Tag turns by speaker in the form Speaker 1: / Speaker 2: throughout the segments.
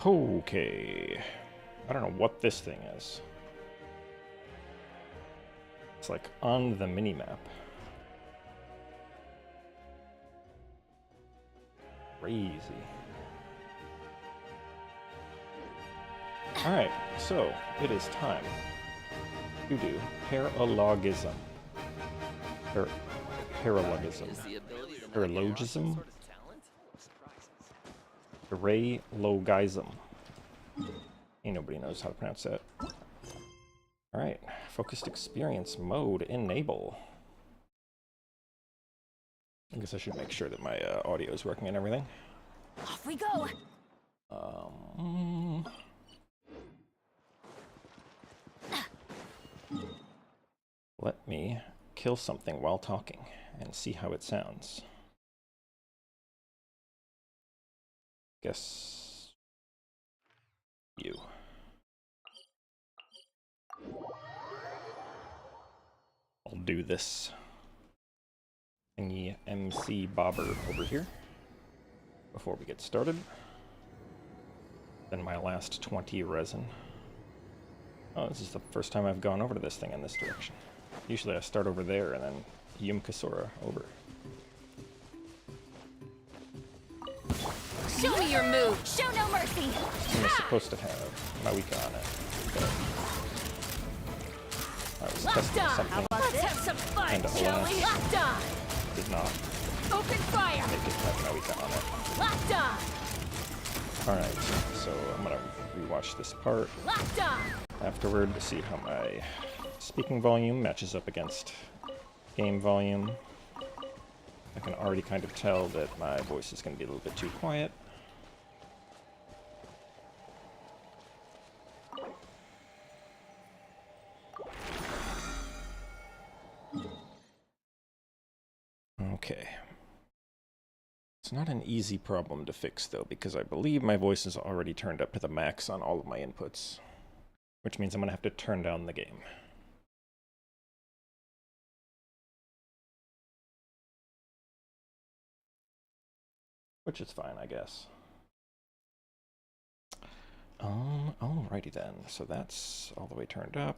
Speaker 1: Okay. I don't know what this thing is. It's like on the mini-map. Crazy. Alright, so it is time to do Paralogism. Paralogism. Paralogism? Paralogism. Ain't nobody knows how to pronounce that. Alright, focused experience mode, enable. I guess I should make sure that my audio is working and everything.
Speaker 2: Off we go!
Speaker 1: Let me kill something while talking and see how it sounds. Guess you. I'll do this thingy MC bobber over here before we get started. Then my last 20 resin. Oh, this is the first time I've gone over to this thing in this direction. Usually I start over there and then Yum Kasora over.
Speaker 2: Show me your move! Show no mercy!
Speaker 1: I'm supposed to have Mawika on it, but I was testing something
Speaker 2: Let's have some fun,
Speaker 1: and
Speaker 2: shall we? Locked on!
Speaker 1: did not
Speaker 2: Open fire!
Speaker 1: make it have Mawika on it.
Speaker 2: Locked on!
Speaker 1: Alright, so I'm gonna rewatch this part
Speaker 2: Locked on!
Speaker 1: afterward to see how my speaking volume matches up against game volume. I can already kind of tell that my voice is going to be a little bit too quiet. Okay. It's not an easy problem to fix, though, because I believe my voice is already turned up to the max on all of my inputs, which means I'm going to have to turn down the game. Which is fine, I guess. Alrighty then. So that's all the way turned up.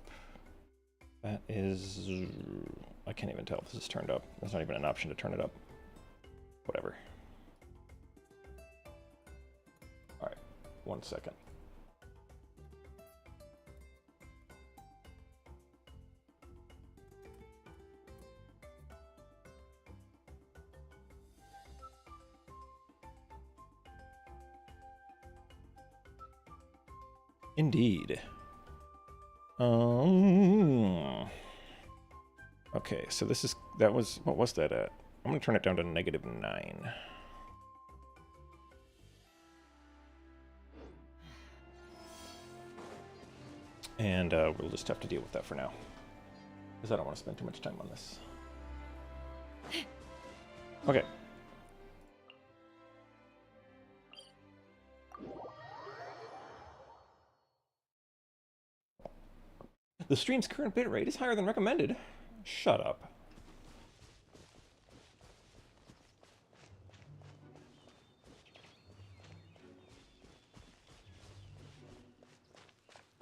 Speaker 1: That is... I can't even tell if this is turned up. There's not even an option to turn it up. Whatever. Alright, 1 second. Indeed. Okay, so that was, what was that at? I'm gonna turn it down to -9. And we'll just have to deal with that for now, because I don't want to spend too much time on this. Okay. The stream's current bitrate is higher than recommended. Shut up.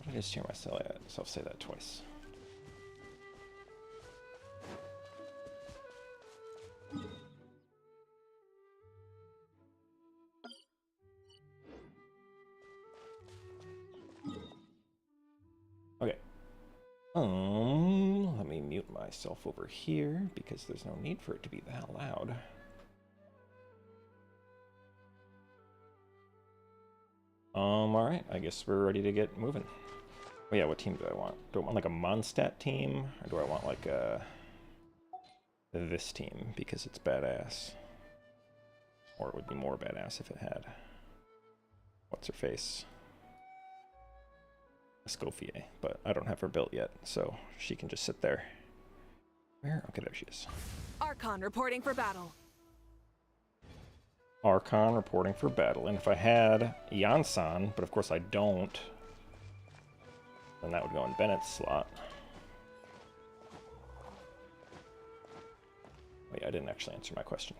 Speaker 1: I just hear myself say that twice. Okay. Let me mute myself over here because there's no need for it to be that loud. Alright, I guess we're ready to get moving. Oh yeah, what team do I want? Do I want like a Mondstadt team? Or do I want like this team because it's badass? Or it would be more badass if it had... What's her face? Escoffier, but I don't have her built yet, so she can just sit there. Where? Okay, there she is.
Speaker 2: Archon reporting for battle.
Speaker 1: Archon reporting for battle. And if I had Jansan, but of course I don't, then that would go in Bennett's slot. Wait, I didn't actually answer my question.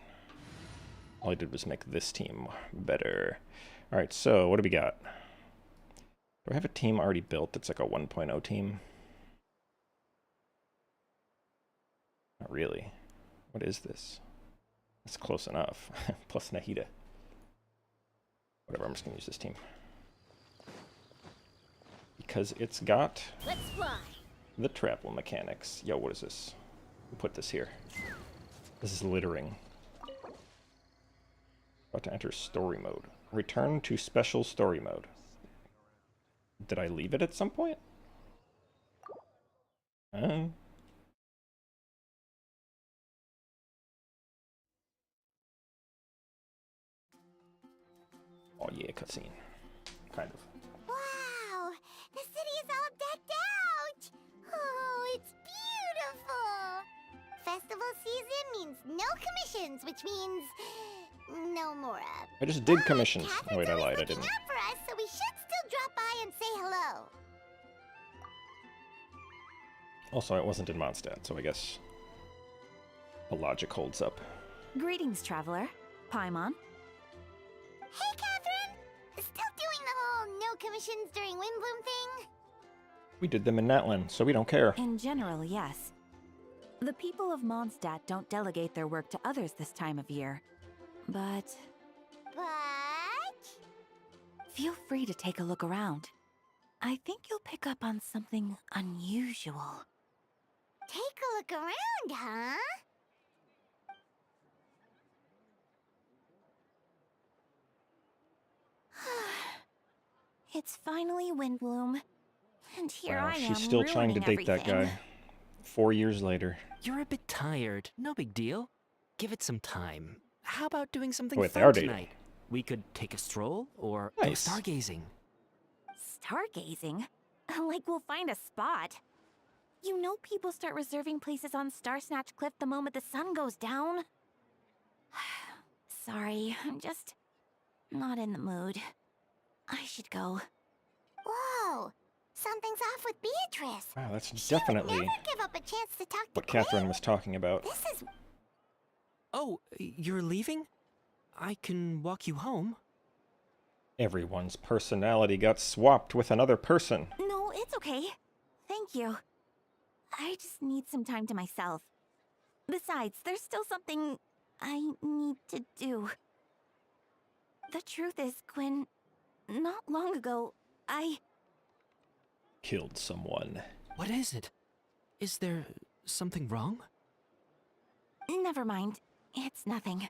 Speaker 1: All I did was make this team better. Alright, so what do we got? Do I have a team already built that's like a 1.0 team? Not really. What is this? That's close enough. Plus Nahida. Whatever, I'm just gonna use this team. Because it's got
Speaker 2: Let's fly.
Speaker 1: the travel mechanics. Yo, what is this? We'll put this here. This is littering. About to enter story mode. Return to special story mode. Did I leave it at some point? Oh yeah, cutscene. Kind of.
Speaker 3: Wow! The city is all decked out! Oh, it's beautiful! Festival season means no commissions, which means no more.
Speaker 1: I just did commissions. Oh,
Speaker 3: Catherine's
Speaker 1: wait, I
Speaker 3: always
Speaker 1: lied. I
Speaker 3: looking
Speaker 1: didn't.
Speaker 3: out for us, so we should still drop by and say hello.
Speaker 1: Also, it wasn't in Mondstadt, so I guess the logic holds up.
Speaker 4: Greetings, traveler. Paimon.
Speaker 3: Hey, Catherine! Still doing the whole no commissions during Windbloom thing?
Speaker 1: We did them in Natlan, so we don't care.
Speaker 4: In general, yes. The people of Mondstadt don't delegate their work to others this time of year. But
Speaker 3: But...
Speaker 4: feel free to take a look around. I think you'll pick up on something unusual.
Speaker 3: Take a look around, huh?
Speaker 4: It's finally Windbloom. And here
Speaker 1: Wow,
Speaker 4: I am
Speaker 1: she's still trying to
Speaker 4: ruining
Speaker 1: date that
Speaker 4: everything.
Speaker 1: guy. 4 years later.
Speaker 5: You're a bit tired. No big deal. Give it some time. How about doing something
Speaker 1: Wait, they
Speaker 5: fun
Speaker 1: are dating.
Speaker 5: tonight? We could take a stroll or
Speaker 1: Nice.
Speaker 5: go stargazing.
Speaker 4: Stargazing? Like we'll find a spot. You know people start reserving places on Star Snatch Cliff the moment the sun goes down? Sorry, I'm just not in the mood. I should go.
Speaker 3: Whoa! Something's off with Beatrice.
Speaker 1: Wow, that's
Speaker 3: She would
Speaker 1: definitely
Speaker 3: never give up a chance to talk to
Speaker 1: what Catherine
Speaker 3: Quinn.
Speaker 1: was talking about.
Speaker 3: This is...
Speaker 5: Oh, you're leaving? I can walk you home.
Speaker 1: Everyone's personality got swapped with another person.
Speaker 4: No, it's okay. Thank you. I just need some time to myself. Besides, there's still something I need to do. The truth is, Quinn, not long ago, I...
Speaker 1: Killed someone.
Speaker 5: What is it? Is there something wrong?
Speaker 4: Never mind. It's nothing.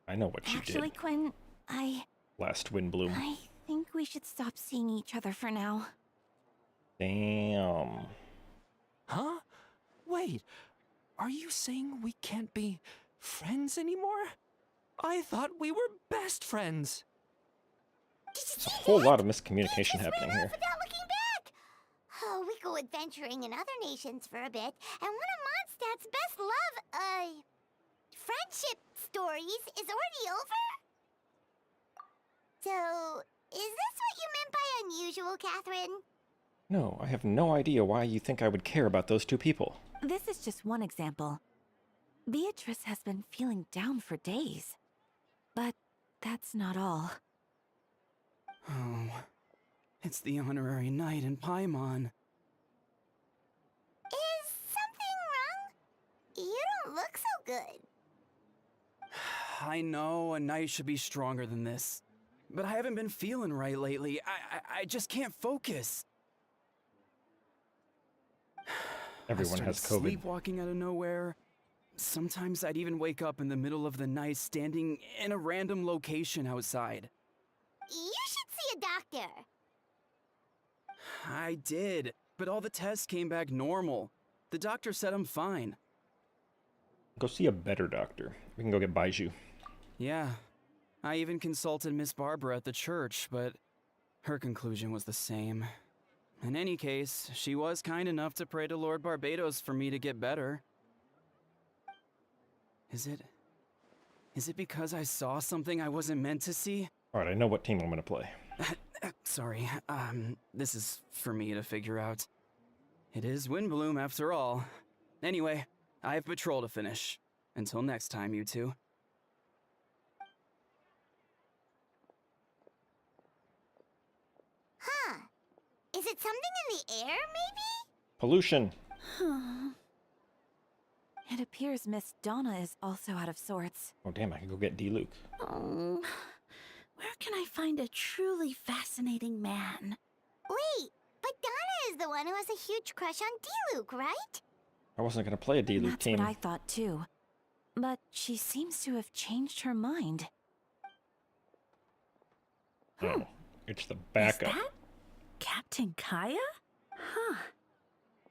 Speaker 1: I know what you
Speaker 4: Actually,
Speaker 1: did.
Speaker 4: Quinn, I
Speaker 1: Last Windbloom.
Speaker 4: think we should stop seeing each other for now.
Speaker 1: Damn.
Speaker 5: Huh? Wait, are you saying we can't be friends anymore? I thought we were best friends.
Speaker 1: There's a whole lot of miscommunication happening here.
Speaker 3: Without looking back. Oh, we go adventuring in other nations for a bit, and one of Mondstadt's best friendship stories is already over? So, is this what you meant by unusual, Catherine?
Speaker 1: No, I have no idea why you think I would care about those two people.
Speaker 4: This is just one example. Beatrice has been feeling down for days. But that's not all.
Speaker 6: Oh, it's the honorary knight in Paimon.
Speaker 3: Is something wrong? You don't look so good.
Speaker 6: I know a knight should be stronger than this, but I haven't been feeling right lately. I just can't focus.
Speaker 1: Everyone
Speaker 6: I
Speaker 1: has
Speaker 6: started
Speaker 1: COVID.
Speaker 6: sleepwalking out of nowhere. Sometimes I'd even wake up in the middle of the night standing in a random location outside.
Speaker 3: You should see a doctor.
Speaker 6: I did, but all the tests came back normal. The doctor said I'm fine.
Speaker 1: Go see a better doctor. We can go get Baiju.
Speaker 6: Yeah, I even consulted Miss Barbara at the church, but her conclusion was the same. In any case, she was kind enough to pray to Lord Barbados for me to get better. Is it because I saw something I wasn't meant to see?
Speaker 1: Alright, I know what team I'm gonna play.
Speaker 6: Sorry, this is for me to figure out. It is Windbloom after all. Anyway, I have patrol to finish. Until next time, you two.
Speaker 3: Huh. Is it something in the air, maybe?
Speaker 1: Pollution.
Speaker 4: It appears Miss Donna is also out of sorts.
Speaker 1: Oh, damn, I can go get D-Luke.
Speaker 7: Oh, where can I find a truly fascinating man?
Speaker 3: Wait, but Donna is the one who has a huge crush on D-Luke, right?
Speaker 1: I wasn't going to play a D-Luke
Speaker 4: That's
Speaker 1: team.
Speaker 4: what I thought too. But she seems to have changed her mind.
Speaker 1: Oh, it's the
Speaker 7: Is
Speaker 1: backup.
Speaker 7: that Captain Kaya? Huh.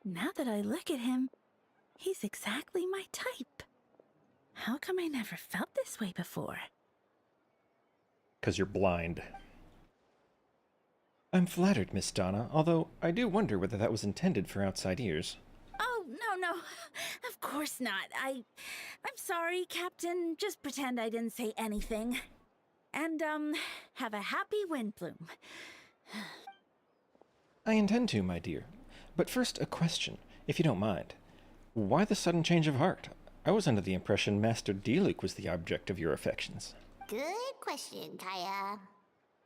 Speaker 7: Now that I look at him, he's exactly my type. How come I never felt this way before?
Speaker 1: Because you're blind. I'm flattered, Miss Donna, although I do wonder whether that was intended for outside ears.
Speaker 7: Oh, no. Of course not. I'm sorry, Captain. Just pretend I didn't say anything. And, have a happy Windbloom.
Speaker 1: I intend to, my dear. But first, a question, if you don't mind. Why the sudden change of heart? I was under the impression Master D-Luke was the object of your affections.
Speaker 3: Good question, Kaya.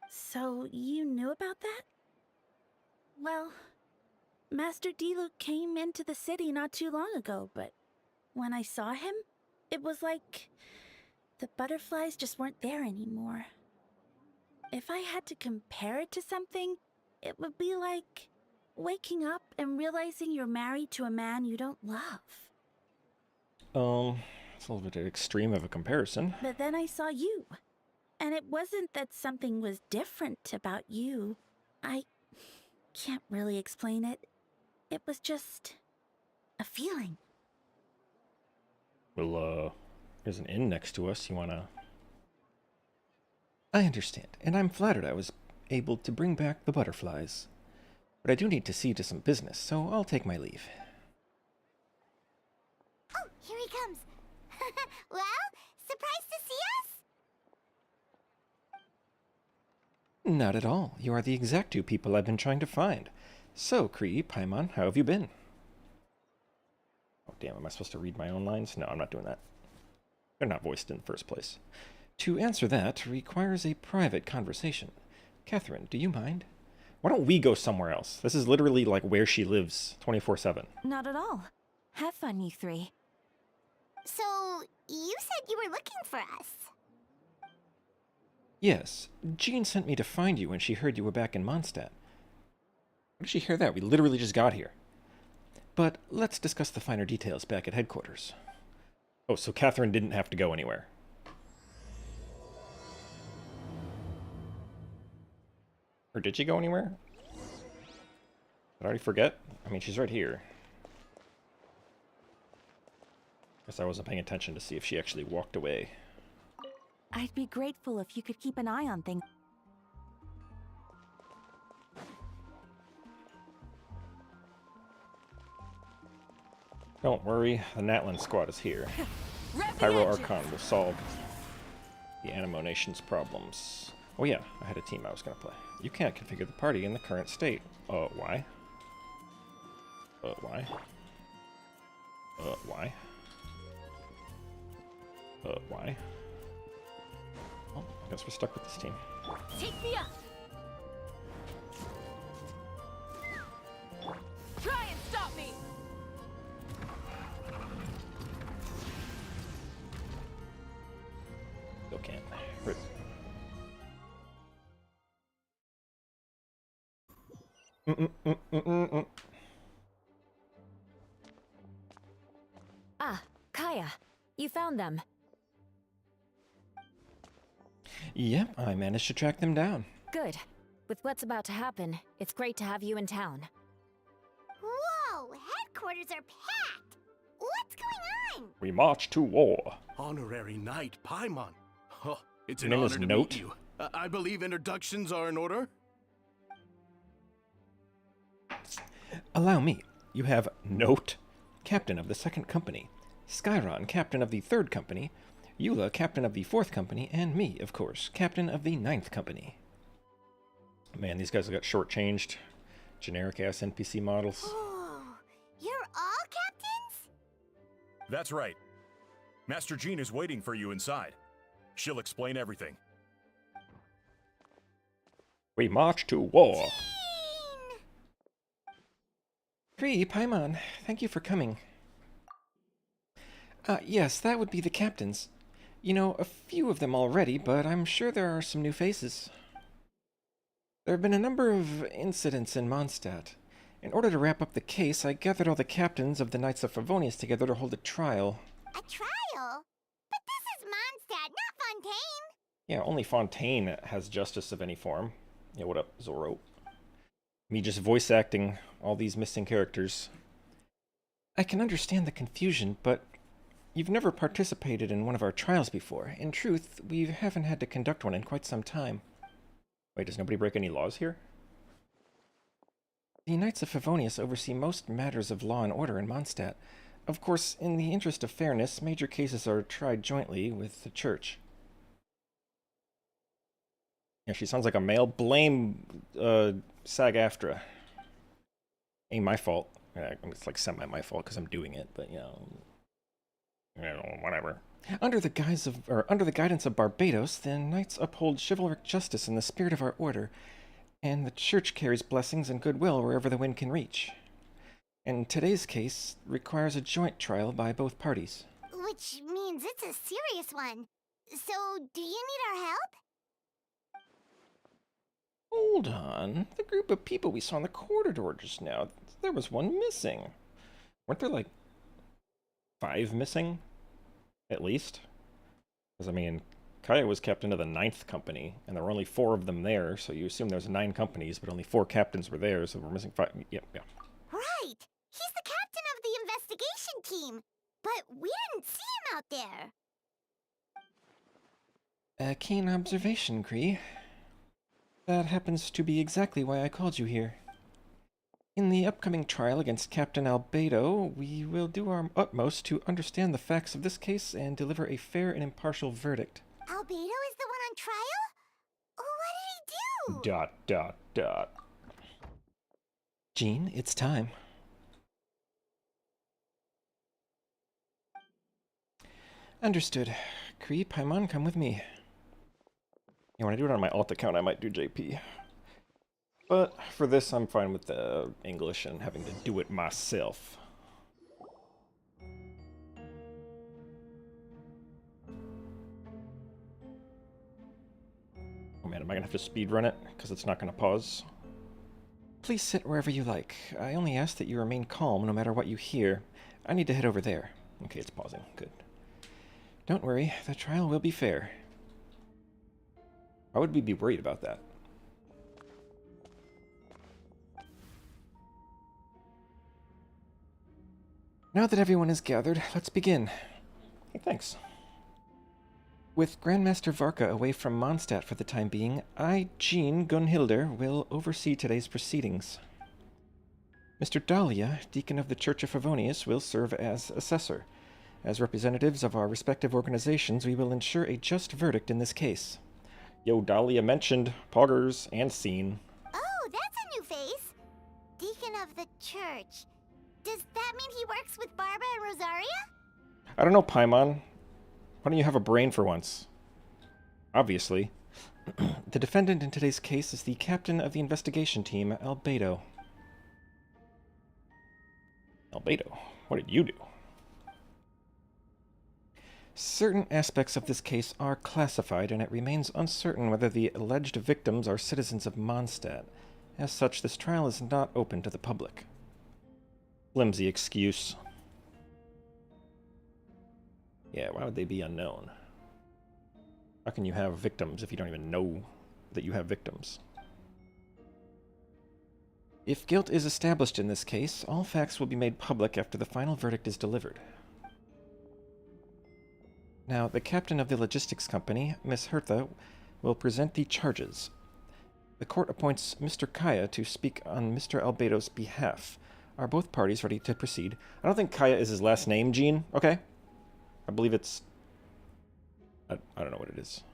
Speaker 7: So, you knew about that? Well, Master D-Luke came into the city not too long ago, but when I saw him, it was like the butterflies just weren't there anymore. If I had to compare it to something, it would be like waking up and realizing you're married to a man you don't love.
Speaker 1: It's a little bit extreme of a comparison.
Speaker 7: But then I saw you. And it wasn't that something was different about you. I can't really explain it. It was just a feeling.
Speaker 1: Well, there's an inn next to us. You wanna... I understand, and I'm flattered I was able to bring back the butterflies. But I do need to see to some business, so I'll take my leave.
Speaker 3: Oh, here he comes. Well, surprised to see us?
Speaker 1: Not at all. You are the exact two people I've been trying to find. So, Kree, Paimon, how have you been? Oh, damn, am I supposed to read my own lines? No, I'm not doing that. They're not voiced in the first place. To answer that requires a private conversation. Catherine, do you mind? Why don't we go somewhere else? This is literally like where she lives, 24/7.
Speaker 4: Not at all. Have fun, you three.
Speaker 3: So, you said you were looking for us.
Speaker 1: Yes, Jean sent me to find you when she heard you were back in Mondstadt. How did she hear that? We literally just got here. But let's discuss the finer details back at headquarters. Oh, so Catherine didn't have to go anywhere. Or did she go anywhere? Did I already forget? I mean, she's right here. Guess I wasn't paying attention to see if she actually walked away.
Speaker 4: I'd be grateful if you could keep an eye on things.
Speaker 1: Don't worry, the Natlan squad is here.
Speaker 2: Rev the
Speaker 1: Pyro
Speaker 2: engine.
Speaker 1: Archon will solve the Animo Nation's problems. Oh yeah, I had a team I was going to play. You can't configure the party in the current state. Why? Why? Why? Why? Oh, I guess we're stuck with this team.
Speaker 2: Take me up. Try and stop me.
Speaker 1: Still can't. Rip.
Speaker 4: Ah, Kaya. You found them.
Speaker 1: Yep, I managed to track them down.
Speaker 4: Good. With what's about to happen, it's great to have you in town.
Speaker 3: Whoa, headquarters are packed. What's going on?
Speaker 1: We march to war.
Speaker 8: Honorary Knight Paimon. Oh, it's
Speaker 1: Your
Speaker 8: an
Speaker 1: name is
Speaker 8: honor to
Speaker 1: Note?
Speaker 8: meet you. I believe introductions are in order.
Speaker 1: Allow me. You have Note, captain of the 2nd Company, Skyron, captain of the 3rd Company, Eula, captain of the 4th Company, and me, of course, captain of the 9th Company. Man, these guys got shortchanged. Generic-ass NPC models.
Speaker 3: Oh, you're all captains?
Speaker 9: That's right. Master Jean is waiting for you inside. She'll explain everything.
Speaker 1: We march to war.
Speaker 3: Jean!
Speaker 1: Kree, Paimon, thank you for coming. Yes, that would be the captains. You know, a few of them already, but I'm sure there are some new faces. There have been a number of incidents in Mondstadt. In order to wrap up the case, I gathered all the captains of the Knights of Favonius together to hold a trial.
Speaker 3: A trial? But this is Mondstadt, not Fontaine.
Speaker 1: Yeah, only Fontaine has justice of any form. Yeah, what up, Zorro? Me just voice acting all these missing characters. I can understand the confusion, but you've never participated in one of our trials before. In truth, we haven't had to conduct one in quite some time. Wait, does nobody break any laws here? The Knights of Favonius oversee most matters of law and order in Mondstadt. Of course, in the interest of fairness, major cases are tried jointly with the Church. Yeah, she sounds like a male. Blame, SAG-AFTRA. Ain't my fault. It's like semi my fault because I'm doing it, but whatever. Under the guidance of Barbados, the Knights uphold chivalric justice in the spirit of our order, and the Church carries blessings and goodwill wherever the wind can reach. And today's case requires a joint trial by both parties.
Speaker 3: Which means it's a serious one. So, do you need our help?
Speaker 1: Hold on. The group of people we saw in the corridor just now, there was one missing. Weren't there like 5 missing? At least? Because, I mean, Kaya was captain of the 9th company, and there were only 4 of them there, so you assume there's 9 companies, but only 4 captains were there, so we're missing 5. Yep, yeah.
Speaker 3: Right! He's the captain of the investigation team, but we didn't see him out there.
Speaker 1: A keen observation, Kree. That happens to be exactly why I called you here. In the upcoming trial against Captain Albedo, we will do our utmost to understand the facts of this case and deliver a fair and impartial verdict.
Speaker 3: Albedo is the one on trial? What did he do? ...
Speaker 1: Jean, it's time. Understood. Kree, Paimon, come with me. Yeah, when I do it on my alt account, I might do JP. But for this, I'm fine with the English and having to do it myself. Oh man, am I gonna have to speedrun it? Because it's not gonna pause. Please sit wherever you like. I only ask that you remain calm no matter what you hear. I need to head over there. Okay, it's pausing. Good. Don't worry, the trial will be fair. Why would we be worried about that? Now that everyone is gathered, let's begin. Hey, thanks. With Grandmaster Varka away from Mondstadt for the time being, I, Jean Gunhilder, will oversee today's proceedings. Mr. Dahlia, Deacon of the Church of Favonius, will serve as assessor. As representatives of our respective organizations, we will ensure a just verdict in this case. Yo, Dahlia mentioned Poggers and Scene.
Speaker 3: Oh, that's a new face. Deacon of the church. Does that mean he works with Barbara and Rosaria?
Speaker 1: I don't know, Paimon. Why don't you have a brain for once? Obviously. The defendant in today's case is the captain of the investigation team, Albedo. Albedo? What did you do? Certain aspects of this case are classified, and it remains uncertain whether the alleged victims are citizens of Mondstadt. As such, this trial is not open to the public. Flimsy excuse. Yeah, why would they be unknown? How can you have victims if you don't even know that you have victims? If guilt is established in this case, all facts will be made public after the final verdict is delivered. Now, the captain of the logistics company, Miss Hertha, will present the charges. The court appoints Mr. Kaya to speak on Mr. Albedo's behalf. Are both parties ready to proceed? I don't think Kaya is his last name, Jean. Okay. I believe it's... I don't know what it is.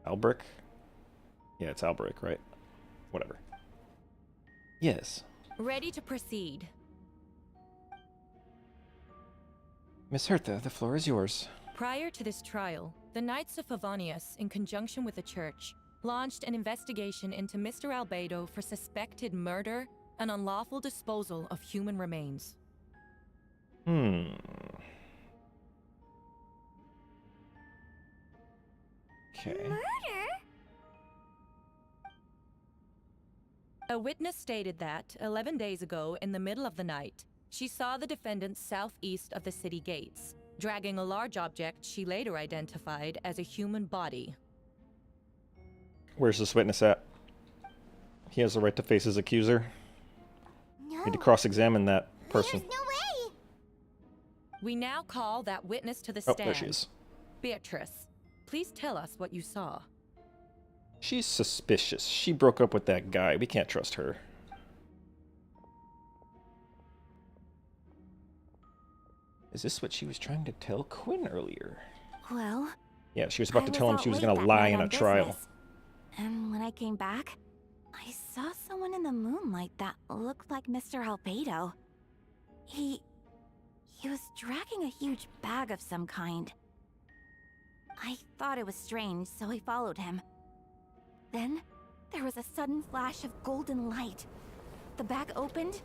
Speaker 1: Albrick? Yeah, it's Albrick, right? Whatever. Yes.
Speaker 2: Ready to proceed.
Speaker 1: Miss Hertha, the floor is yours.
Speaker 2: Prior to this trial, the Knights of Favonius, in conjunction with the Church, launched an investigation into Mr. Albedo for suspected murder, an unlawful disposal of human remains.
Speaker 1: Okay.
Speaker 3: Murder?
Speaker 2: A witness stated that, 11 days ago, in the middle of the night, she saw the defendant southeast of the city gates, dragging a large object she later identified as a human body.
Speaker 1: Where's this witness at? He has the right to face his accuser.
Speaker 3: No.
Speaker 1: Need to cross-examine that person.
Speaker 3: There's no way!
Speaker 2: We now call that witness to the
Speaker 1: Oh,
Speaker 2: stand.
Speaker 1: there she is.
Speaker 2: Beatrice, please tell us what you saw.
Speaker 1: She's suspicious. She broke up with that guy. We can't trust her. Is this what she was trying to tell Quinn earlier?
Speaker 4: Well,
Speaker 1: Yeah, she was about to
Speaker 4: I
Speaker 1: tell him
Speaker 4: out
Speaker 1: she was
Speaker 4: late
Speaker 1: going to
Speaker 4: that
Speaker 1: lie
Speaker 4: night
Speaker 1: in a
Speaker 4: on
Speaker 1: trial.
Speaker 4: business. And when I came back, I saw someone in the moonlight that looked like Mr. Albedo. He was dragging a huge bag of some kind. I thought it was strange, so I followed him. Then, there was a sudden flash of golden light. The bag opened,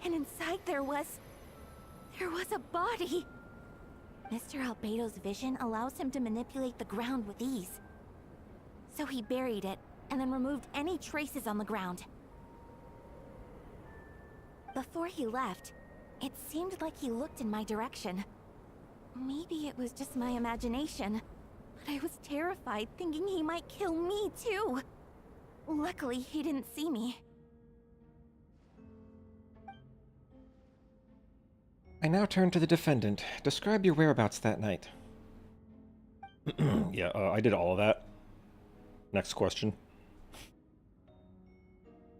Speaker 4: and inside there was a body. Mr. Albedo's vision allows him to manipulate the ground with ease. So he buried it, and then removed any traces on the ground. Before he left, it seemed like he looked in my direction. Maybe it was just my imagination, but I was terrified thinking he might kill me too. Luckily, he didn't see me.
Speaker 1: I now turn to the defendant. Describe your whereabouts that night. Yeah, I did all of that. Next question.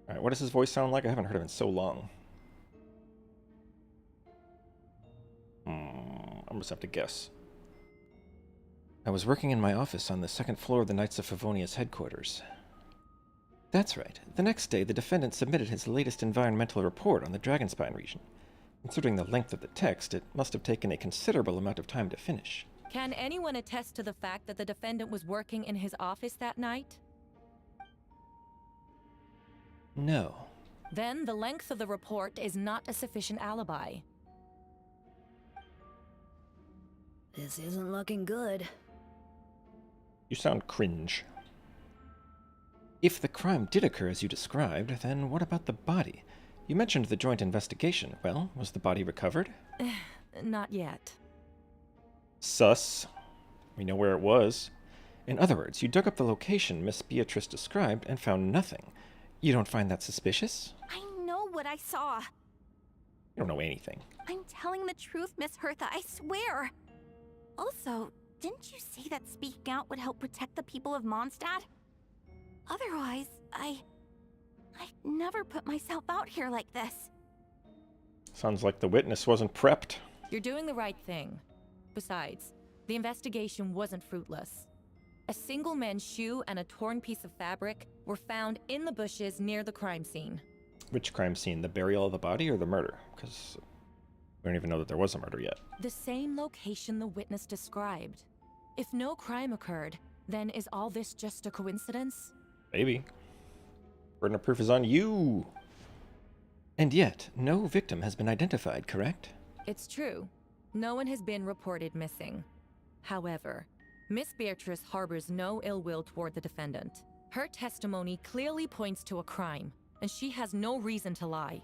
Speaker 1: Alright, what does his voice sound like? I haven't heard him in so long. I'm just have to guess. I was working in my office on the second floor of the Knights of Favonia's headquarters. That's right. The next day, the defendant submitted his latest environmental report on the Dragonspine region. Considering the length of the text, it must have taken a considerable amount of time to finish.
Speaker 2: Can anyone attest to the fact that the defendant was working in his office that night?
Speaker 1: No.
Speaker 2: Then the length of the report is not a sufficient alibi.
Speaker 10: This isn't looking good.
Speaker 1: You sound cringe. If the crime did occur as you described, then what about the body? You mentioned the joint investigation. Well, was the body recovered?
Speaker 2: Not yet.
Speaker 1: Sus. We know where it was. In other words, you dug up the location Miss Beatrice described and found nothing. You don't find that suspicious?
Speaker 4: I know what I saw.
Speaker 1: You don't know anything.
Speaker 4: I'm telling the truth, Miss Hertha, I swear. Also, didn't you say that speaking out would help protect the people of Mondstadt? Otherwise, I'd never put myself out here like this.
Speaker 1: Sounds like the witness wasn't prepped.
Speaker 2: You're doing the right thing. Besides, the investigation wasn't fruitless. A single man's shoe and a torn piece of fabric were found in the bushes near the crime scene.
Speaker 1: Which crime scene? The burial of the body or the murder? Because we don't even know that there was a murder yet.
Speaker 2: The same location the witness described. If no crime occurred, then is all this just a coincidence?
Speaker 1: Maybe. Burden of proof is on you. And yet, no victim has been identified, correct?
Speaker 2: It's true. No one has been reported missing. However, Miss Beatrice harbors no ill will toward the defendant. Her testimony clearly points to a crime, and she has no reason to lie.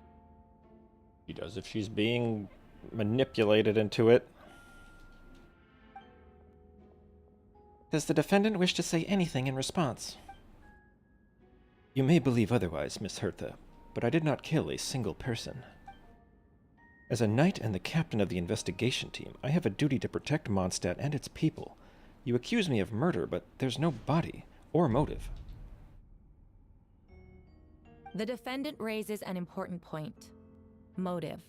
Speaker 1: She does if she's being manipulated into it. Does the defendant wish to say anything in response? You may believe otherwise, Miss Hertha, but I did not kill a single person. As a knight and the captain of the investigation team, I have a duty to protect Mondstadt and its people. You accuse me of murder, but there's no body or motive.
Speaker 2: The defendant raises an important point. Motive.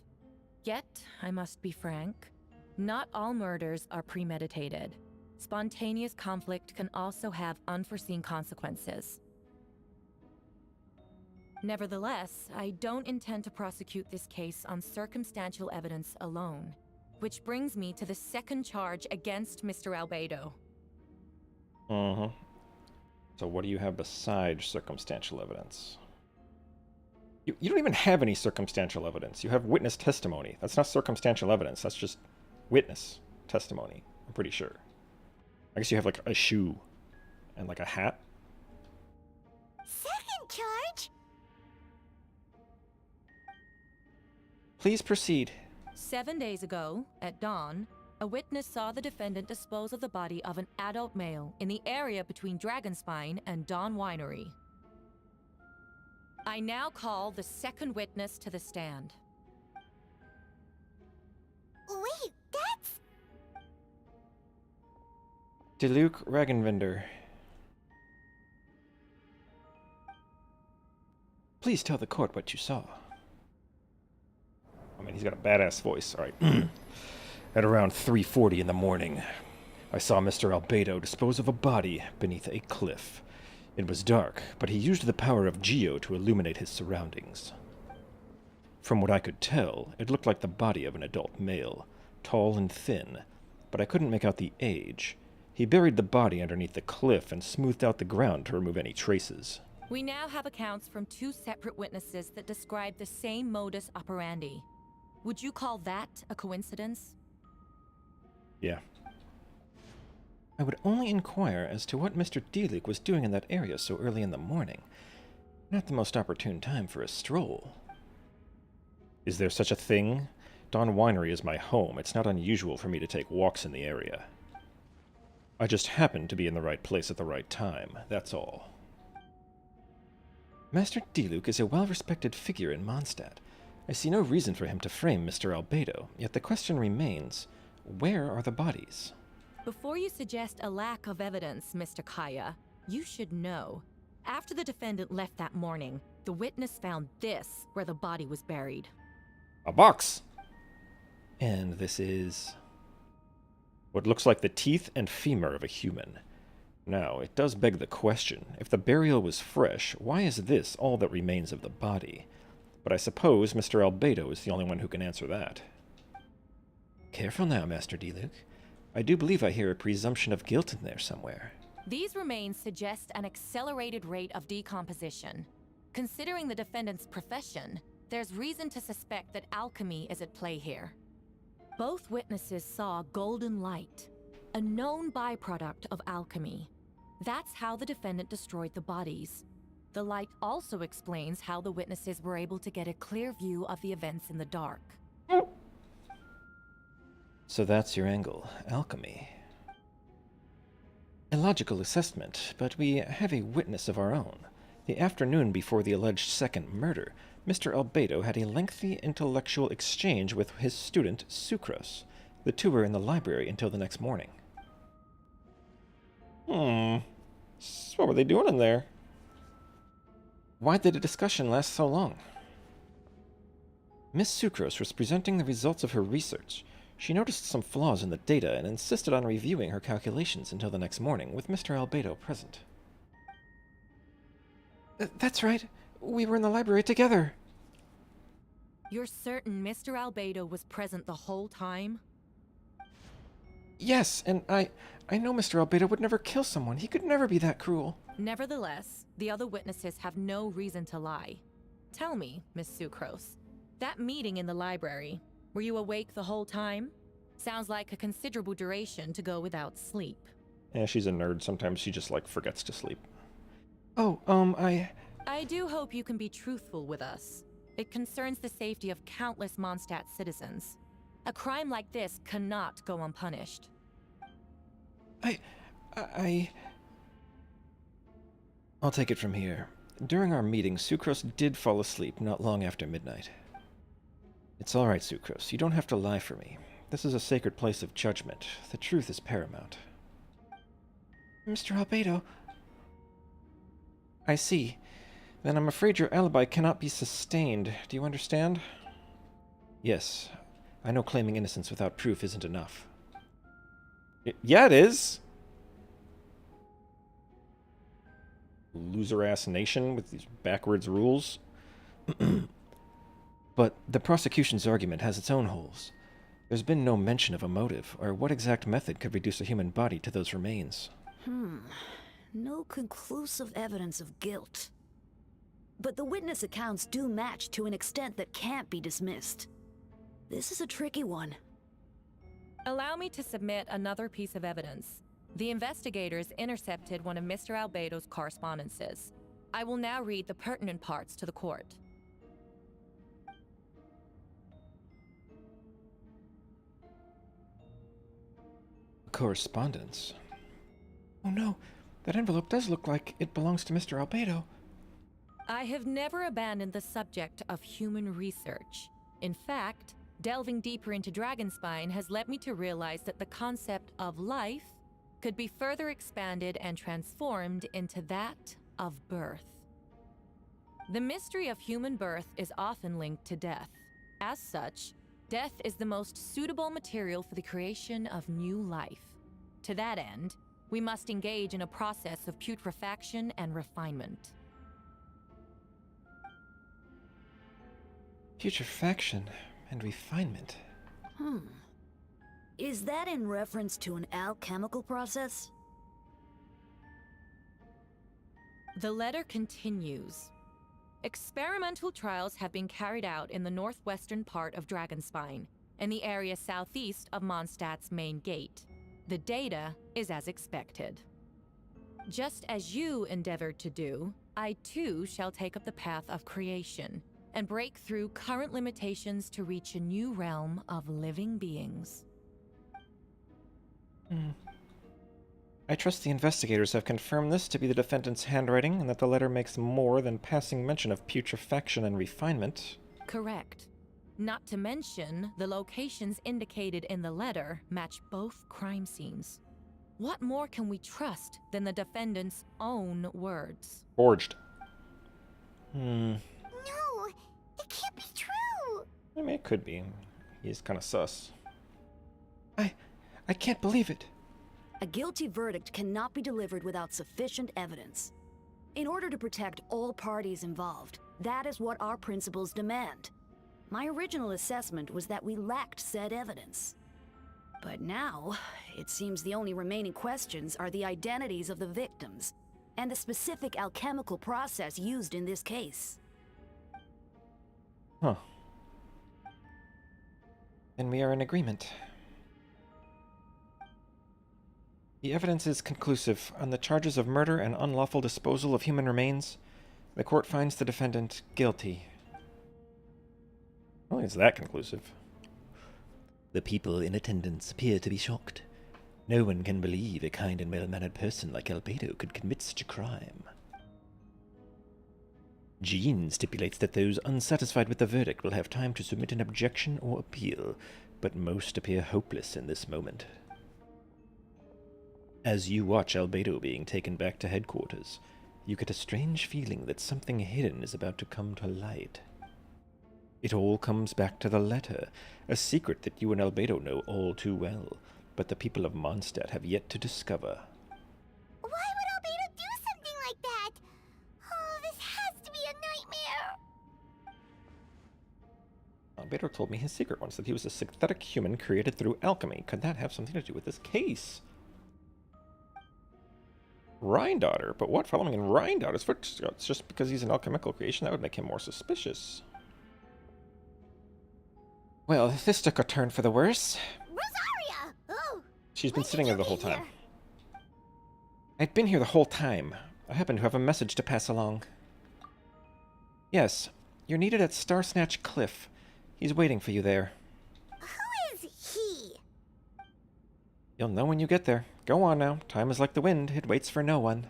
Speaker 2: Yet, I must be frank, not all murders are premeditated. Spontaneous conflict can also have unforeseen consequences. Nevertheless, I don't intend to prosecute this case on circumstantial evidence alone, which brings me to the second charge against Mr. Albedo.
Speaker 1: So what do you have besides circumstantial evidence? You don't even have any circumstantial evidence. You have witness testimony. That's not circumstantial evidence. That's just witness testimony, I'm pretty sure. I guess you have, like, a shoe and, like, a hat.
Speaker 3: Second charge?
Speaker 1: Please proceed.
Speaker 2: 7 days ago, at dawn, a witness saw the defendant dispose of the body of an adult male in the area between Dragonspine and Dawn Winery. I now call the second witness to the stand.
Speaker 3: Wait, that's...
Speaker 1: Diluc Ragenvinder. Please tell the court what you saw. I mean, he's got a badass voice. All right. At around 3:40 in the morning, I saw Mr. Albedo dispose of a body beneath a cliff. It was dark, but he used the power of Geo to illuminate his surroundings. From what I could tell, it looked like the body of an adult male, tall and thin, but I couldn't make out the age. He buried the body underneath the cliff and smoothed out the ground to remove any traces.
Speaker 2: We now have accounts from 2 separate witnesses that describe the same modus operandi. Would you call that a coincidence?
Speaker 1: Yeah. I would only inquire as to what Mr. Diluc was doing in that area so early in the morning. Not the most opportune time for a stroll. Is there such a thing? Dawn Winery is my home. It's not unusual for me to take walks in the area. I just happened to be in the right place at the right time, that's all. Master Diluc is a well-respected figure in Mondstadt. I see no reason for him to frame Mr. Albedo, yet the question remains, where are the bodies?
Speaker 2: Before you suggest a lack of evidence, Mr. Kaya, you should know. After the defendant left that morning, the witness found this where the body was buried.
Speaker 1: A box! And this is what looks like the teeth and femur of a human. Now, it does beg the question, if the burial was fresh, why is this all that remains of the body? But I suppose Mr. Albedo is the only one who can answer that. Careful now, Master Diluc. I do believe I hear a presumption of guilt in there somewhere.
Speaker 2: These remains suggest an accelerated rate of decomposition. Considering the defendant's profession, there's reason to suspect that alchemy is at play here. Both witnesses saw golden light, a known byproduct of alchemy. That's how the defendant destroyed the bodies. The light also explains how the witnesses were able to get a clear view of the events in the dark.
Speaker 1: So that's your angle, alchemy. A logical assessment, but we have a witness of our own. The afternoon before the alleged second murder, Mr. Albedo had a lengthy intellectual exchange with his student, Sucrose. The two were in the library until the next morning. So what were they doing in there? Why did the discussion last so long? Miss Sucrose was presenting the results of her research. She noticed some flaws in the data and insisted on reviewing her calculations until the next morning, with Mr. Albedo present. That's right. We were in the library together.
Speaker 2: You're certain Mr. Albedo was present the whole time?
Speaker 1: Yes, and I know Mr. Albedo would never kill someone. He could never be that cruel.
Speaker 2: Nevertheless, the other witnesses have no reason to lie. Tell me, Miss Sucrose, that meeting in the library, were you awake the whole time? Sounds like a considerable duration to go without sleep.
Speaker 1: Yeah, she's a nerd. Sometimes she just, like, forgets to sleep. Oh,
Speaker 2: I do hope you can be truthful with us. It concerns the safety of countless Mondstadt citizens. A crime like this cannot go unpunished.
Speaker 1: I'll take it from here. During our meeting, Sucrose did fall asleep not long after midnight. It's all right, Sucrose. You don't have to lie for me. This is a sacred place of judgment. The truth is paramount. Mr. Albedo... I see. Then I'm afraid your alibi cannot be sustained. Do you understand? Yes. I know claiming innocence without proof isn't enough. Yeah, it is! Loser-ass nation with these backwards rules. But the prosecution's argument has its own holes. There's been no mention of a motive, or what exact method could reduce a human body to those remains.
Speaker 10: No conclusive evidence of guilt. but the witness accounts do match to an extent that can't be dismissed. This is a tricky one.
Speaker 2: Allow me to submit another piece of evidence. The investigators intercepted one of Mr. Albedo's correspondences. I will now read the pertinent parts to the court.
Speaker 1: Correspondence. Oh no, that envelope does look like it belongs to Mr. Albedo.
Speaker 2: I have never abandoned the subject of human research. In fact, delving deeper into Dragonspine has led me to realize that the concept of life could be further expanded and transformed into that of birth. The mystery of human birth is often linked to death. As such, death is the most suitable material for the creation of new life. To that end, we must engage in a process of putrefaction and refinement.
Speaker 1: Putrefaction and refinement.
Speaker 10: Is that in reference to an alchemical process?
Speaker 2: The letter continues. Experimental trials have been carried out in the northwestern part of Dragonspine, in the area southeast of Mondstadt's main gate. The data is as expected. Just as you endeavored to do, I too shall take up the path of creation and break through current limitations to reach a new realm of living beings.
Speaker 1: I trust the investigators have confirmed this to be the defendant's handwriting and that the letter makes more than passing mention of putrefaction and refinement.
Speaker 2: Correct. Not to mention, the locations indicated in the letter match both crime scenes. What more can we trust than the defendant's own words?
Speaker 1: Forged.
Speaker 3: No, it can't be true.
Speaker 1: I mean, it could be. He's kind of sus. I can't believe it.
Speaker 10: A guilty verdict cannot be delivered without sufficient evidence. In order to protect all parties involved, that is what our principles demand. My original assessment was that we lacked said evidence. But now, it seems the only remaining questions are the identities of the victims and the specific alchemical process used in this case.
Speaker 1: Huh. Then we are in agreement. The evidence is conclusive. On the charges of murder and unlawful disposal of human remains, the court finds the defendant guilty. Well, it's that conclusive.
Speaker 11: The people in attendance appear to be shocked. No one can believe a kind and well-mannered person like Albedo could commit such a crime. Jean stipulates that those unsatisfied with the verdict will have time to submit an objection or appeal, but most appear hopeless in this moment. As you watch Albedo being taken back to headquarters, you get a strange feeling that something hidden is about to come to light. It all comes back to the letter, a secret that you and Albedo know all too well, but the people of Mondstadt have yet to discover.
Speaker 3: Why would Albedo do something like that? Oh, this has to be a nightmare.
Speaker 1: Albedo told me his secret once, that he was a synthetic human created through alchemy. Could that have something to do with this case? Rhine-daughter? But what? Following in Rhine-daughter's footsteps just because he's an alchemical creation? That would make him more suspicious. Well, this took a turn for the worse.
Speaker 3: Rosaria! Oh!
Speaker 1: She's been
Speaker 3: when
Speaker 1: sitting
Speaker 3: did
Speaker 1: there the
Speaker 3: you
Speaker 1: whole
Speaker 3: get
Speaker 1: time.
Speaker 3: here?
Speaker 1: I'd been here the whole time. I happen to have a message to pass along. Yes, you're needed at Starsnatch Cliff. He's waiting for you there.
Speaker 3: Who is he?
Speaker 1: You'll know when you get there. Go on now. Time is like the wind. It waits for no one.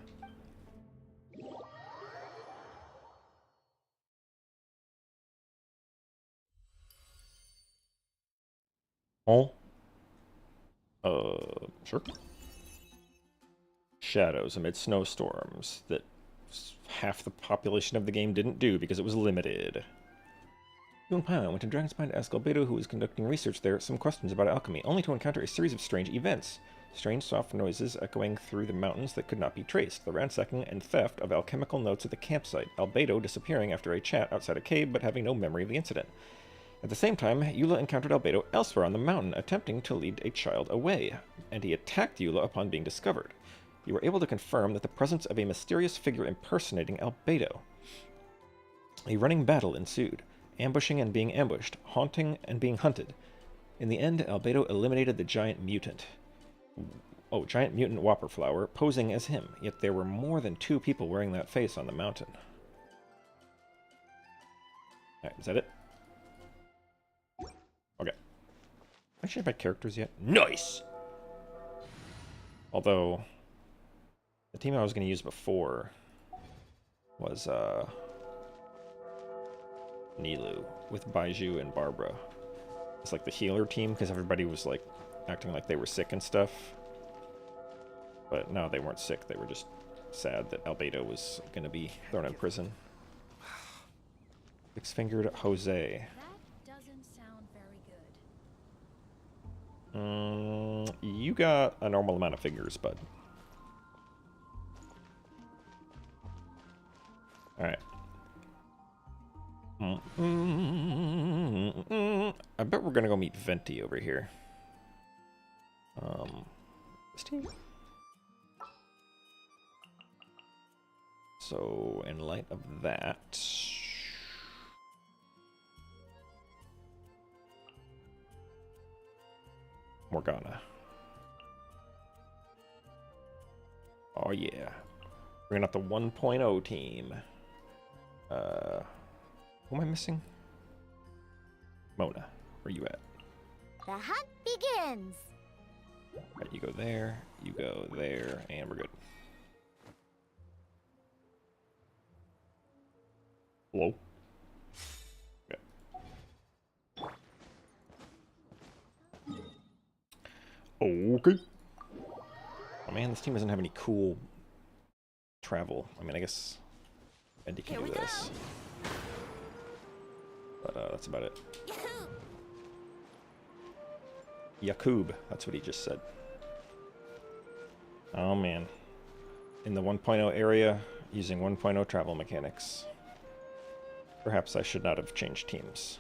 Speaker 1: Oh? Sure. Shadows amid snowstorms that half the population of the game didn't do because it was limited. You and Paimon went to Dragonspine to ask Albedo, who was conducting research there, some questions about alchemy, only to encounter a series of strange events. Strange soft noises echoing through the mountains that could not be traced, the ransacking and theft of alchemical notes at the campsite, Albedo disappearing after a chat outside a cave but having no memory of the incident. At the same time, Eula encountered Albedo elsewhere on the mountain, attempting to lead a child away, and he attacked Eula upon being discovered. You were able to confirm that the presence of a mysterious figure impersonating Albedo.
Speaker 11: A running battle ensued, ambushing and being ambushed, haunting and being hunted. In the end, Albedo eliminated the giant mutant. Oh, giant mutant Whopperflower, posing as him, yet there were more than 2 people wearing that face on the mountain. Alright, is that it? Okay. Have I changed my characters yet? Nice! Although, the team I was going to use before was, Nilu, with Baiju and Barbara. It's like the healer team, because everybody was, like, acting like they were sick and stuff. But no, they weren't sick, they were just sad that Albedo was going to be thrown in prison. Six-fingered Jose.
Speaker 10: That doesn't sound very good.
Speaker 11: You got a normal amount of fingers, bud. Alright. I bet we're gonna go meet Venti over here. This team? So, in light of that... Morgana. Oh yeah. Bringing out the 1.0 team. Who am I missing? Mona, where you at?
Speaker 3: The hunt begins.
Speaker 11: Right, you go there, and we're good. Hello? Okay. Oh man, this team doesn't have any cool travel. I mean, I guess Andy can do this. But that's about it. Yakub, that's what he just said. Oh man. In the 1.0 area, using 1.0 travel mechanics. Perhaps I should not have changed teams.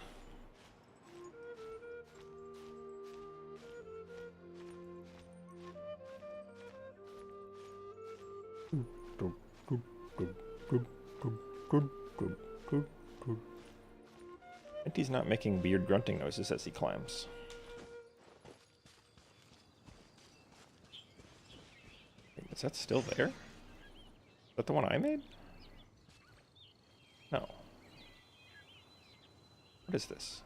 Speaker 11: And he's not making weird grunting noises as he climbs. Is that still there? Is that the one I made? No. What is this?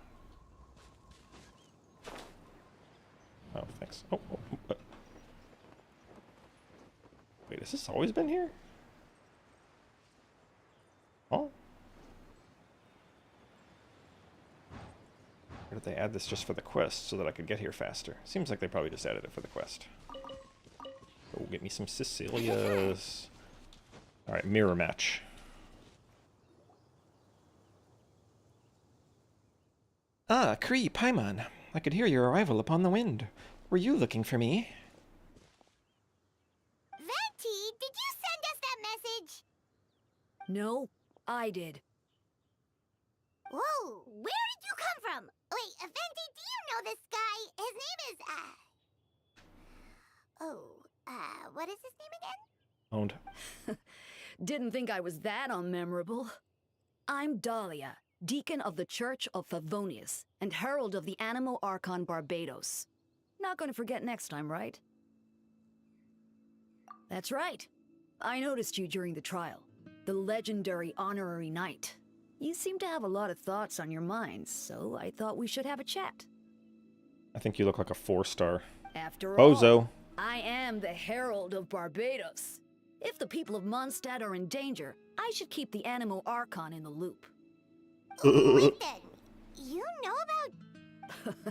Speaker 11: Oh, thanks. Oh. Wait, has this always been here? Oh. Or did they add this just for the quest so that I could get here faster? Seems like they probably just added it for the quest. Oh, get me some Cecilias. Alright, mirror match. Ah, Kree, Paimon. I could hear your arrival upon the wind. Were you looking for me?
Speaker 3: Venti, did you send us that message?
Speaker 10: No, I did.
Speaker 3: Whoa, where did you come from? Wait, Venti, do you know this guy? His name is, what is his name again?
Speaker 11: Owned.
Speaker 10: Didn't think I was that unmemorable. I'm Dahlia, Deacon of the Church of Favonius, and Herald of the Animo Archon Barbados. Not gonna forget next time, right? That's right. I noticed you during the trial. The legendary honorary knight. You seem to have a lot of thoughts on your mind, so I thought we should have a chat.
Speaker 11: I think you look like a 4-star.
Speaker 10: After
Speaker 11: Bozo.
Speaker 10: all, I am the Herald of Barbados. If the people of Mondstadt are in danger, I should keep the Animo Archon in the loop.
Speaker 3: Wait then, you know about...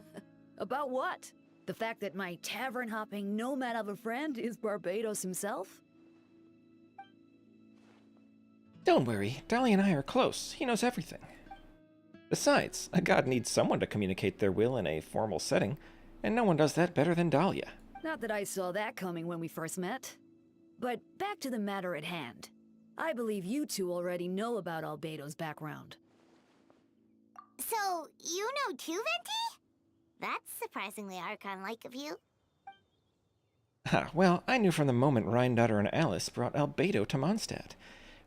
Speaker 10: About what? The fact that my tavern-hopping nomad of a friend is Barbados himself?
Speaker 11: Don't worry, Dolly and I are close. He knows everything. Besides, a god needs someone to communicate their will in a formal setting, and no one does that better than Dahlia.
Speaker 10: Not that I saw that coming when we first met. But back to the matter at hand. I believe you two already know about Albedo's background.
Speaker 3: So, you know too, Venti? That's surprisingly Archon-like of you.
Speaker 11: Well, I knew from the moment Rhine Daughter and Alice brought Albedo to Mondstadt.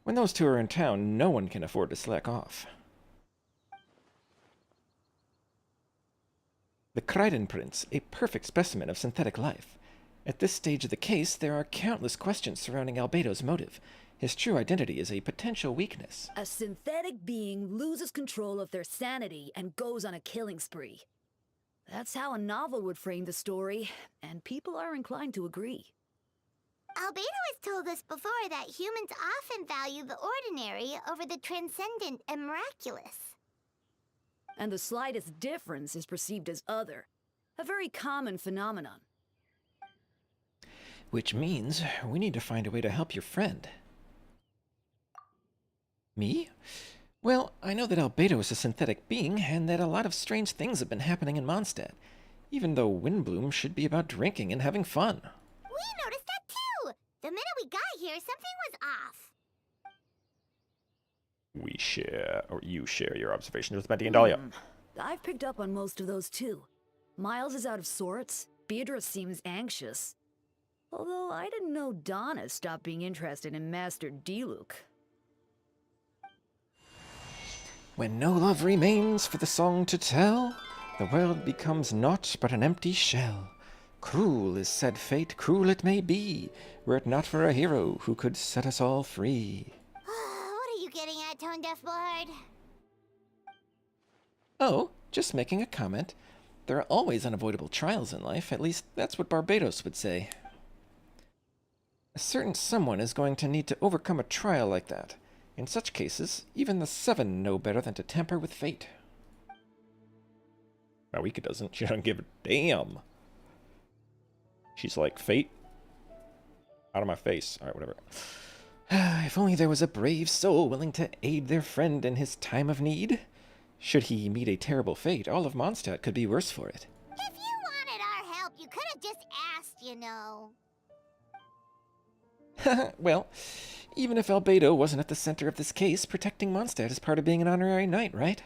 Speaker 11: When those two are in town, no one can afford to slack off. The Kryden Prince, a perfect specimen of synthetic life. At this stage of the case, there are countless questions surrounding Albedo's motive. His true identity is a potential weakness.
Speaker 10: A synthetic being loses control of their sanity and goes on a killing spree. That's how a novel would frame the story, and people are inclined to agree.
Speaker 3: Albedo has told us before that humans often value the ordinary over the transcendent and miraculous.
Speaker 10: And the slightest difference is perceived as other. A very common phenomenon.
Speaker 11: Which means we need to find a way to help your friend. Me? Well, I know that Albedo is a synthetic being, and that a lot of strange things have been happening in Mondstadt. Even though Windbloom should be about drinking and having fun.
Speaker 3: We noticed that too! The minute we got here, something was off.
Speaker 11: We share, or you share your observations with Betty and Dahlia.
Speaker 10: I've picked up on most of those too. Miles is out of sorts. Beatrice seems anxious. Although I didn't know Donna stopped being interested in Master Diluc.
Speaker 11: When no love remains for the song to tell, the world becomes naught but an empty shell. Cruel is said fate, cruel it may be, were it not for a hero who could set us all free.
Speaker 3: What are you getting at, Tone Deaf Bard?
Speaker 11: Oh, just making a comment. There are always unavoidable trials in life, at least that's what Barbados would say. A certain someone is going to need to overcome a trial like that. In such cases, even the Seven know better than to tamper with fate. Marika doesn't. She doesn't give a damn. She's like, fate? Out of my face. Alright, whatever. If only there was a brave soul willing to aid their friend in his time of need. Should he meet a terrible fate, all of Mondstadt could be worse for it.
Speaker 3: If you wanted our help, you could have just asked, you know.
Speaker 11: Well, even if Albedo wasn't at the center of this case, protecting Mondstadt is part of being an honorary knight, right?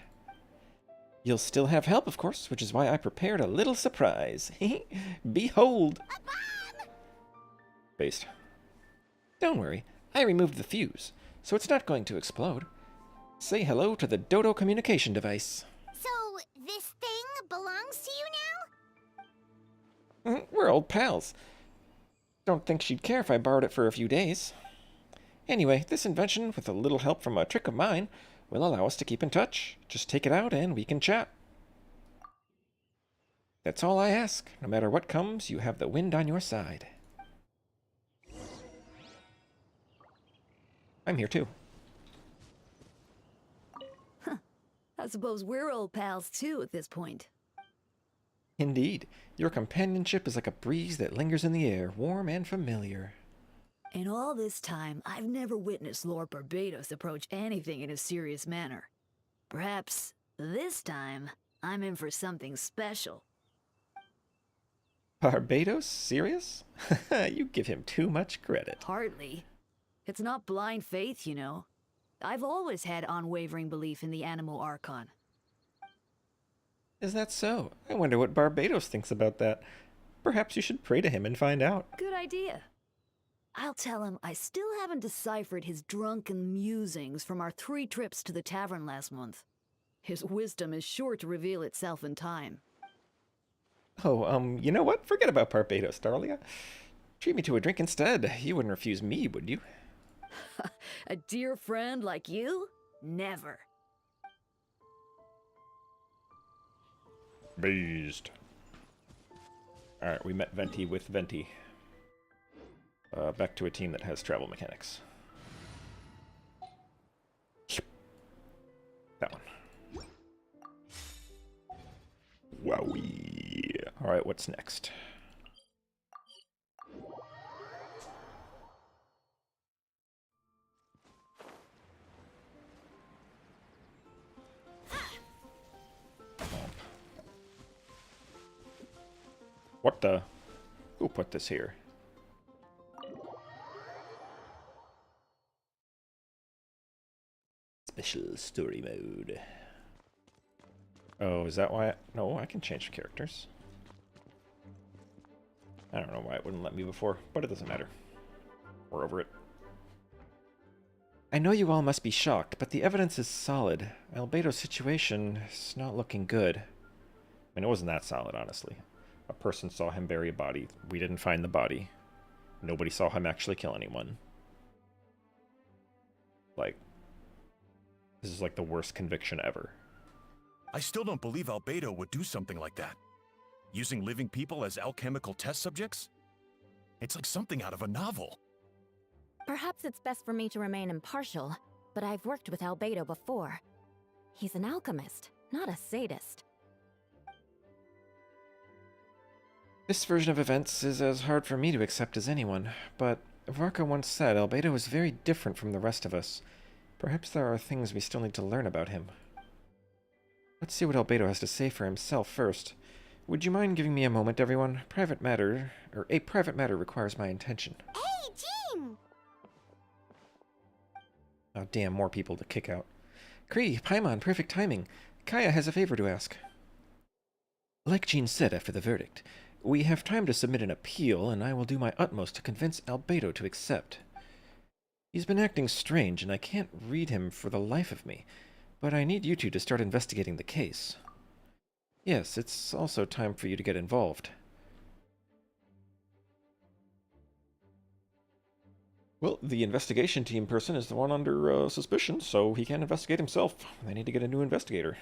Speaker 11: You'll still have help, of course, which is why I prepared a little surprise. Behold!
Speaker 3: A bomb!
Speaker 11: Based. Don't worry, I removed the fuse, so it's not going to explode. Say hello to the Dodo communication device.
Speaker 3: So, this thing belongs to you now?
Speaker 11: We're old pals. Don't think she'd care if I borrowed it for a few days. Anyway, this invention, with a little help from a trick of mine, will allow us to keep in touch. Just take it out and we can chat. That's all I ask. No matter what comes, you have the wind on your side. I'm here too.
Speaker 10: I suppose we're old pals too at this point.
Speaker 11: Indeed, your companionship is like a breeze that lingers in the air, warm and familiar.
Speaker 10: In all this time, I've never witnessed Lord Barbados approach anything in a serious manner. Perhaps this time, I'm in for something special.
Speaker 11: Barbados? Serious? You give him too much credit.
Speaker 10: Hardly. It's not blind faith, you know. I've always had unwavering belief in the animal Archon.
Speaker 11: Is that so? I wonder what Barbados thinks about that. Perhaps you should pray to him and find out.
Speaker 10: Good idea. I'll tell him I still haven't deciphered his drunken musings from our 3 trips to the tavern last month. His wisdom is sure to reveal itself in time.
Speaker 11: Oh, you know what? Forget about Barbados, Dahlia. Treat me to a drink instead. You wouldn't refuse me, would you?
Speaker 10: A dear friend like you? Never.
Speaker 1: Beast. Alright, we met Venti with Venti. Back to a team that has travel mechanics. That one. Wowie. Alright, what's next? What the? Who put this here? Special story mode. Oh, is that why? No, I can change characters. I don't know why it wouldn't let me before, but it doesn't matter. We're over it.
Speaker 11: I know you all must be shocked, but the evidence is solid. Albedo's situation is not looking good.
Speaker 1: I mean, it wasn't that solid, honestly. A person saw him bury a body. We didn't find the body. Nobody saw him actually kill anyone. Like, this is like the worst conviction ever.
Speaker 9: I still don't believe Albedo would do something like that. Using living people as alchemical test subjects? It's like something out of a novel.
Speaker 10: Perhaps it's best for me to remain impartial, but I've worked with Albedo before. He's an alchemist, not a sadist.
Speaker 11: This version of events is as hard for me to accept as anyone, but Varka once said Albedo is very different from the rest of us. Perhaps there are things we still need to learn about him. Let's see what Albedo has to say for himself first. Would you mind giving me a moment, everyone? A private matter requires my attention.
Speaker 3: Hey, Jean!
Speaker 11: Oh, damn, more people to kick out. Kree, Paimon, perfect timing. Kaya has a favor to ask. Like Jean said after the verdict, we have time to submit an appeal, and I will do my utmost to convince Albedo to accept. He's been acting strange, and I can't read him for the life of me, but I need you two to start investigating the case. Yes, it's also time for you to get involved.
Speaker 1: Well, the investigation team person is the one under suspicion, so he can't investigate himself. They need to get a new investigator.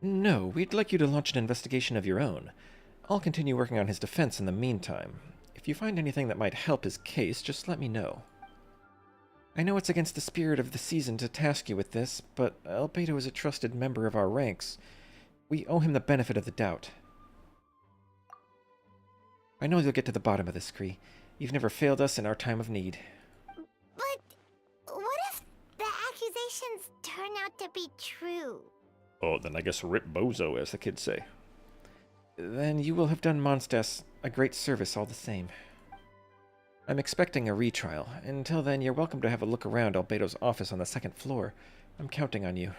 Speaker 11: No, we'd like you to launch an investigation of your own. I'll continue working on his defense in the meantime. If you find anything that might help his case, just let me know. I know it's against the spirit of the season to task you with this, but Albedo is a trusted member of our ranks. We owe him the benefit of the doubt. I know you'll get to the bottom of this, Kree. You've never failed us in our time of need.
Speaker 3: But what if the accusations turn out to be true?
Speaker 1: Oh, then I guess rip bozo, as the kids say.
Speaker 11: Then you will have done Monstas a great service all the same. I'm expecting a retrial. Until then, you're welcome to have a look around Albedo's office on the second floor. I'm counting on you.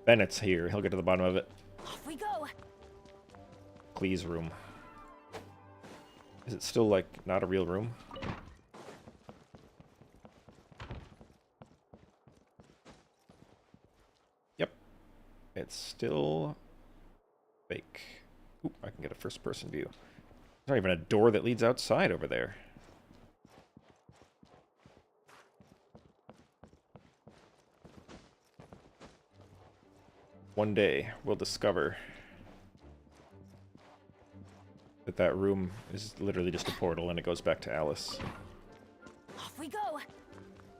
Speaker 1: Bennett's here. He'll get to the bottom of it.
Speaker 10: Off we go!
Speaker 1: Klee's room. Is it still, like, not a real room? Yep. It's still fake. Ooh, I can get a first-person view. There's not even a door that leads outside over there. One day, we'll discover that that room is literally just a portal and it goes back to Alice.
Speaker 10: Off we go!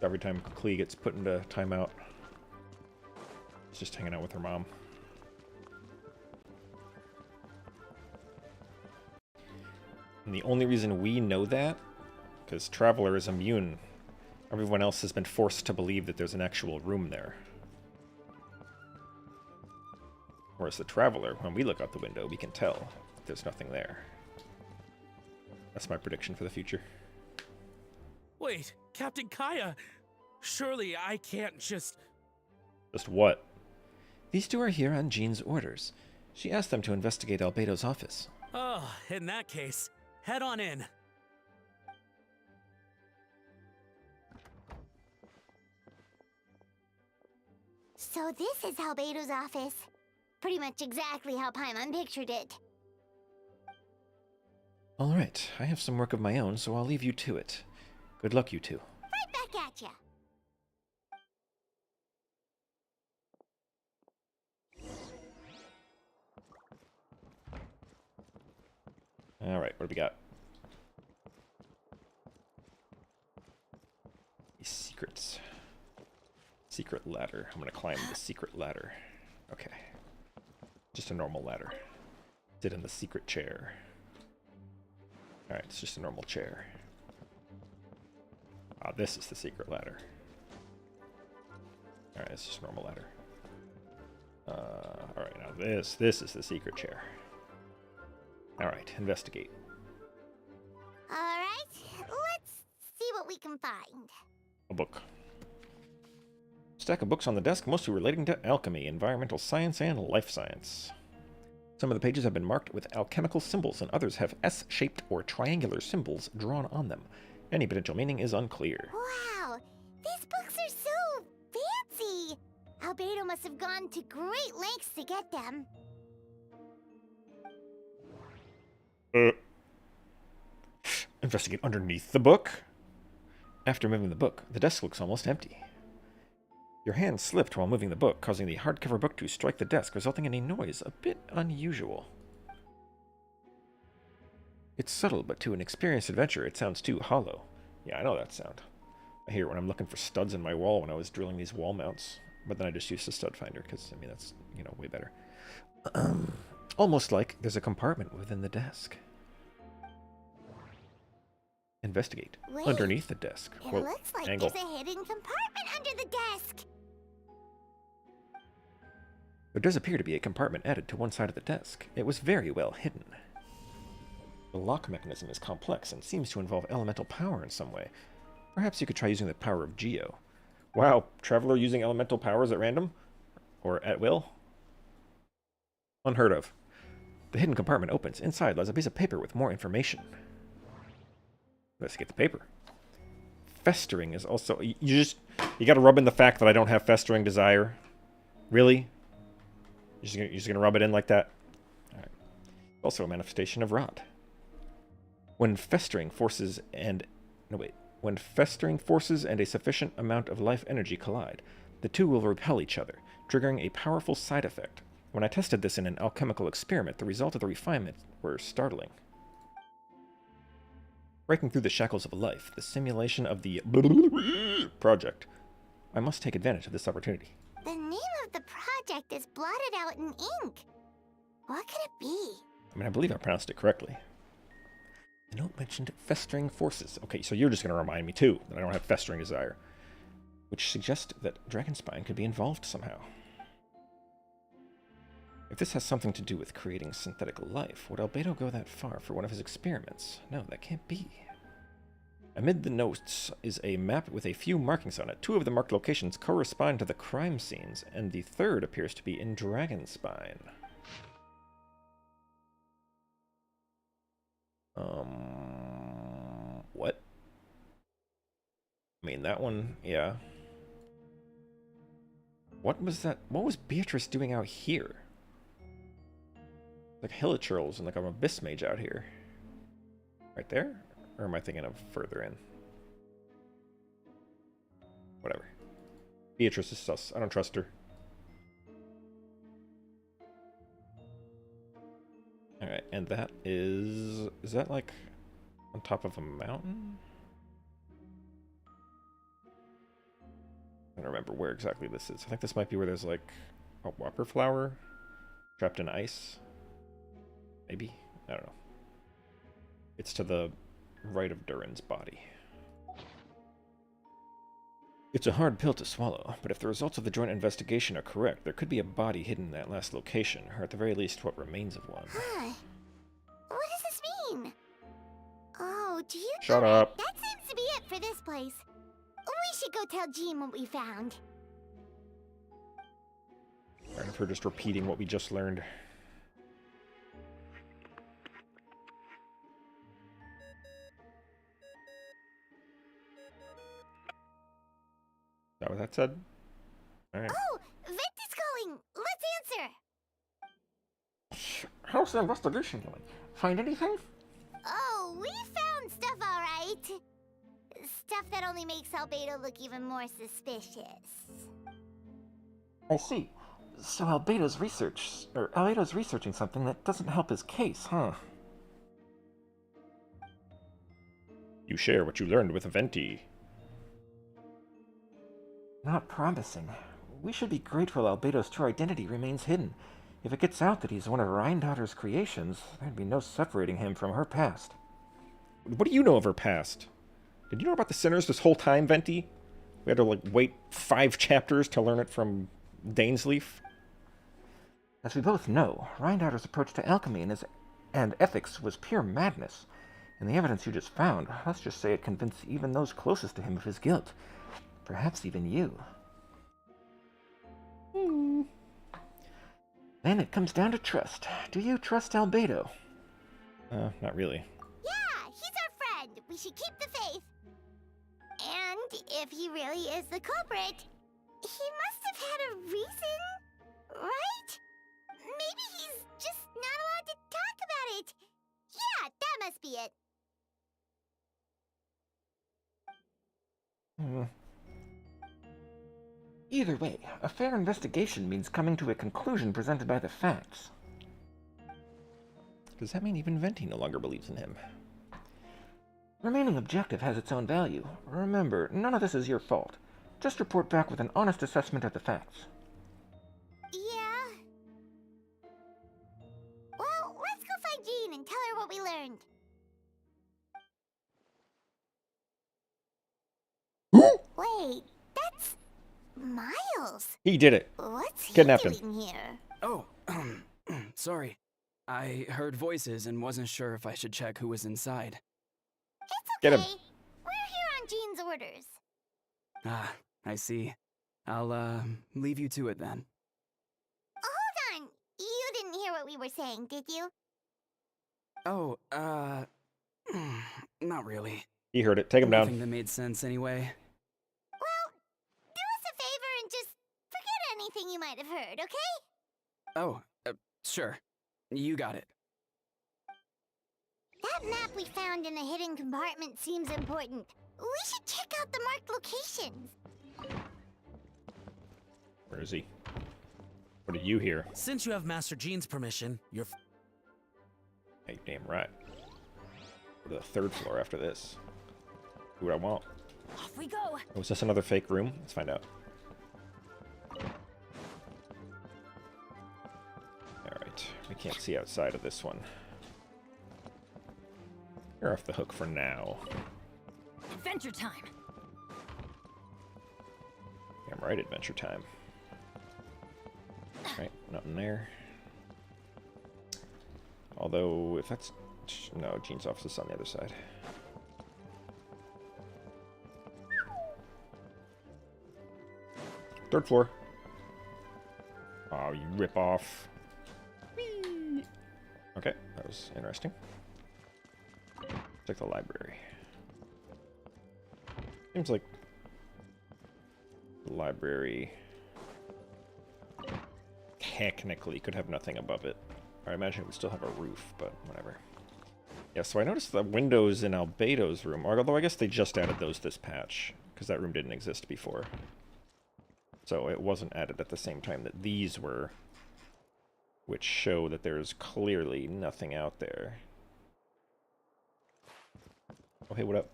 Speaker 1: Every time Klee gets put into timeout, she's just hanging out with her mom. And the only reason we know that, because Traveler is immune, everyone else has been forced to believe that there's an actual room there. Whereas the Traveler, when we look out the window, we can tell that there's nothing there. That's my prediction for the future.
Speaker 12: Wait, Captain Kaya! Surely I can't just...
Speaker 1: Just what?
Speaker 11: These two are here on Jean's orders. She asked them to investigate Albedo's office.
Speaker 12: Oh, in that case, head on in.
Speaker 3: So this is Albedo's office. Pretty much exactly how Paimon pictured it.
Speaker 11: Alright, I have some work of my own, so I'll leave you to it. Good luck, you two.
Speaker 3: Right back at ya.
Speaker 1: Alright, what do we got? These secrets. Secret ladder. I'm gonna climb the secret ladder. Okay. Just a normal ladder. Sit in the secret chair. Alright, it's just a normal chair. Ah, this is the secret ladder. Alright, it's just a normal ladder. Alright, now this is the secret chair. Alright, investigate.
Speaker 3: Alright, let's see what we can find.
Speaker 1: A book. Stack of books on the desk, mostly relating to alchemy, environmental science, and life science.
Speaker 11: Some of the pages have been marked with alchemical symbols, and others have S-shaped or triangular symbols drawn on them. Any potential meaning is unclear.
Speaker 3: Wow, these books are so fancy. Albedo must have gone to great lengths to get them.
Speaker 11: Investigate underneath the book. After moving the book, the desk looks almost empty. Your hand slipped while moving the book, causing the hardcover book to strike the desk, resulting in a noise a bit unusual. It's subtle, but to an experienced adventurer, it sounds too hollow. Yeah, I know that sound. I hear it when I'm looking for studs in my wall when I was drilling these wall mounts. But then I just used the stud finder, because, I mean, that's, you know, way better. Almost like there's a compartment within the desk. Investigate.
Speaker 3: Wait,
Speaker 11: underneath the desk.
Speaker 3: It
Speaker 11: Well,
Speaker 3: looks like
Speaker 11: angle.
Speaker 3: there's a hidden compartment under the desk.
Speaker 11: There does appear to be a compartment added to one side of the desk. It was very well hidden. The lock mechanism is complex and seems to involve elemental power in some way. Perhaps you could try using the power of Geo. Wow, Traveler using elemental powers at random? Or at will? Unheard of. The hidden compartment opens. Inside lies a piece of paper with more information. Let's get the paper. Festering is also... You gotta rub in the fact that I don't have festering desire. Really? You're just gonna rub it in like that? Alright. Also a manifestation of rot. When festering forces and... No, wait. When festering forces and a sufficient amount of life energy collide, the two will repel each other, triggering a powerful side effect. When I tested this in an alchemical experiment, the result of the refinement were startling. Breaking through the shackles of life, the simulation of the project. I must take advantage of this opportunity.
Speaker 3: The name of the project is blotted out in ink. What could it be?
Speaker 11: I mean, I believe I pronounced it correctly. The note mentioned festering forces. Okay, so you're just going to remind me, too, that I don't have festering desire. Which suggests that Dragonspine could be involved somehow. If this has something to do with creating synthetic life, would Albedo go that far for one of his experiments? No, that can't be. Amid the notes is a map with a few markings on it. 2 of the marked locations correspond to the crime scenes, and the 3rd appears to be in Dragonspine. What? I mean, that one, yeah. What was that? What was Beatrice doing out here? Like Hilichurls and like an Abyss Mage out here. Right there? Or am I thinking of further in? Whatever. Beatrice is sus. I don't trust her. Alright, and that is... Is that like on top of a mountain? I don't remember where exactly this is. I think this might be where there's like a whopper flower trapped in ice. Maybe? I don't know. It's to the right of Durin's body. It's a hard pill to swallow, but if the results of the joint investigation are correct, there could be a body hidden in that last location, or at the very least what remains of one.
Speaker 3: Huh. What does this mean? Oh, do you
Speaker 11: Shut
Speaker 3: know
Speaker 11: up.
Speaker 3: That seems to be it for this place. We should go tell Jean what we found.
Speaker 11: Tired of her just repeating what we just learned. Is that what that said? Alright.
Speaker 3: Oh, Vent is calling. Let's answer.
Speaker 11: How's the investigation going? Find anything?
Speaker 3: Oh, we found stuff, all right. Stuff that only makes Albedo look even more suspicious.
Speaker 11: I see. So Albedo's researching something that doesn't help his case, huh? You share what you learned with Venti. Not promising. We should be grateful Albedo's true identity remains hidden. If it gets out that he's one of Rhindaughter's creations, there'd be no separating him from her past. What do you know of her past? Did you know about the sinners this whole time, Venti? We had to, like, wait 5 chapters to learn it from Dainsleif? As we both know, Rhindaughter's approach to alchemy and ethics was pure madness. And the evidence you just found, let's just say it convinced even those closest to him of his guilt. Perhaps even you. Then it comes down to trust. Do you trust Albedo? Not really.
Speaker 3: Yeah, he's our friend. We should keep the faith. And if he really is the culprit, he must have had a reason, right? Maybe he's just not allowed to talk about it. Yeah, that must be it.
Speaker 11: Either way, a fair investigation means coming to a conclusion presented by the facts. Does that mean even Venti no longer believes in him? Remaining objective has its own value. Remember, none of this is your fault. Just report back with an honest assessment of the facts.
Speaker 3: Yeah. Well, let's go find Jean and tell her what we learned. Wait, that's Miles.
Speaker 1: He did it.
Speaker 3: What's he
Speaker 1: Kidnapped him.
Speaker 3: doing here?
Speaker 6: Oh, sorry. I heard voices and wasn't sure if I should check who was inside.
Speaker 3: It's
Speaker 1: Get
Speaker 3: okay.
Speaker 1: him.
Speaker 3: We're here on Jean's orders.
Speaker 6: Ah, I see. I'll, leave you to it then.
Speaker 3: Hold on. You didn't hear what we were saying, did you?
Speaker 6: Oh, not really.
Speaker 1: He heard it. Take him
Speaker 6: Nothing
Speaker 1: down.
Speaker 6: that made sense anyway.
Speaker 3: Well, do us a favor and just forget anything you might have heard, okay?
Speaker 6: Oh, sure. You got it.
Speaker 3: That map we found in the hidden compartment seems important. We should check out the marked locations.
Speaker 1: Where is he? What did you hear?
Speaker 12: Since you have Master Jean's permission, you're
Speaker 1: Hey, damn right. Go to the third floor after this. Do what I want.
Speaker 4: Off we go.
Speaker 1: Oh, is this another fake room? Let's find out. Alright, we can't see outside of this one. You're off the hook for now.
Speaker 4: Adventure time.
Speaker 1: Damn right, adventure time. Right, nothing there. Although, if that's... No, Jean's office is on the other side. Third floor. Oh, you rip off. Whee! Okay, that was interesting. Check the library. Seems like the library technically could have nothing above it. I imagine it would still have a roof, but whatever. Yeah, so I noticed the windows in Albedo's room, although I guess they just added those this patch, because that room didn't exist before. So it wasn't added at the same time that these were, which show that there's clearly nothing out there. Oh, hey, what up?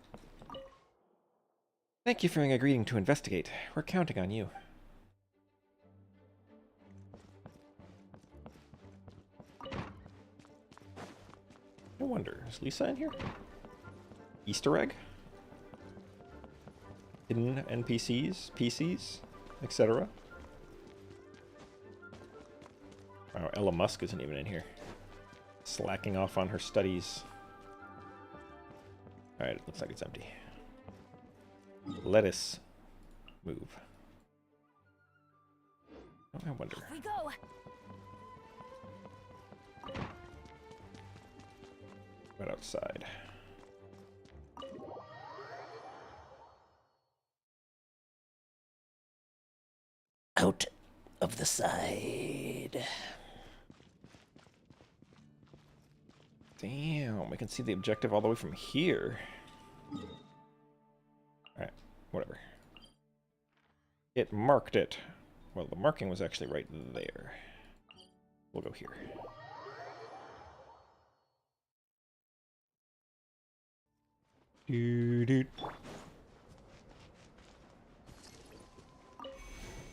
Speaker 1: Thank you for agreeing to investigate. We're counting on you. No wonder. Is Lisa in here? Easter egg? Hidden NPCs? PCs? Etc. Wow, Ella Musk isn't even in here. Slacking off on her studies. Alright, it looks like it's empty. Let us move. Oh, I wonder.
Speaker 4: Off we go.
Speaker 1: Right outside.
Speaker 11: Out of the side.
Speaker 1: Damn, we can see the objective all the way from here. Alright, whatever. It marked it. Well, the marking was actually right there. We'll go here. Doo-doo.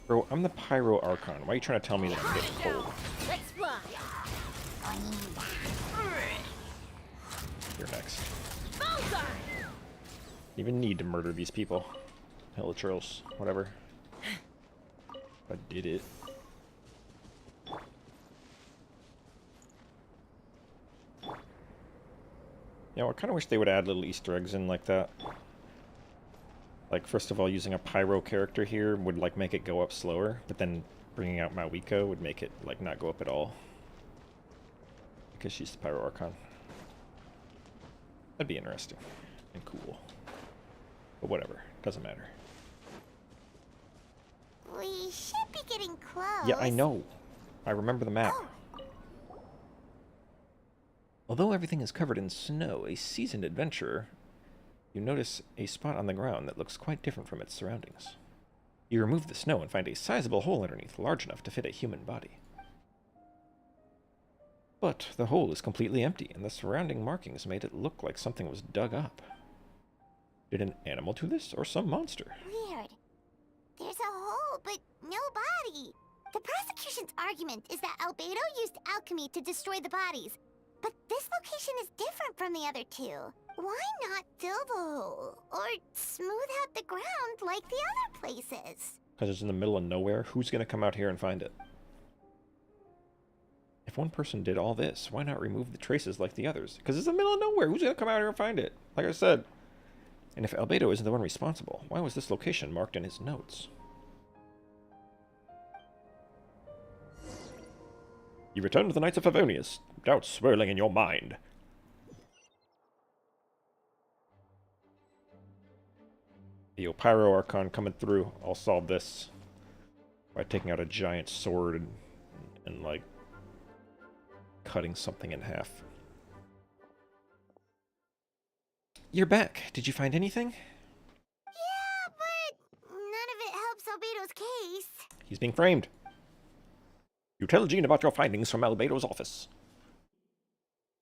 Speaker 1: Bro, I'm the Pyro Archon. Why are you trying to tell me that I'm getting cold?
Speaker 4: Let's fly.
Speaker 1: You're next.
Speaker 4: Bullseye.
Speaker 1: Even need to murder these people. Helitrils, whatever. I did it. Yeah, I kind of wish they would add little Easter eggs in like that. Like, first of all, using a pyro character here would, like, make it go up slower, but then bringing out Mawiko would make it, like, not go up at all. Because she's the Pyro Archon. That'd be interesting. And cool. But whatever. Doesn't matter.
Speaker 3: We should be getting close.
Speaker 1: Yeah, I know. I remember the map.
Speaker 3: Oh.
Speaker 11: Although everything is covered in snow, a seasoned adventurer, you notice a spot on the ground that looks quite different from its surroundings. You remove the snow and find a sizable hole underneath, large enough to fit a human body. But the hole is completely empty, and the surrounding markings made it look like something was dug up. Did an animal do this, or some monster?
Speaker 3: Weird. There's a hole, but no body. The prosecution's argument is that Albedo used alchemy to destroy the bodies. But this location is different from the other two. Why not fill the hole? Or smooth out the ground like the other places?
Speaker 1: Because it's in the middle of nowhere. Who's going to come out here and find it? If one person did all this, why not remove the traces like the others? Because it's in the middle of nowhere. Who's going to come out here and find it? Like I said. And if Albedo isn't the one responsible, why was this location marked in his notes? You return to the Knights of Favonius, doubts swirling in your mind. The Pyro Archon coming through. I'll solve this by taking out a giant sword and like, cutting something in half. You're back. Did you find anything?
Speaker 3: Yeah, but none of it helps Albedo's case.
Speaker 1: He's being framed. You tell Jean about your findings from Albedo's office.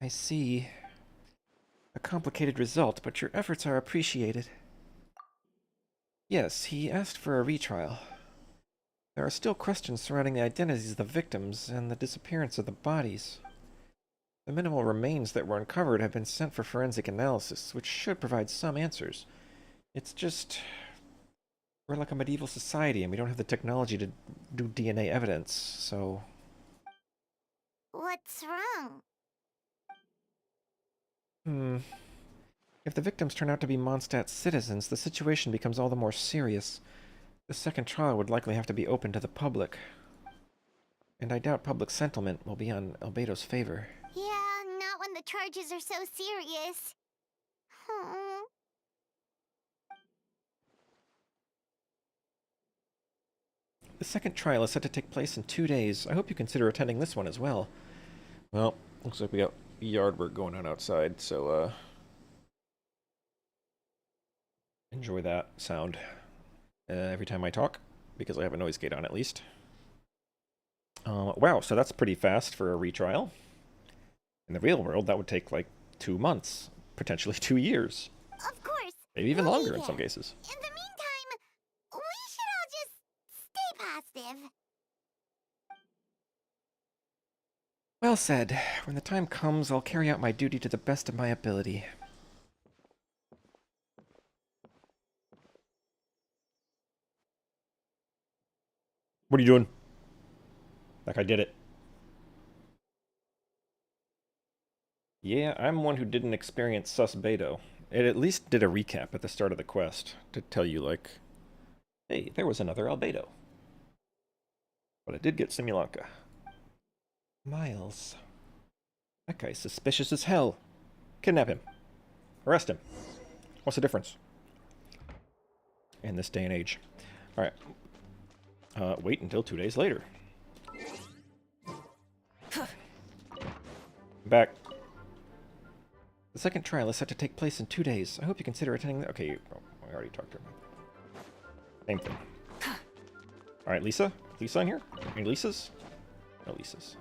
Speaker 11: I see. A complicated result, but your efforts are appreciated. Yes, he asked for a retrial. There are still questions surrounding the identities of the victims and the disappearance of the bodies. The minimal remains that were uncovered have been sent for forensic analysis, which should provide some answers. It's just... we're like a medieval society, and we don't have the technology to do DNA evidence, so...
Speaker 3: What's wrong?
Speaker 11: If the victims turn out to be Mondstadt citizens, the situation becomes all the more serious. The second trial would likely have to be open to the public. And I doubt public sentiment will be on Albedo's favor.
Speaker 3: Yeah, not when the charges are so serious.
Speaker 11: The second trial is set to take place in 2 days. I hope you consider attending this one as well.
Speaker 1: Well, looks like we got yard work going on outside, so, enjoy that sound every time I talk, because I have a noise gate on at least. Wow, so that's pretty fast for a retrial. In the real world, that would take like 2 months, potentially 2 years.
Speaker 3: Of course.
Speaker 1: Maybe even
Speaker 3: we'll
Speaker 1: longer
Speaker 3: be
Speaker 1: in some
Speaker 3: there.
Speaker 1: cases.
Speaker 3: In the meantime, we should all just stay positive.
Speaker 11: Well said. When the time comes, I'll carry out my duty to the best of my ability.
Speaker 1: What are you doing? Like I did it. Yeah, I'm one who didn't experience Sus Beto. It at least did a recap at the start of the quest to tell you, like, hey, there was another Albedo. But I did get Simulanka.
Speaker 11: Miles.
Speaker 1: That guy's suspicious as hell. Kidnap him. Arrest him. What's the difference? In this day and age. Alright. Wait until 2 days later. Back.
Speaker 11: The second trial is set to take place in 2 days. I hope you consider attending the...
Speaker 1: Okay, I already talked to him. Same thing. Alright, Lisa? Lisa in here? Any Lisas? No Lisas.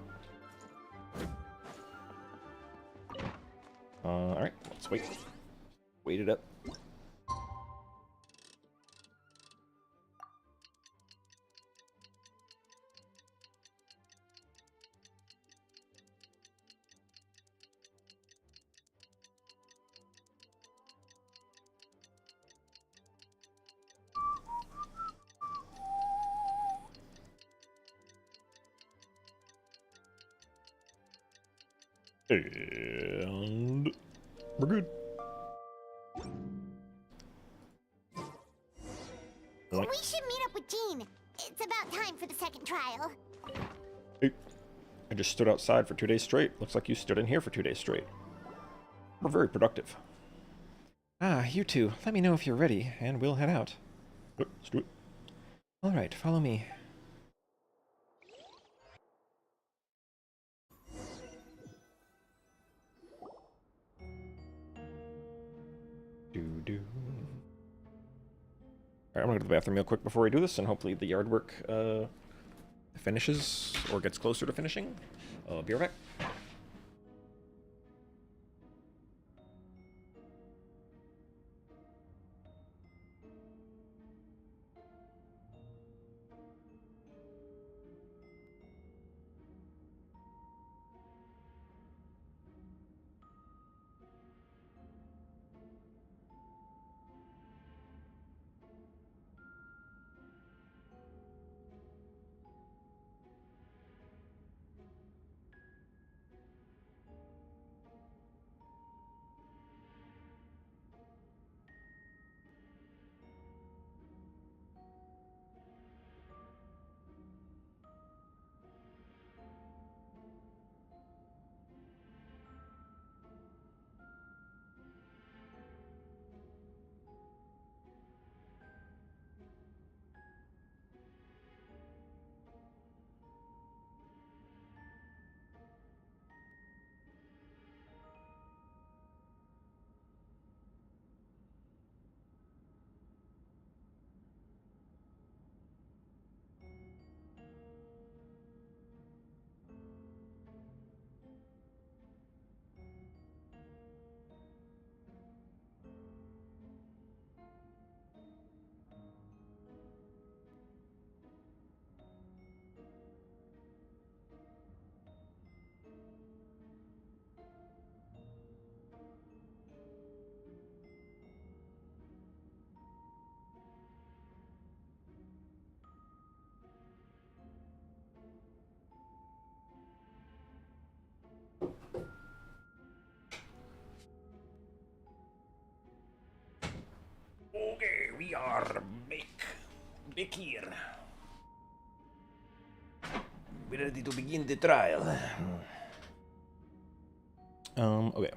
Speaker 1: Alright, let's wait. Wait it up. And we're good.
Speaker 3: We should meet up with Jean. it's about time for the second trial.
Speaker 1: Hey, I just stood outside for 2 days straight. Looks like you stood in here for 2 days straight. We're very productive.
Speaker 11: Ah, you two. Let me know if you're ready, and we'll head out.
Speaker 1: Let's do it.
Speaker 11: All right, follow me.
Speaker 1: Do-do. Alright, I'm gonna go to the bathroom real quick before we do this, and hopefully the yard work finishes, or gets closer to finishing. I'll be right back. Okay, we are back here. We're ready to begin the trial. Okay.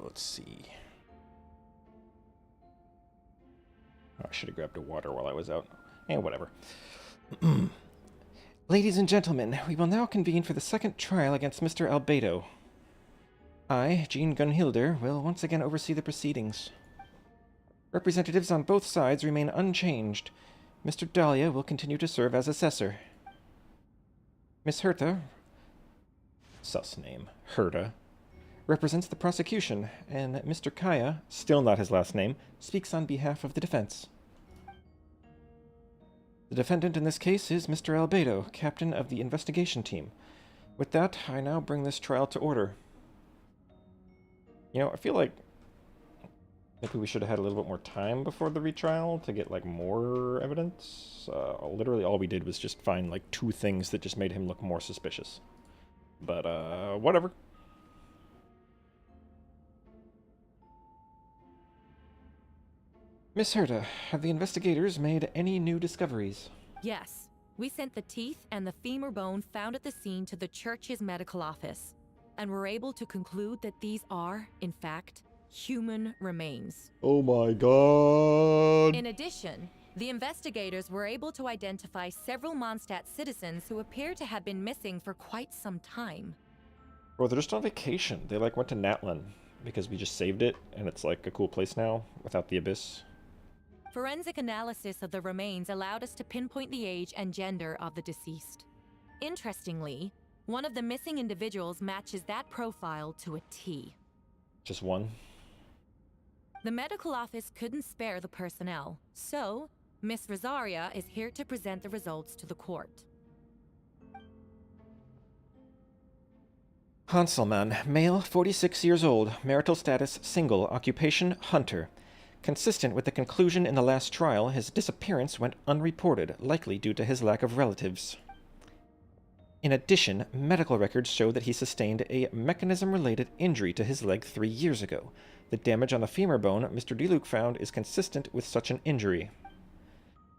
Speaker 1: Let's see. Oh, I should have grabbed a water while I was out. Whatever.
Speaker 11: Ladies and gentlemen, we will now convene for the second trial against Mr. Albedo. I, Jean Gunhilder, will once again oversee the proceedings. Representatives on both sides remain unchanged. Mr. Dahlia will continue to serve as assessor. Miss Herta,
Speaker 1: Sus name. Herta.
Speaker 11: represents the prosecution, and Mr. Kaya, still not his last name, speaks on behalf of the defense. The defendant in this case is Mr. Albedo, captain of the investigation team. With that, I now bring this trial to order.
Speaker 1: You know, I feel like maybe we should have had a little bit more time before the retrial to get, like, more evidence. Literally all we did was just find, like, 2 things that just made him look more suspicious. But, whatever.
Speaker 11: Miss Herta, have the investigators made any new discoveries?
Speaker 2: Yes. We sent the teeth and the femur bone found at the scene to the church's medical office, and were able to conclude that these are, in fact, human remains.
Speaker 1: Oh my god!
Speaker 2: In addition, the investigators were able to identify several Mondstadt citizens who appear to have been missing for quite some time.
Speaker 1: Bro, they're just on vacation. They, like, went to Natlin because we just saved it, and it's, like, a cool place now without the abyss.
Speaker 2: Forensic analysis of the remains allowed us to pinpoint the age and gender of the deceased. Interestingly, one of the missing individuals matches that profile to a T.
Speaker 1: Just one?
Speaker 2: The medical office couldn't spare the personnel, so Miss Rosaria is here to present the results to the court.
Speaker 11: Hanselmann, male, 46 years old, marital status single, occupation hunter. Consistent with the conclusion in the last trial, his disappearance went unreported, likely due to his lack of relatives. In addition, medical records show that he sustained a mechanism-related injury to his leg 3 years ago. The damage on the femur bone Mr. Diluc found is consistent with such an injury.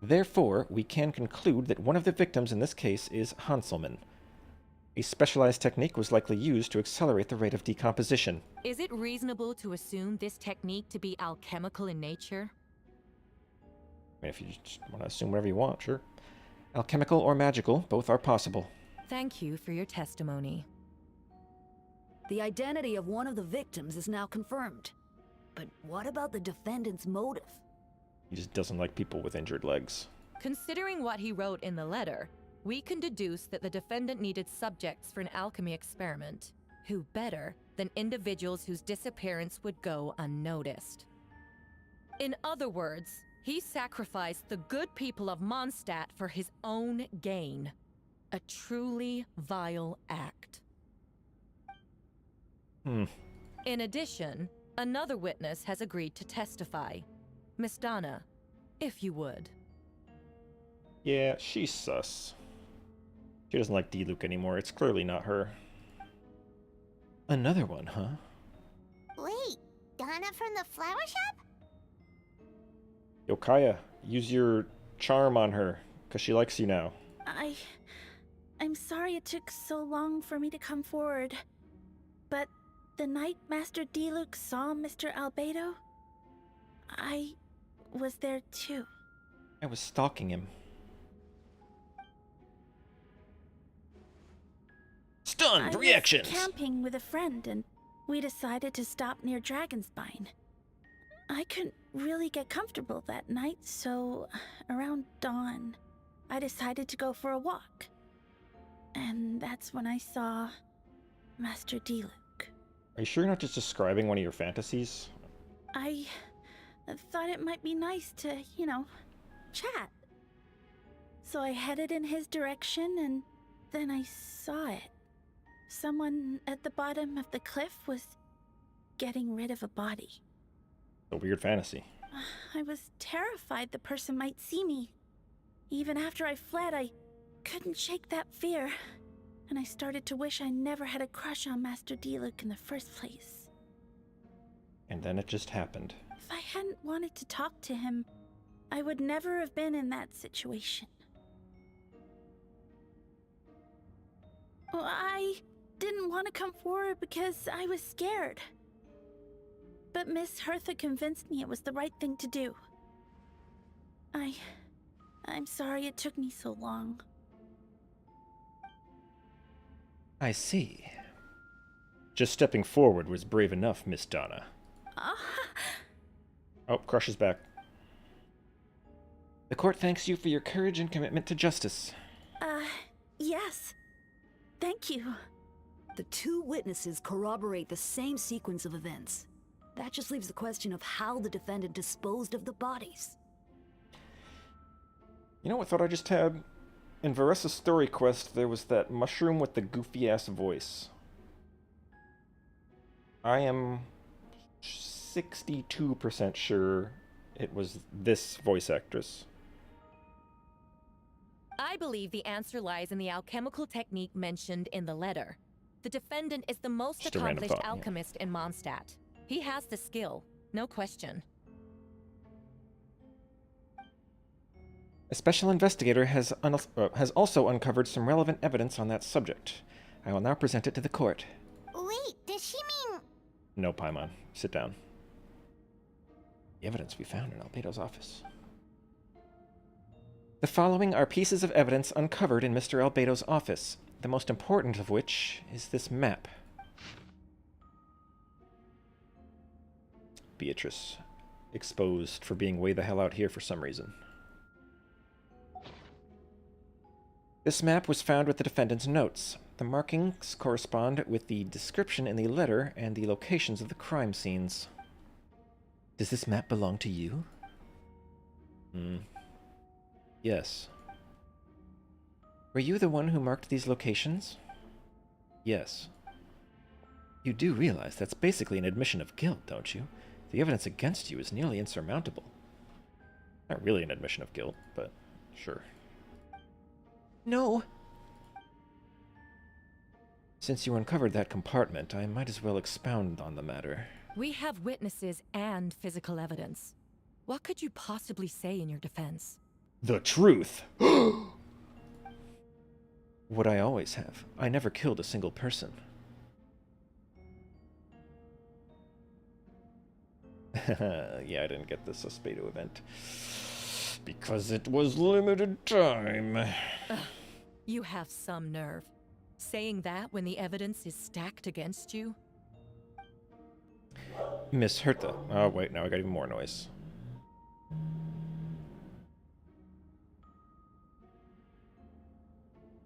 Speaker 11: Therefore, we can conclude that one of the victims in this case is Hanselman. A specialized technique was likely used to accelerate the rate of decomposition.
Speaker 2: Is it reasonable to assume this technique to be alchemical in nature?
Speaker 11: I mean, if you just want to assume whatever you want, sure. Alchemical or magical, both are possible.
Speaker 2: Thank you for your testimony.
Speaker 10: The identity of one of the victims is now confirmed. But what about the defendant's motive?
Speaker 11: He just doesn't like people with injured legs.
Speaker 2: Considering what he wrote in the letter, we can deduce that the defendant needed subjects for an alchemy experiment. Who better than individuals whose disappearance would go unnoticed? In other words, he sacrificed the good people of Mondstadt for his own gain. A truly vile act. In addition, another witness has agreed to testify. Miss Donna, if you would.
Speaker 11: Yeah, she's sus. She doesn't like D-Luke anymore. It's clearly not her. Another one, huh?
Speaker 3: Wait, Donna from the flower shop?
Speaker 11: Yo, Kaya, use your charm on her, because she likes you now.
Speaker 7: I'm sorry it took so long for me to come forward. But the night Master D-Luke saw Mr. Albedo, I was there too.
Speaker 11: I was stalking him. Stunned reactions!
Speaker 7: I was camping with a friend and we decided to stop near Dragonspine. I couldn't really get comfortable that night, so around dawn, I decided to go for a walk. And that's when I saw Master D-Luke.
Speaker 11: Are you sure you're not just describing one of your fantasies?
Speaker 7: I thought it might be nice to, chat. So I headed in his direction and then I saw it. Someone at the bottom of the cliff was getting rid of a body.
Speaker 11: A weird fantasy.
Speaker 7: I was terrified the person might see me. Even after I fled, I couldn't shake that fear. And I started to wish I never had a crush on Master D-Luke in the first place.
Speaker 11: And then it just happened.
Speaker 7: If I hadn't wanted to talk to him, I would never have been in that situation. Well, I didn't want to come forward because I was scared. But Miss Hertha convinced me it was the right thing to do. I'm sorry it took me so long.
Speaker 11: I see. Just stepping forward was brave enough, Miss Donna. Oh, Crush is back. The court thanks you for your courage and commitment to justice.
Speaker 7: Yes. Thank you.
Speaker 10: The two witnesses corroborate the same sequence of events. That just leaves the question of how the defendant disposed of the bodies.
Speaker 11: You know what thought I just had? In Varessa's story quest, there was that mushroom with the goofy-ass voice. I am 62% sure it was this voice actress.
Speaker 2: I believe the answer lies in the alchemical technique mentioned in the letter. The defendant is the most
Speaker 11: Just a random
Speaker 2: accomplished
Speaker 11: thought, yeah.
Speaker 2: alchemist in Mondstadt. He has the skill, no question.
Speaker 11: A special investigator has also uncovered some relevant evidence on that subject. I will now present it to the court.
Speaker 3: Wait, does she mean...
Speaker 11: No, Paimon. Sit down. The evidence we found in Albedo's office. The following are pieces of evidence uncovered in Mr. Albedo's office, the most important of which is this map. Beatrice, exposed for being way the hell out here for some reason. This map was found with the defendant's notes. The markings correspond with the description in the letter and the locations of the crime scenes. Does this map belong to you? Yes. Were you the one who marked these locations? Yes. You do realize that's basically an admission of guilt, don't you? The evidence against you is nearly insurmountable. Not really an admission of guilt, but sure. No. Since you uncovered that compartment, I might as well expound on the matter.
Speaker 2: We have witnesses and physical evidence. What could you possibly say in your defense?
Speaker 1: The truth.
Speaker 11: What I always have. I never killed a single person.
Speaker 1: Yeah, I didn't get the Suspado event. Because it was limited time.
Speaker 2: You have some nerve. Saying that when the evidence is stacked against you?
Speaker 1: Miss Hertha. Oh, wait, now I got even more noise.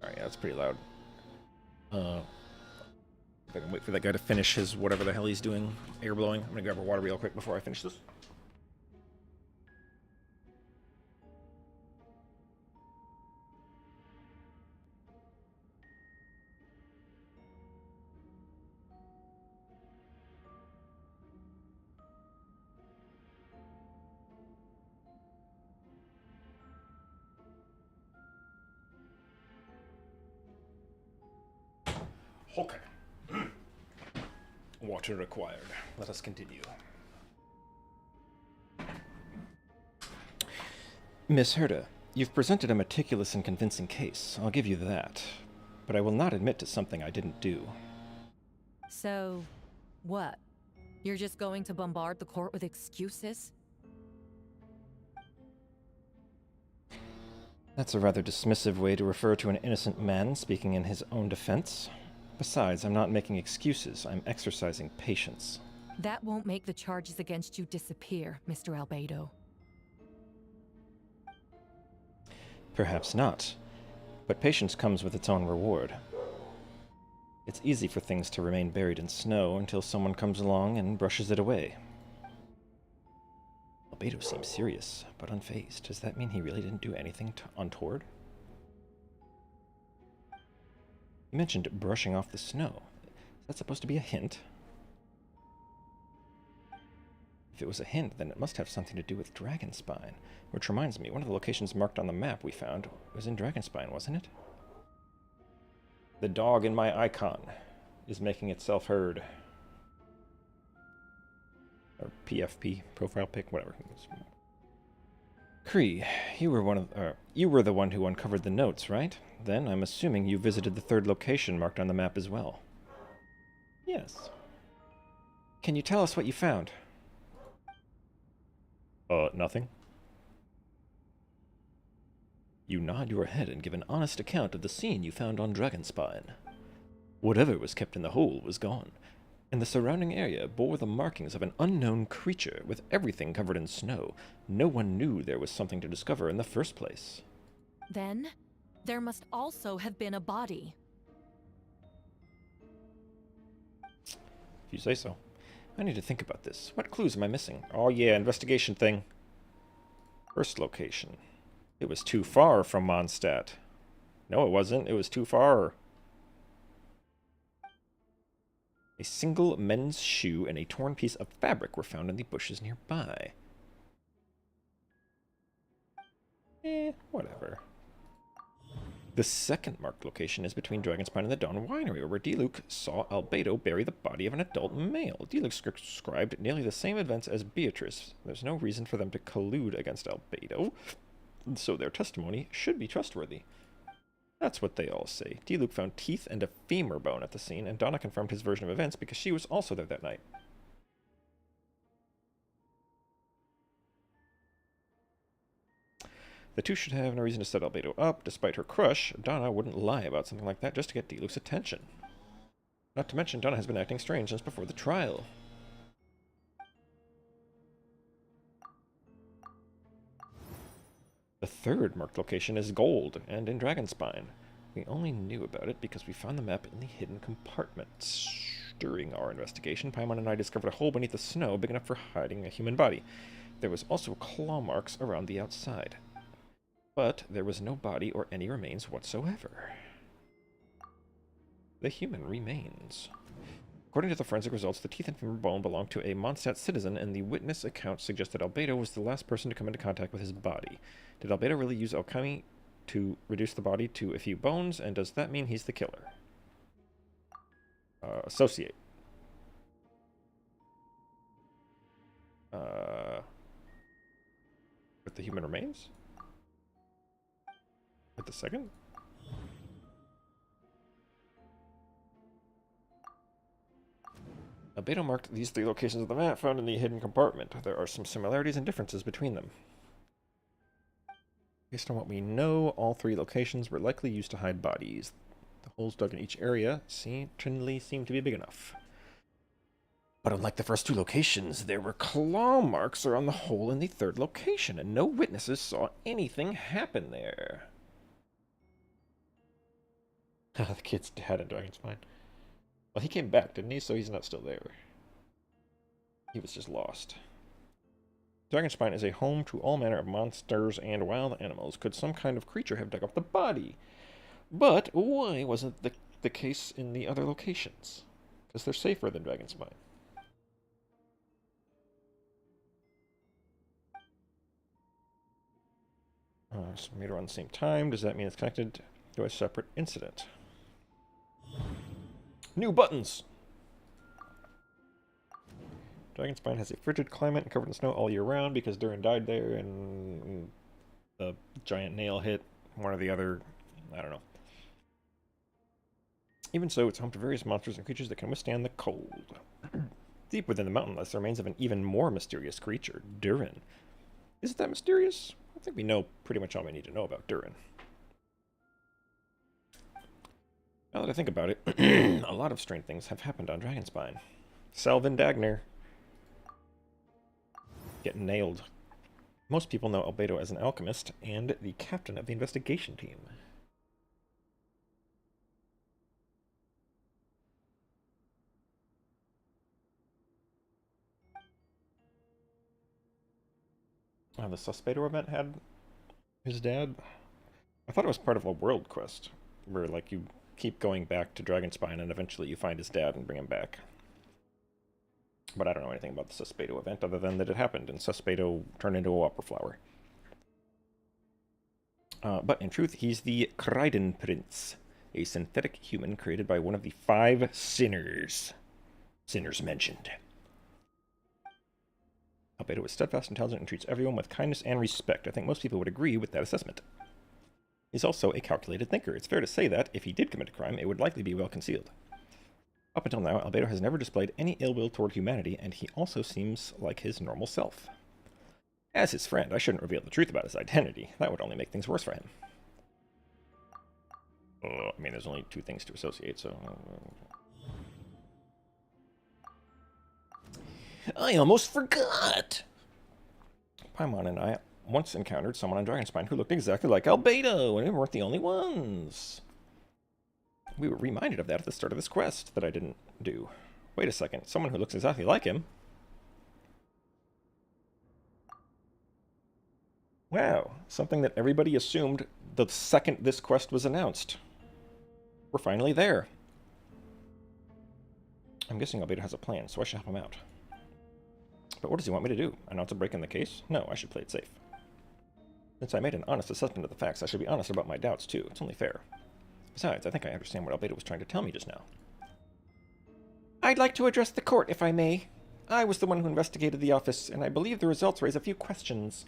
Speaker 1: Alright, yeah, that's pretty loud. If I can wait for that guy to finish his whatever the hell he's doing, air blowing. I'm gonna grab a water real quick before I finish this. Okay. Water required. Let us continue.
Speaker 11: Miss Herta, you've presented a meticulous and convincing case. I'll give you that. But I will not admit to something I didn't do.
Speaker 2: So, what? You're just going to bombard the court with excuses?
Speaker 11: That's a rather dismissive way to refer to an innocent man speaking in his own defense. Besides, I'm not making excuses. I'm exercising patience.
Speaker 2: That won't make the charges against you disappear, Mr. Albedo.
Speaker 11: Perhaps not. But patience comes with its own reward. It's easy for things to remain buried in snow until someone comes along and brushes it away. Albedo seems serious, but unfazed. Does that mean he really didn't do anything untoward? You mentioned brushing off the snow. Is that supposed to be a hint? If it was a hint, then it must have something to do with Dragonspine. Which reminds me, one of the locations marked on the map we found was in Dragonspine, wasn't it?
Speaker 1: The dog in my icon is making itself heard. Or PFP, profile pic, whatever.
Speaker 11: Kree, you were the one who uncovered the notes, right? Then I'm assuming you visited the third location marked on the map as well.
Speaker 1: Yes.
Speaker 11: Can you tell us what you found?
Speaker 1: Nothing.
Speaker 11: You nod your head and give an honest account of the scene you found on Dragonspine. Whatever was kept in the hole was gone, and the surrounding area bore the markings of an unknown creature with everything covered in snow. No one knew there was something to discover in the first place.
Speaker 2: Then, there must also have been a body.
Speaker 1: If you say so. I need to think about this. What clues am I missing? Oh yeah, investigation thing. First location. It was too far from Mondstadt. No, it wasn't. It was too far. A single men's shoe and a torn piece of fabric were found in the bushes nearby. Whatever. The second marked location is between Dragonspine and the Dawn Winery, where D-Luke saw Albedo bury the body of an adult male. D-Luke described nearly the same events as Beatrice. There's no reason for them to collude against Albedo, so their testimony should be trustworthy. That's what they all say. D-Luke found teeth and a femur bone at the scene, and Donna confirmed his version of events because she was also there that night. The two should have no reason to set Albedo up. Despite her crush, Donna wouldn't lie about something like that just to get D-Luke's attention. Not to mention, Donna has been acting strange since before the trial. The third marked location is Gold, and in Dragonspine. We only knew about it because we found the map in the hidden compartments. During our investigation, Paimon and I discovered a hole beneath the snow big enough for hiding a human body. There was also claw marks around the outside. But there was no body or any remains whatsoever. The human remains. According to the forensic results, the teeth and femur bone belonged to a Mondstadt citizen, and the witness account suggests that Albedo was the last person to come into contact with his body. Did Albedo really use alchemy to reduce the body to a few bones, and does that mean he's the killer? Associate. With the human remains? a second. Albedo marked these 3 locations of the map found in the hidden compartment. There are some similarities and differences between them. Based on what we know, all 3 locations were likely used to hide bodies. The holes dug in each area certainly seem to be big enough. But unlike the first 2 locations, there were claw marks around the hole in the 3rd location, and no witnesses saw anything happen there. The kid's dad in Dragonspine. Well, he came back, didn't he? So he's not still there. He was just lost. Dragonspine is a home to all manner of monsters and wild animals. Could some kind of creature have dug up the body? But why wasn't the case in the other locations? Because they're safer than Dragonspine. So made around the same time. Does that mean it's connected to a separate incident? New buttons! Dragonspine has a frigid climate and covered in snow all year round because Durin died there and the giant nail hit one or the other. I don't know. Even so, it's home to various monsters and creatures that can withstand the cold. Deep within the mountain lies the remains of an even more mysterious creature, Durin. Is it that mysterious? I think we know pretty much all we need to know about Durin. Now that I think about it, a lot of strange things have happened on Dragonspine. Selvin Dagner getting nailed. Most people know Albedo as an alchemist and the captain of the investigation team. The Suspector event had his dad. I thought it was part of a world quest, where like you keep going back to Dragonspine and eventually you find his dad and bring him back. But I don't know anything about the Suspector event other than that it happened and Suspector turned into a whopper flower. But in truth, he's the Kreiden Prince, a synthetic human created by one of the 5 sinners. Sinners mentioned. Albedo is steadfast, intelligent, and treats everyone with kindness and respect. I think most people would agree with that assessment. He's also a calculated thinker. It's fair to say that, if he did commit a crime, it would likely be well concealed. Up until now, Albedo has never displayed any ill will toward humanity, and he also seems like his normal self. As his friend, I shouldn't reveal the truth about his identity. That would only make things worse for him. I mean, there's only 2 things to associate, so... I almost forgot! Paimon and I once encountered someone on Dragonspine who looked exactly like Albedo, and we weren't the only ones. We were reminded of that at the start of this quest that I didn't do. Wait a second, someone who looks exactly like him? Wow, something that everybody assumed the second this quest was announced. We're finally there. I'm guessing Albedo has a plan, so I should help him out. But what does he want me to do? Announce a break in the case? No, I should play it safe. Since I made an honest assessment of the facts, I should be honest about my doubts, too. It's only fair. Besides, I think I understand what Albedo was trying to tell me just now. I'd like to address the court, if I may. I was the one who investigated the office, and I believe the results raise a few questions.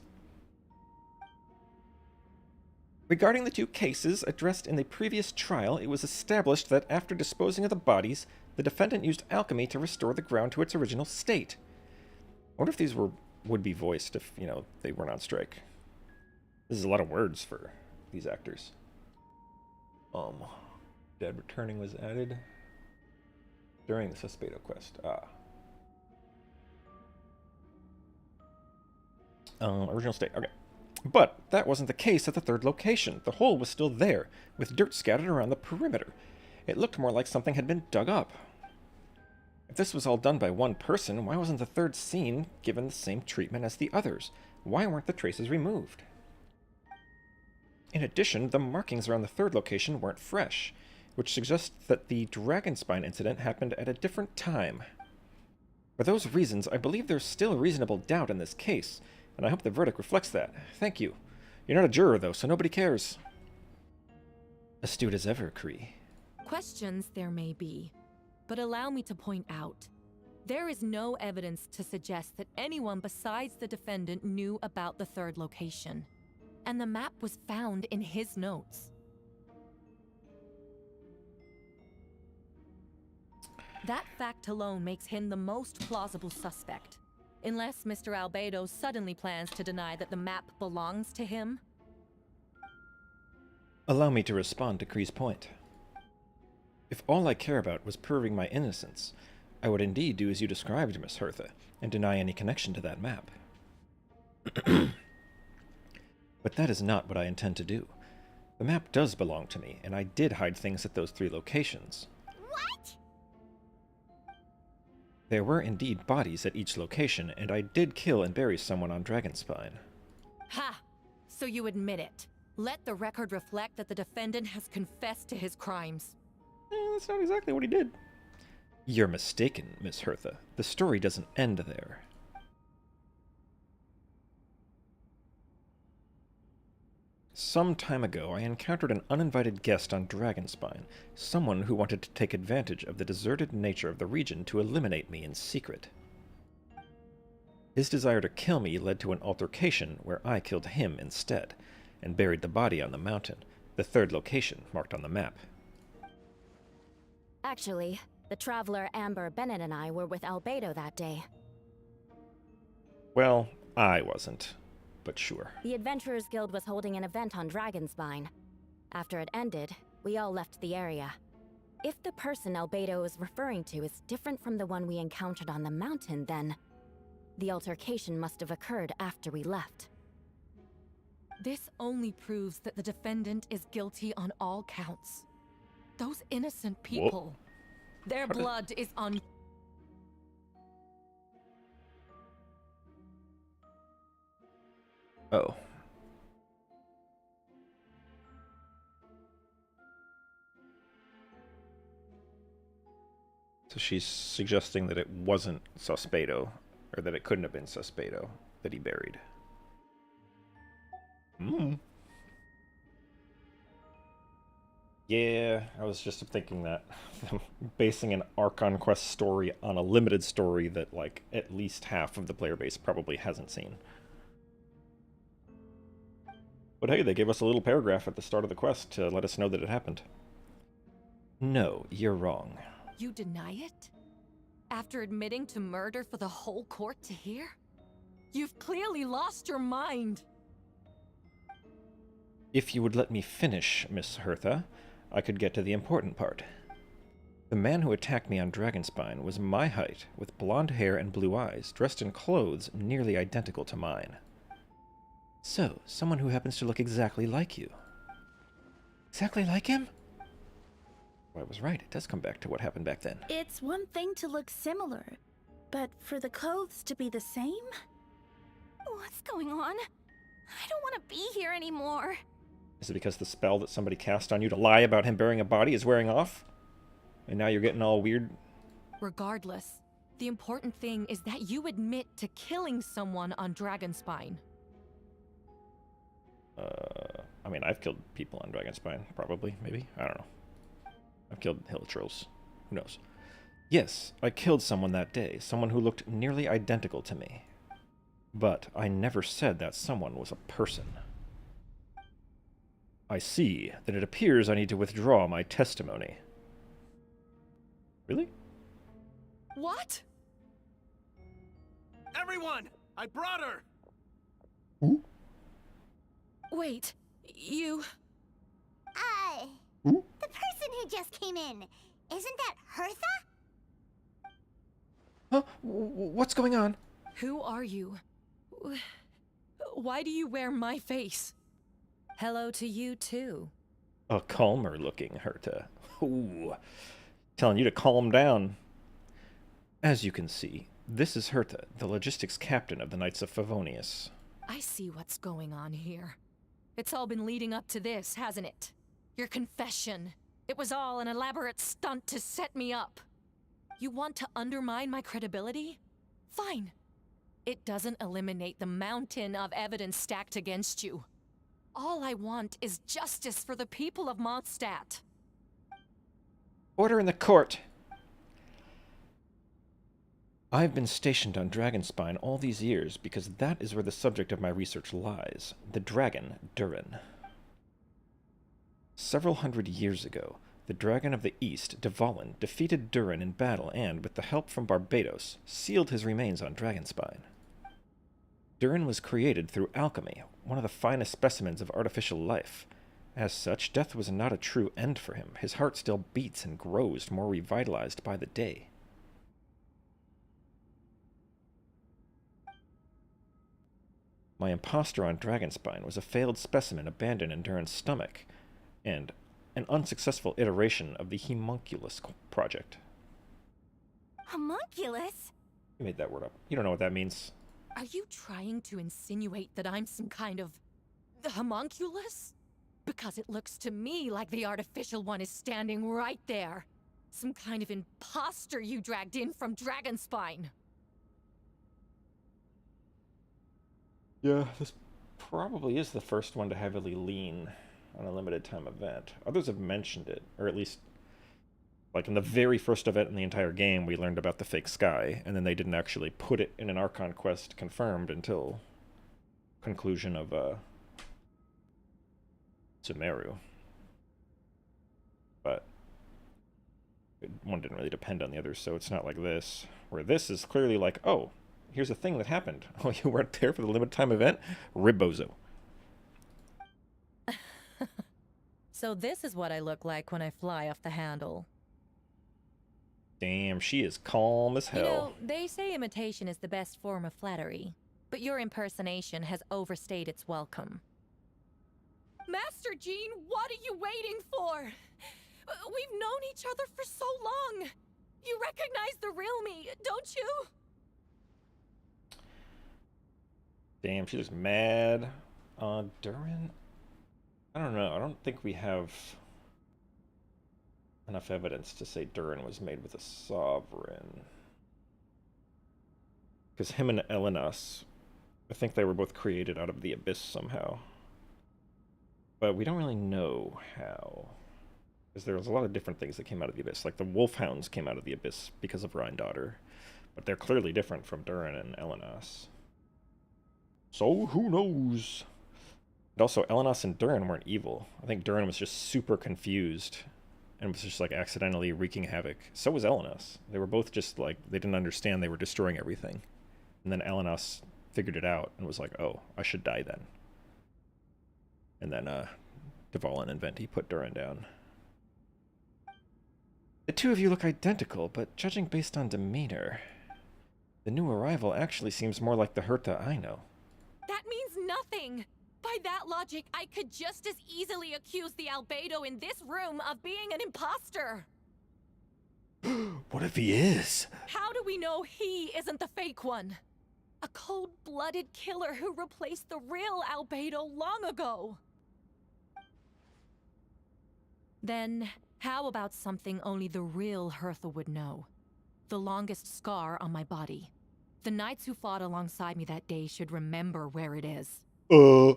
Speaker 1: Regarding the 2 cases addressed in the previous trial, it was established that after disposing of the bodies, the defendant used alchemy to restore the ground to its original state. I wonder if these would be voiced if, you know, they weren't on strike. This is a lot of words for these actors. Dead returning was added during the Suspector quest. Original state, okay. But that wasn't the case at the 3rd location. The hole was still there, with dirt scattered around the perimeter. It looked more like something had been dug up. If this was all done by one person, why wasn't the 3rd scene given the same treatment as the others? Why weren't the traces removed? In addition, the markings around the 3rd location weren't fresh, which suggests that the Dragonspine incident happened at a different time. For those reasons, I believe there's still reasonable doubt in this case, and I hope the verdict reflects that. Thank you. You're not a juror, though, so nobody cares. Astute as ever, Kree.
Speaker 2: Questions there may be, but allow me to point out, there is no evidence to suggest that anyone besides the defendant knew about the 3rd location. and the map was found in his notes. That fact alone makes him the most plausible suspect. Unless Mr. Albedo suddenly plans to deny that the map belongs to him.
Speaker 11: Allow me to respond to Kree's point. If all I care about was proving my innocence, I would indeed do as you described, Miss Hertha, and deny any connection to that map. But that is not what I intend to do. The map does belong to me, and I did hide things at those 3 locations.
Speaker 3: What?
Speaker 11: There were indeed bodies at each location, and I did kill and bury someone on Dragonspine.
Speaker 2: Ha! So you admit it. Let the record reflect that the defendant has confessed to his crimes.
Speaker 11: That's not exactly what he did. You're mistaken, Miss Hertha. The story doesn't end there. Some time ago, I encountered an uninvited guest on Dragonspine, someone who wanted to take advantage of the deserted nature of the region to eliminate me in secret. His desire to kill me led to an altercation where I killed him instead, and buried the body on the mountain, the 3rd location marked on the map.
Speaker 13: Actually, the traveler Amber Bennett and I were with Albedo that day.
Speaker 11: Well, I wasn't. But sure.
Speaker 13: The Adventurers Guild was holding an event on Dragonspine. After it ended, we all left the area. If the person Albedo is referring to is different from the one we encountered on the mountain, then the altercation must have occurred after we left.
Speaker 2: This only proves that the defendant is guilty on all counts. Those innocent people, their blood is on...
Speaker 11: Oh. So she's suggesting that it wasn't Suspedo, or that it couldn't have been Suspedo that he buried. Yeah, I was just thinking that. Basing an Archon quest story on a limited story that, like, at least half of the player base probably hasn't seen. But hey, they gave us a little paragraph at the start of the quest to let us know that it happened. No, you're wrong.
Speaker 2: You deny it? After admitting to murder for the whole court to hear? You've clearly lost your mind!
Speaker 11: If you would let me finish, Miss Hertha, I could get to the important part. The man who attacked me on Dragonspine was my height, with blonde hair and blue eyes, dressed in clothes nearly identical to mine. So, someone who happens to look exactly like you. Exactly like him? Well, I was right. It does come back to what happened back then.
Speaker 7: It's one thing to look similar, but for the clothes to be the same?
Speaker 4: What's going on? I don't want to be here anymore.
Speaker 11: Is it because the spell that somebody cast on you to lie about him burying a body is wearing off? And now you're getting all weird?
Speaker 2: Regardless, the important thing is that you admit to killing someone on Dragonspine.
Speaker 11: I mean, I've killed people on Dragonspine, probably, maybe. I don't know. I've killed Hilichurls. Who knows? Yes, I killed someone that day, someone who looked nearly identical to me. But I never said that someone was a person. I see. Then it appears I need to withdraw my testimony. Really?
Speaker 2: What?
Speaker 8: Everyone! I brought her!
Speaker 11: Who?
Speaker 2: Wait, you...
Speaker 3: The person who just came in, isn't that Hertha?
Speaker 11: Huh? What's going on?
Speaker 2: Who are you? Why do you wear my face? Hello to you, too.
Speaker 11: A calmer-looking Hertha. Ooh. Telling you to calm down. As you can see, this is Hertha, the logistics captain of the Knights of Favonius.
Speaker 2: I see what's going on here. It's all been leading up to this, hasn't it? Your confession. It was all an elaborate stunt to set me up. You want to undermine my credibility? Fine. It doesn't eliminate the mountain of evidence stacked against you. All I want is justice for the people of Mondstadt.
Speaker 11: Order in the court. I've been stationed on Dragonspine all these years because that is where the subject of my research lies. The dragon, Durin. Several hundred years ago, the Dragon of the East, Dvalin, defeated Durin in battle and, with the help from Barbados, sealed his remains on Dragonspine. Durin was created through alchemy, one of the finest specimens of artificial life. As such, death was not a true end for him. His heart still beats and grows, more revitalized by the day. My impostor on Dragonspine was a failed specimen abandoned in Durin's stomach, and an unsuccessful iteration of the Homunculus project.
Speaker 4: Homunculus?
Speaker 11: You made that word up. You don't know what that means.
Speaker 2: Are you trying to insinuate that I'm some kind of homunculus? Because it looks to me like the artificial one is standing right there. Some kind of imposter you dragged in from Dragonspine.
Speaker 11: Yeah, this probably is the first one to heavily lean on a limited time event. Others have mentioned it, or at least, like in the very first event in the entire game, we learned about the fake sky, and then they didn't actually put it in an Archon quest confirmed until conclusion of Sumeru. But one didn't really depend on the others, so it's not like this, where this is clearly like, oh, here's a thing that happened. Oh, you weren't there for the limited time event? Ribbozo.
Speaker 2: So this is what I look like when I fly off the handle.
Speaker 11: Damn, she is calm as hell.
Speaker 2: You know, they say imitation is the best form of flattery, but your impersonation has overstayed its welcome. Master Jean, what are you waiting for? We've known each other for so long. You recognize the real me, don't you?
Speaker 11: Damn, she looks mad. Durin? I don't know. I don't think we have enough evidence to say Durin was made with a sovereign. Because him and Elenos, I think they were both created out of the Abyss somehow. But we don't really know how. Because there was a lot of different things that came out of the Abyss. Like the Wolfhounds came out of the Abyss because of Rhine-Daughter. But they're clearly different from Durin and Elenos. So, who knows? And also, Elenos and Durin weren't evil. I think Durin was just super confused and was just, like, accidentally wreaking havoc. So was Elenos. They were both just, like, they didn't understand they were destroying everything. And then Elenos figured it out and was like, oh, I should die then. And then, Dvalin and Venti put Durin down. The two of you look identical, but judging based on demeanor, the new arrival actually seems more like the Herta I know.
Speaker 2: That means nothing! By that logic, I could just as easily accuse the albedo in this room of being an imposter!
Speaker 11: What if he is?
Speaker 2: How do we know he isn't the fake one? A cold-blooded killer who replaced the real albedo long ago! Then, how about something only the real Hertha would know? The longest scar on my body. The knights who fought alongside me that day should remember where it is.
Speaker 11: Huh?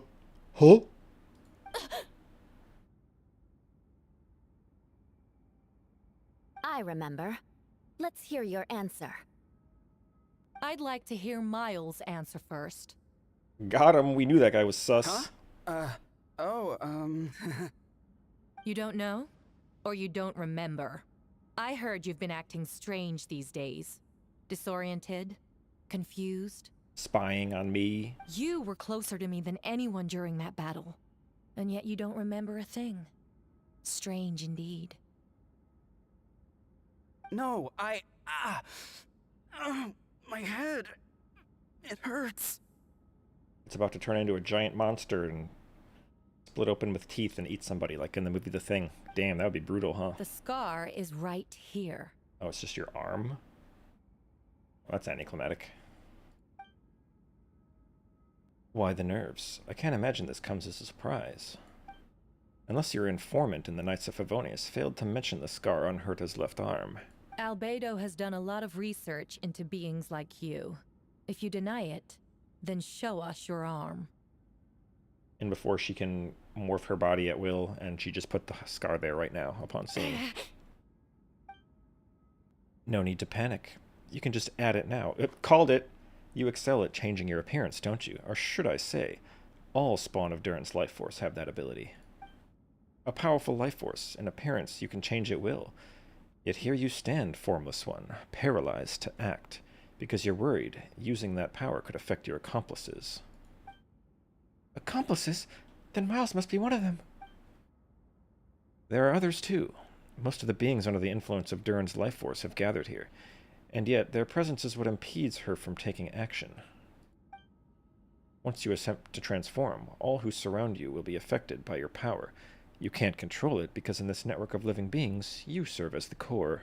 Speaker 13: I remember. Let's hear your answer.
Speaker 2: I'd like to hear Miles' answer first.
Speaker 11: Got him. We knew that guy was sus.
Speaker 6: Huh?
Speaker 2: You don't know? Or you don't remember? I heard you've been acting strange these days. Disoriented? Confused?
Speaker 11: Spying on me.
Speaker 2: You were closer to me than anyone during that battle. And yet you don't remember a thing. Strange indeed.
Speaker 6: No, my head. It hurts.
Speaker 11: It's about to turn into a giant monster and split open with teeth and eat somebody, like in the movie The Thing. Damn, that would be brutal, huh?
Speaker 2: The scar is right here.
Speaker 11: Oh, it's just your arm? Well, that's anticlimactic. Why the nerves? I can't imagine this comes as a surprise. Unless your informant in the Knights of Favonius failed to mention the scar on Herta's left arm.
Speaker 2: Albedo has done a lot of research into beings like you. If you deny it, then show us your arm.
Speaker 11: And before she can morph her body at will, and she just put the scar there right now upon seeing. No need to panic. You can just add it now. Called it! You excel at changing your appearance, don't you? Or should I say, all spawn of Durin's life force have that ability. A powerful life force, in appearance you can change at will. Yet here you stand, formless one, paralyzed to act, because you're worried using that power could affect your accomplices. Accomplices? Then Miles must be one of them. There are others too. Most of the beings under the influence of Durin's life force have gathered here, and yet their presence is what impedes her from taking action. Once you attempt to transform, all who surround you will be affected by your power. You can't control it because in this network of living beings, you serve as the core.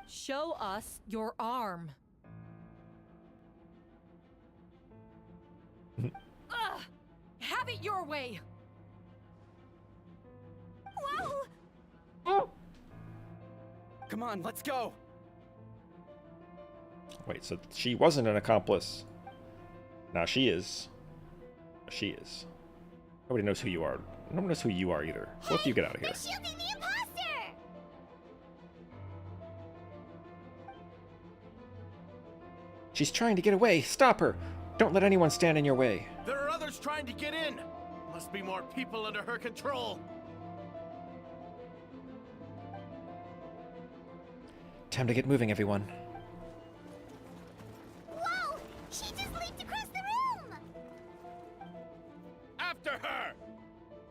Speaker 2: Show us your arm. Ugh! Have it your way!
Speaker 4: Whoa!
Speaker 6: Come on, let's go!
Speaker 1: Wait, so she wasn't an accomplice. Now she is. She is. Nobody knows who you are. Nobody knows who you are either. Both of you get out of here.
Speaker 3: They're shielding the imposter!
Speaker 11: She's trying to get away. Stop her! Don't let anyone stand in your way.
Speaker 8: There are others trying to get in. Must be more people under her control.
Speaker 11: Time to get moving, everyone.
Speaker 3: Whoa! She just leaped across the room!
Speaker 8: After her!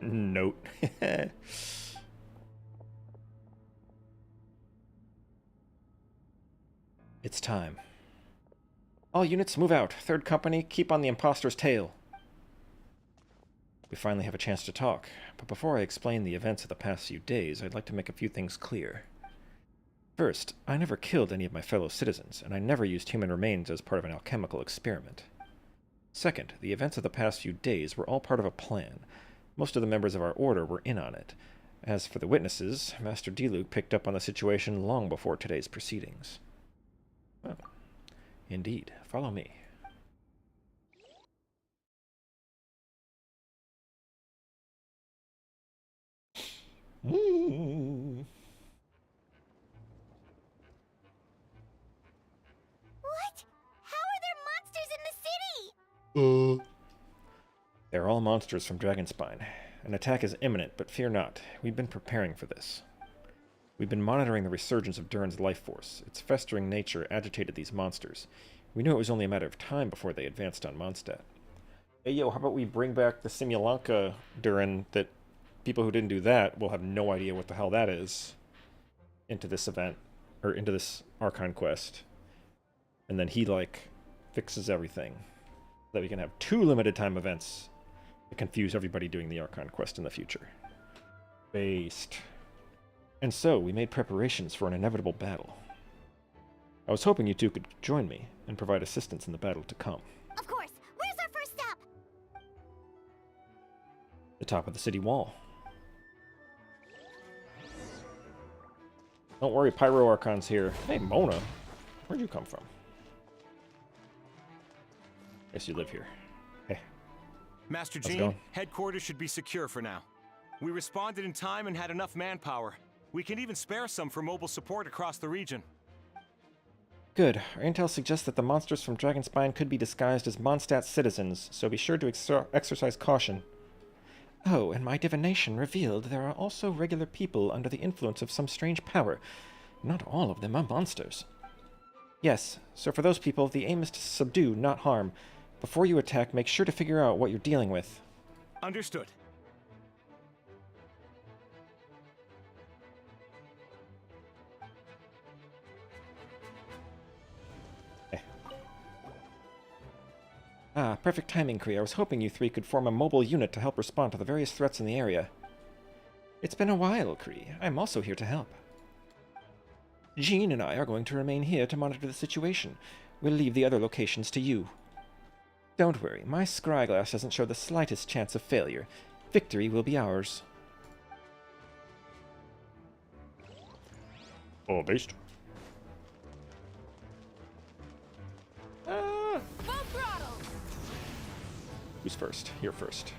Speaker 1: Note.
Speaker 11: It's time. All units, move out. Third company, keep on the imposter's tail. We finally have a chance to talk, but before I explain the events of the past few days, I'd like to make a few things clear. First, I never killed any of my fellow citizens, and I never used human remains as part of an alchemical experiment. Second, the events of the past few days were all part of a plan. Most of the members of our order were in on it. As for the witnesses, Master Diluc picked up on the situation long before today's proceedings. Well, indeed. Follow me.
Speaker 3: What? How are there monsters in the city?
Speaker 1: They're all monsters from Dragonspine. An attack is imminent, but fear not. We've been preparing for this. We've been monitoring the resurgence of Durin's life force. Its festering nature agitated these monsters. We knew it was only a matter of time before they advanced on Mondstadt. Hey, yo, how about we bring back the Simulanka Durin that people who didn't do that will have no idea what the hell that is into this event, or into this Archon quest. And then he, like, fixes everything. So that we can have 2 limited time events that confuse everybody doing the Archon quest in the future. Based. And so, we made preparations for an inevitable battle. I was hoping you two could join me and provide assistance in the battle to come.
Speaker 3: Of course. Where's our first stop?
Speaker 1: The top of the city wall. Don't worry, Pyro Archon's here. Hey, Mona. Where'd you come from? Guess you live here. Hey.
Speaker 9: Master
Speaker 1: How's it
Speaker 9: Jean,
Speaker 1: going?
Speaker 9: headquarters should be secure for now. We responded in time and had enough manpower. We can even spare some for mobile support across the region.
Speaker 11: Good. Our intel suggests that the monsters from Dragonspine could be disguised as Mondstadt citizens, so be sure to exercise caution. Oh, and my divination revealed there are also regular people under the influence of some strange power. Not all of them are monsters. Yes, so for those people, the aim is to subdue, not harm. Before you attack, make sure to figure out what you're dealing with.
Speaker 9: Understood.
Speaker 11: Ah, perfect timing, Kree. I was hoping you three could form a mobile unit to help respond to the various threats in the area. It's been a while, Kree. I'm also here to help. Jean and I are going to remain here to monitor the situation. We'll leave the other locations to you. Don't worry, my scryglass doesn't show the slightest chance of failure. Victory will be ours.
Speaker 1: Oh, based.
Speaker 2: Full throttle!
Speaker 1: Who's first? You're first.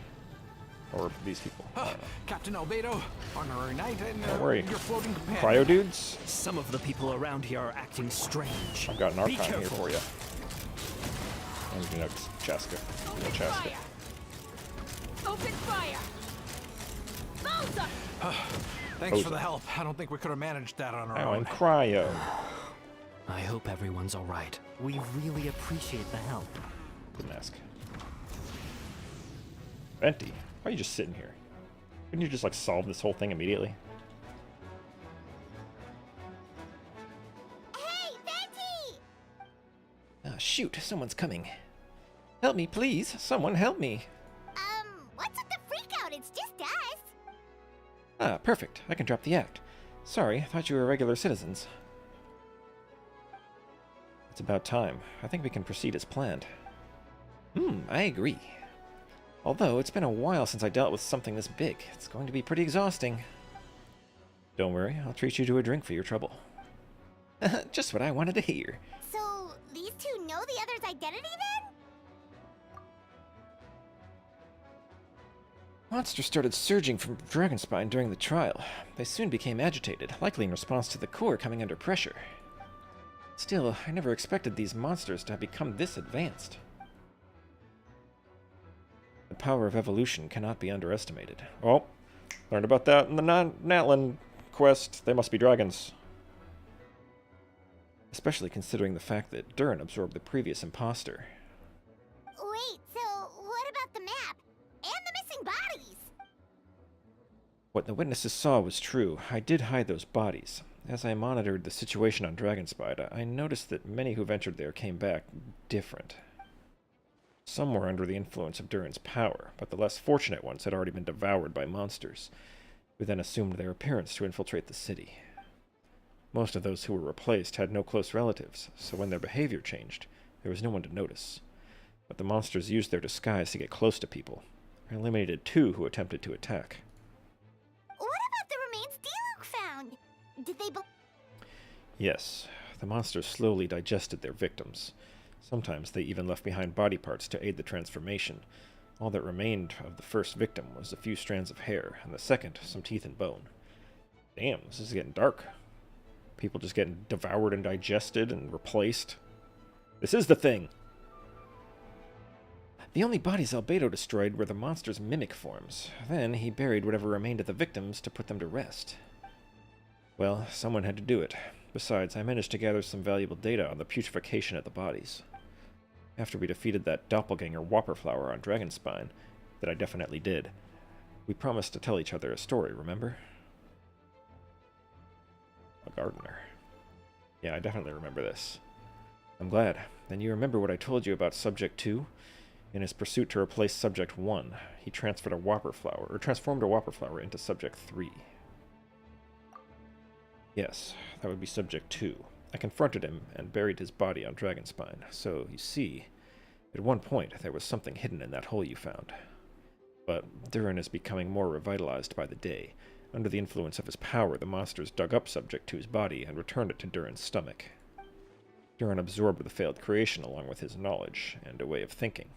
Speaker 1: Or these people. I don't know.
Speaker 5: Captain Albedo, honorary knight, and
Speaker 1: Don't worry.
Speaker 5: your floating companion.
Speaker 1: Cryo dudes?
Speaker 5: Some of the people around here are acting strange.
Speaker 1: I've got an
Speaker 5: Be
Speaker 1: Archon here
Speaker 5: careful.
Speaker 1: for you. And you know, Chaska. No Chaska.
Speaker 2: Open fire!
Speaker 5: Thanks
Speaker 1: Oza.
Speaker 5: for the help. I don't think we could have managed that on our
Speaker 1: Now
Speaker 5: own.
Speaker 1: in cryo.
Speaker 5: I hope everyone's all right. We really appreciate the help.
Speaker 1: Didn't ask. Venti, why are you just sitting here? Couldn't you just like solve this whole thing immediately?
Speaker 3: Hey, Venti!
Speaker 11: Ah, shoot, someone's coming. Help me, please. Someone help me.
Speaker 3: What's with the freakout? It's just us.
Speaker 11: Ah, perfect. I can drop the act. Sorry, I thought you were regular citizens.
Speaker 1: It's about time. I think we can proceed as planned.
Speaker 11: I agree. Although, it's been a while since I dealt with something this big. It's going to be pretty exhausting.
Speaker 1: Don't worry, I'll treat you to a drink for your trouble.
Speaker 11: Just what I wanted to hear.
Speaker 3: So, these two know the other's identity then?
Speaker 11: Monsters started surging from Dragonspine during the trial. They soon became agitated, likely in response to the core coming under pressure. Still, I never expected these monsters to have become this advanced.
Speaker 1: The power of evolution cannot be underestimated. Oh, learned about that in the Natlan quest. They must be dragons. Especially considering the fact that Durin absorbed the previous imposter.
Speaker 3: Wait, so what about the map? And the missing bodies?
Speaker 1: What the witnesses saw was true. I did hide those bodies. As I monitored the situation on Dragonspide, I noticed that many who ventured there came back different. Some were under the influence of Durin's power, but the less fortunate ones had already been devoured by monsters, who then assumed their appearance to infiltrate the city. Most of those who were replaced had no close relatives, so when their behavior changed, there was no one to notice. But the monsters used their disguise to get close to people. I eliminated 2 who attempted to attack.
Speaker 3: What about the remains Diluc found? Did they
Speaker 1: Yes, the monsters slowly digested their victims. Sometimes they even left behind body parts to aid the transformation. All that remained of the first victim was a few strands of hair, and the second, some teeth and bone. Damn, this is getting dark. People just getting devoured and digested and replaced. This is the thing!
Speaker 11: The only bodies Albedo destroyed were the monster's mimic forms. Then he buried whatever remained of the victims to put them to rest.
Speaker 1: Well, someone had to do it. Besides, I managed to gather some valuable data on the putrefaction of the bodies. After we defeated that doppelganger Whopperflower on Dragonspine, that I definitely did, we promised to tell each other a story, remember? A gardener. Yeah, I definitely remember this. I'm glad. Then you remember what I told you about Subject 2? In his pursuit to replace Subject 1, he transformed a Whopperflower into Subject 3. Yes, that would be Subject 2. I confronted him and buried his body on Dragonspine, so, you see, at one point there was something hidden in that hole you found. But Durin is becoming more revitalized by the day. Under the influence of his power, the monsters dug up Subject 2's body and returned it to Durin's stomach. Durin absorbed the failed creation along with his knowledge and a way of thinking.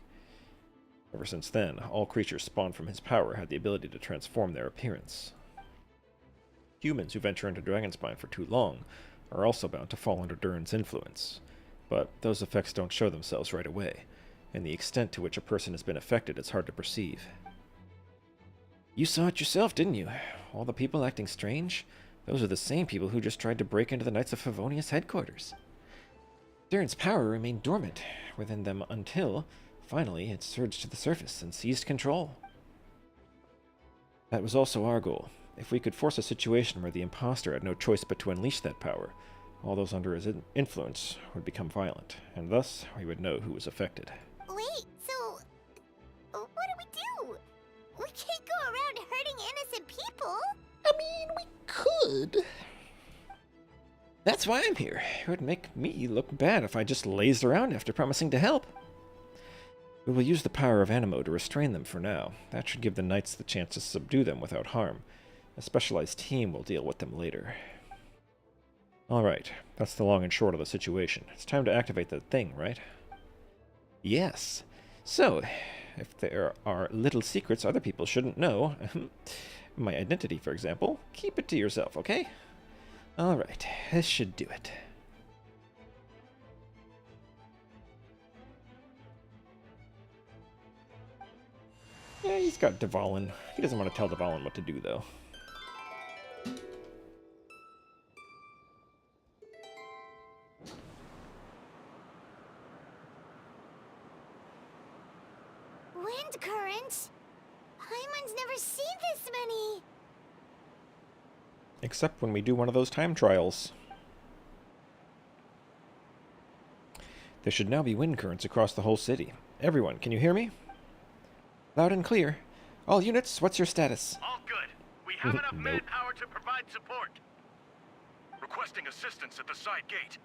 Speaker 1: Ever since then, all creatures spawned from his power had the ability to transform their appearance. Humans who venture into Dragonspine for too long are also bound to fall under Durin's influence, but those effects don't show themselves right away, and the extent to which a person has been affected is hard to perceive.
Speaker 11: You saw it yourself, didn't you? All the people acting strange? Those are the same people who just tried to break into the Knights of Favonius headquarters. Durin's power remained dormant within them until, finally, it surged to the surface and seized control.
Speaker 1: That was also our goal. If we could force a situation where the imposter had no choice but to unleash that power, all those under his influence would become violent, and thus we would know who was affected.
Speaker 3: Wait, so what do? We can't go around hurting innocent people.
Speaker 11: I mean, we could. That's why I'm here.
Speaker 1: It would make me look bad if I just lazed around after promising to help. We will use the power of Animo to restrain them for now. That should give the knights the chance to subdue them without harm. A specialized team will deal with them later. Alright, that's the long and short of the situation. It's time to activate the thing, right?
Speaker 11: Yes. So, If there are little secrets other people shouldn't know, my identity, for example, keep it to yourself, okay? Alright, this should do it. Yeah, he's got Dvalin. He doesn't want to tell Dvalin what to do, though.
Speaker 3: Wind currents? Paimon's never seen this many.
Speaker 11: Except when we do one of those time trials. There should now be wind currents across the whole city. Everyone, can you hear me? Loud and clear. All units, what's your status?
Speaker 8: All good. We have enough
Speaker 11: Nope.
Speaker 8: manpower to provide support.
Speaker 9: Requesting assistance at the side gate.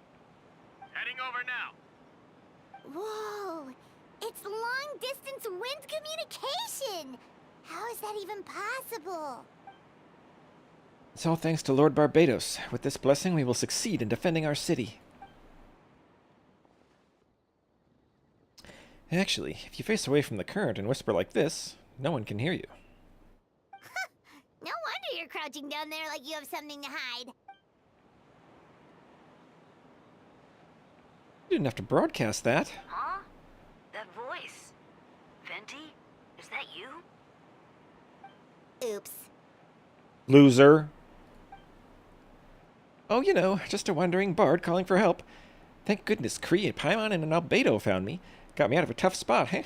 Speaker 8: Heading over now.
Speaker 3: Whoa! It's long-distance wind communication! How is that even possible?
Speaker 11: It's all thanks to Lord Barbados. With this blessing, we will succeed in defending our city. Actually, if you face away from the current and whisper like this, no one can hear you.
Speaker 3: No wonder you're crouching down there like you have something to hide.
Speaker 11: You didn't have to broadcast that.
Speaker 10: Huh? That voice. Venti? Is that you?
Speaker 3: Oops.
Speaker 11: Loser. Oh, you know, just a wandering bard calling for help. Thank goodness Kree and Paimon and an Albedo found me. Got me out of a tough spot, huh?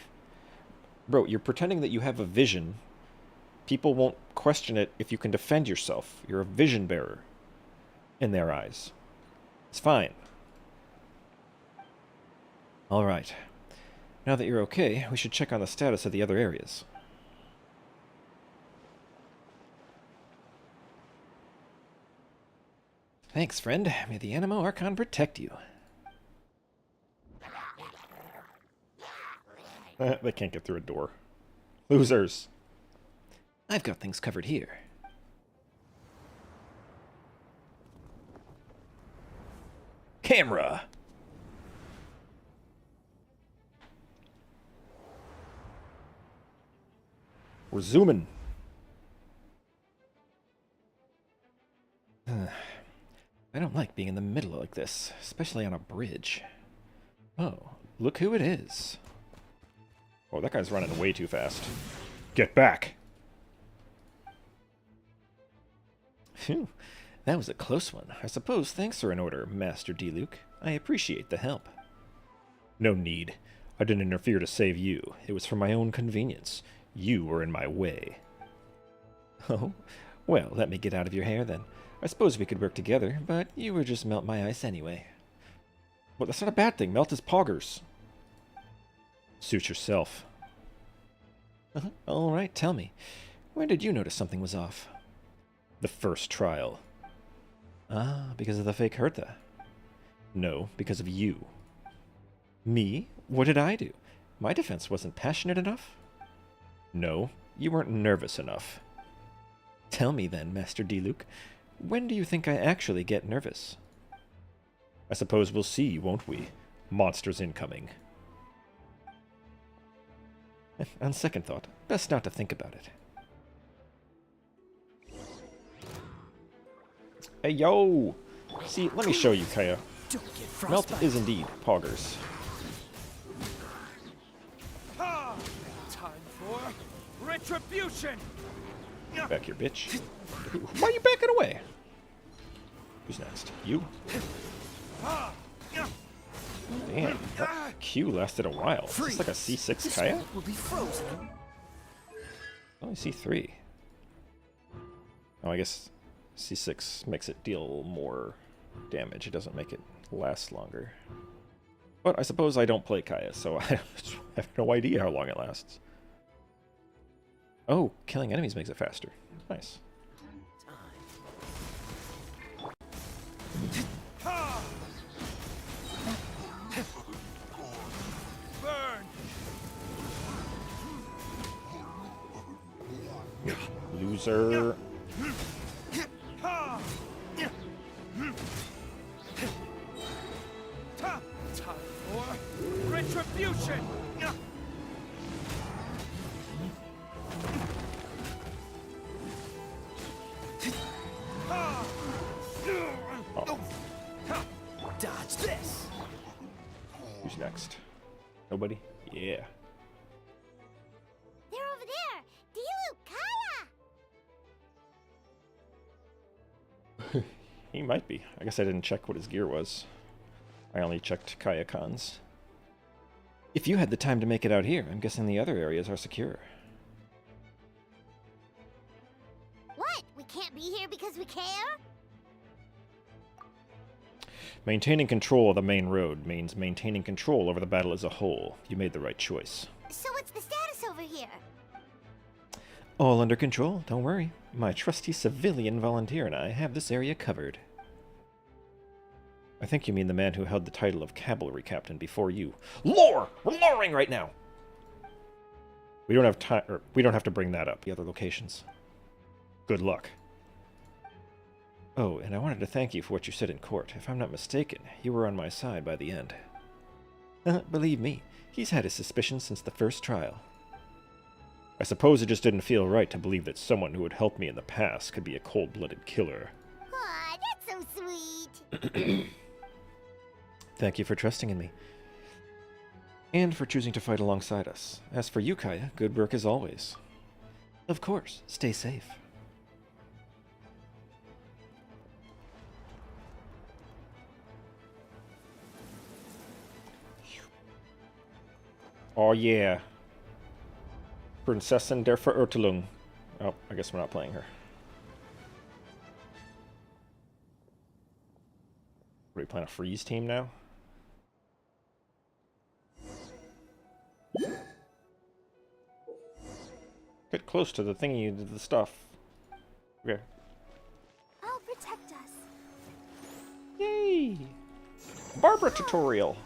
Speaker 11: Bro, you're pretending that you have a vision. People won't question it if you can defend yourself. You're a vision bearer. In their eyes. It's fine. Alright. Now that you're okay, we should check on the status of the other areas. Thanks, friend. May the Animo Archon protect you. They can't get through a door. Losers. I've got things covered here. Camera! We're zooming. I don't like being in the middle like this, especially on a bridge. Oh, look who it is. Oh, that guy's running way too fast. Get back! Phew, that was a close one. I suppose thanks are in order, Master D-Luke. I appreciate the help. No need. I didn't interfere to save you. It was for my own convenience. You were in my way. Oh, well, let me get out of your hair then. I suppose we could work together, but you would just melt my ice anyway. Well, that's not a bad thing. Melt his poggers. Suit yourself. All right, tell me. When did you notice something was off? The first trial. Ah, because of the fake Hertha. No, because of you. Me? What did I do? My defense wasn't passionate enough? No, you weren't nervous enough. Tell me then, Master D-Luke, when do you think I actually get nervous? I suppose we'll see, won't we? Monsters incoming. On second thought, best not to think about it. Hey, yo! See, let me show you, Kaya. Melt is indeed poggers.
Speaker 8: Time for retribution!
Speaker 11: Back here, bitch. Why are you backing away? Who's next? You? Damn, that Q lasted a while. Is this like a C6 Kaya?
Speaker 12: Will be frozen.
Speaker 11: Only C3. Oh, I guess C6 makes it deal more damage. It doesn't make it last longer. But I suppose I don't play Kaya, so I have no idea how long it lasts. Oh, killing enemies makes it faster. Nice.
Speaker 8: Burn!
Speaker 11: Loser.
Speaker 8: Time for retribution!
Speaker 1: Who's next? Nobody? Yeah.
Speaker 3: They're over there! Dilu, Kaya!
Speaker 1: He might be. I guess I didn't check what his gear was. I only checked Kaya Khan's. If you had the time to make it out here, I'm guessing the other areas are secure.
Speaker 3: What? We can't be here because we care?
Speaker 1: Maintaining control of the main road means maintaining control over the battle as a whole. You made the right choice.
Speaker 3: So what's the status over here?
Speaker 11: All under control, don't worry. My trusty civilian volunteer and I have this area covered.
Speaker 1: I think you mean the man who held the title of cavalry captain before you. Lore! We're loring right now! We don't have time, or we don't have to bring that up. The other locations. Good luck.
Speaker 11: Oh, and I wanted to thank you for what you said in court. If I'm not mistaken, you were on my side by the end. Believe me, he's had his suspicions since the first trial.
Speaker 1: I suppose it just didn't feel right to believe that someone who had helped me in the past could be a cold-blooded killer.
Speaker 3: Aw, that's so sweet.
Speaker 11: Thank you for trusting in me. And for choosing to fight alongside us. As for you, Kaya, good work as always. Of course, stay safe.
Speaker 1: Oh yeah. Prinzessin der Verirrtelung. Oh, I guess we're not playing her. Are we playing a freeze team now? Get close to the thingy, the stuff. Okay.
Speaker 3: I'll protect us.
Speaker 1: Yay! Barbara tutorial.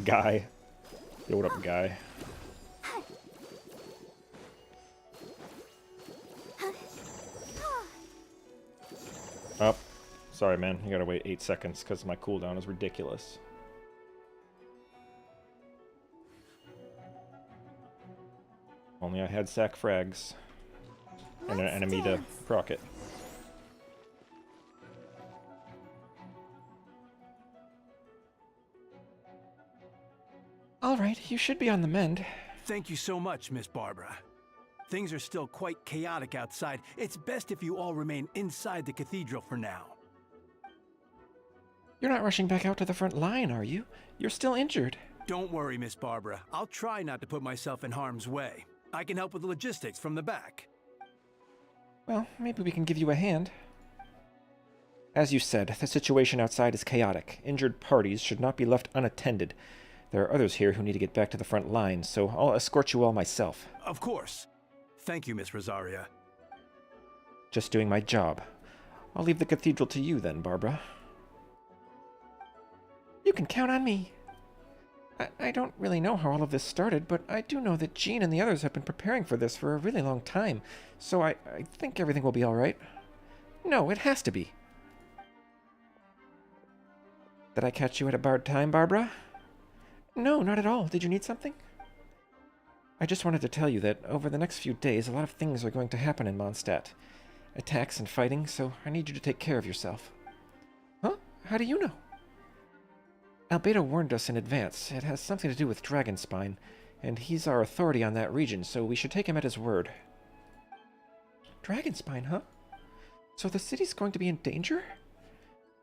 Speaker 1: Guy. Yo, what up, guy? Oh, sorry, man. You gotta wait 8 seconds because my cooldown is ridiculous. Only I had sack frags and an enemy to proc it.
Speaker 11: All right, you should be on the mend.
Speaker 8: Thank you so much, Miss Barbara. Things are still quite chaotic outside. It's best if you all remain inside the cathedral for now.
Speaker 11: You're not rushing back out to the front line, are you? You're still injured.
Speaker 8: Don't worry, Miss Barbara. I'll try not to put myself in harm's way. I can help with the logistics from the back.
Speaker 11: Well, maybe we can give you a hand. As you said, the situation outside is chaotic. Injured parties should not be left unattended. There are others here who need to get back to the front lines, so I'll escort you all myself.
Speaker 8: Of course. Thank you, Miss Rosaria.
Speaker 11: Just doing my job. I'll leave the cathedral to you then, Barbara. You can count on me. I don't really know how all of this started, but I do know that Jean and the others have been preparing for this for a really long time, so I think everything will be all right. No, it has to be. Did I catch you at a bad time, Barbara? No, not at all. Did you need something? I just wanted to tell you that over the next few days, a lot of things are going to happen in Mondstadt. Attacks and fighting, so I need you to take care of yourself. Huh? How do you know? Albedo warned us in advance. It has something to do with Dragonspine, and he's our authority on that region, so we should take him at his word. Dragonspine, huh? So the city's going to be in danger?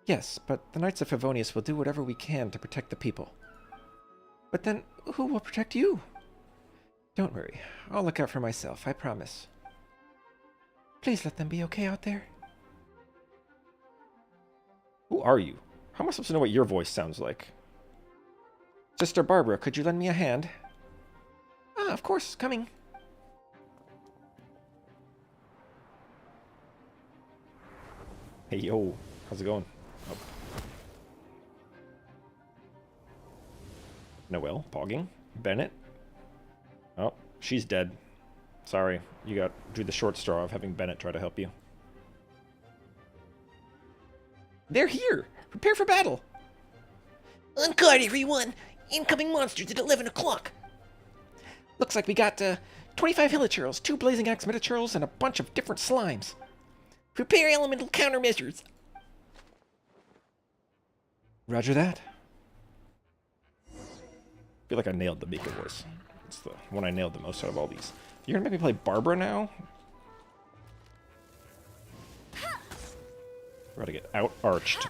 Speaker 11: Yes, but the Knights of Favonius will do whatever we can to protect the people. But then, who will protect you? Don't worry. I'll look out for myself, I promise. Please let them be okay out there.
Speaker 1: Who are you? How am I supposed to know what your voice sounds like? Sister Barbara, could you lend me a hand?
Speaker 11: Ah, of course, coming.
Speaker 1: Hey, yo. How's it going? Oh. Noelle, Pogging, Bennett. Oh, she's dead. Sorry, you got drew the short straw of having Bennett try to help you.
Speaker 11: They're here! Prepare for battle!
Speaker 14: On guard, everyone! Incoming monsters at 11 o'clock!
Speaker 11: Looks like we got 25 hilichurls, 2 blazing axe metachurls, and a bunch of different slimes.
Speaker 14: Prepare elemental countermeasures!
Speaker 11: Roger that. I feel like I nailed the Mika voice. It's the one I nailed the most out of all these. You're gonna make me play Barbara now? We're about to get out-arched.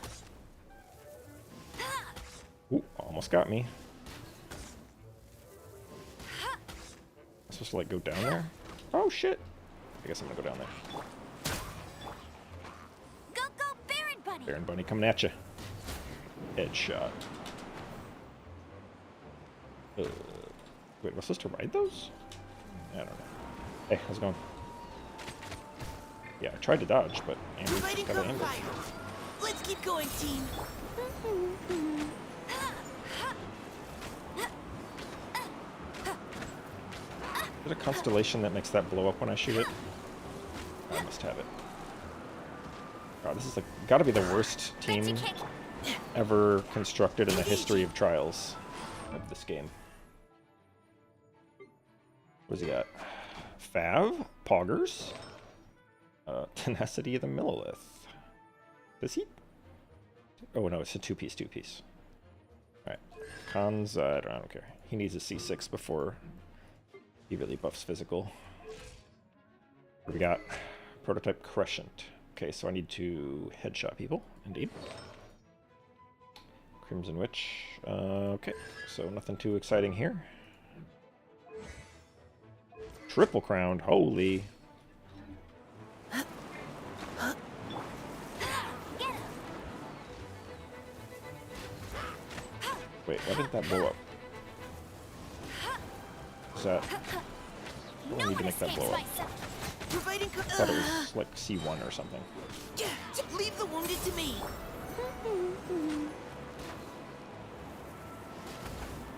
Speaker 11: Ooh, almost got me. I'm supposed to, like, go down there? Oh, shit. I guess I'm gonna go down there.
Speaker 3: Go, Baron Bunny!
Speaker 11: Baron Bunny coming at you. Headshot. Wait, was I supposed to ride those? I don't know. Hey, how's it going? Yeah, I tried to dodge, but Amber's just got an angle.
Speaker 14: Let's keep going, team.
Speaker 11: Is it a constellation that makes that blow up when I shoot it? I must have it. God, this is like gotta be the worst team ever constructed in the history of Trials of this game. What's he got? Fav? Poggers? Tenacity of the Millilith. Does he? Oh no, it's a two-piece. Alright. Cons, I don't care. He needs a C6 before he really buffs physical. What we got? Prototype Crescent. Okay, so I need to headshot people. Indeed. Crimson Witch. Okay, so nothing too exciting here. Triple crowned. Holy. Wait, why did that blow up? Is that... I don't need to make that blow up. I thought it was like C1 or something.
Speaker 14: Leave the wounded to me.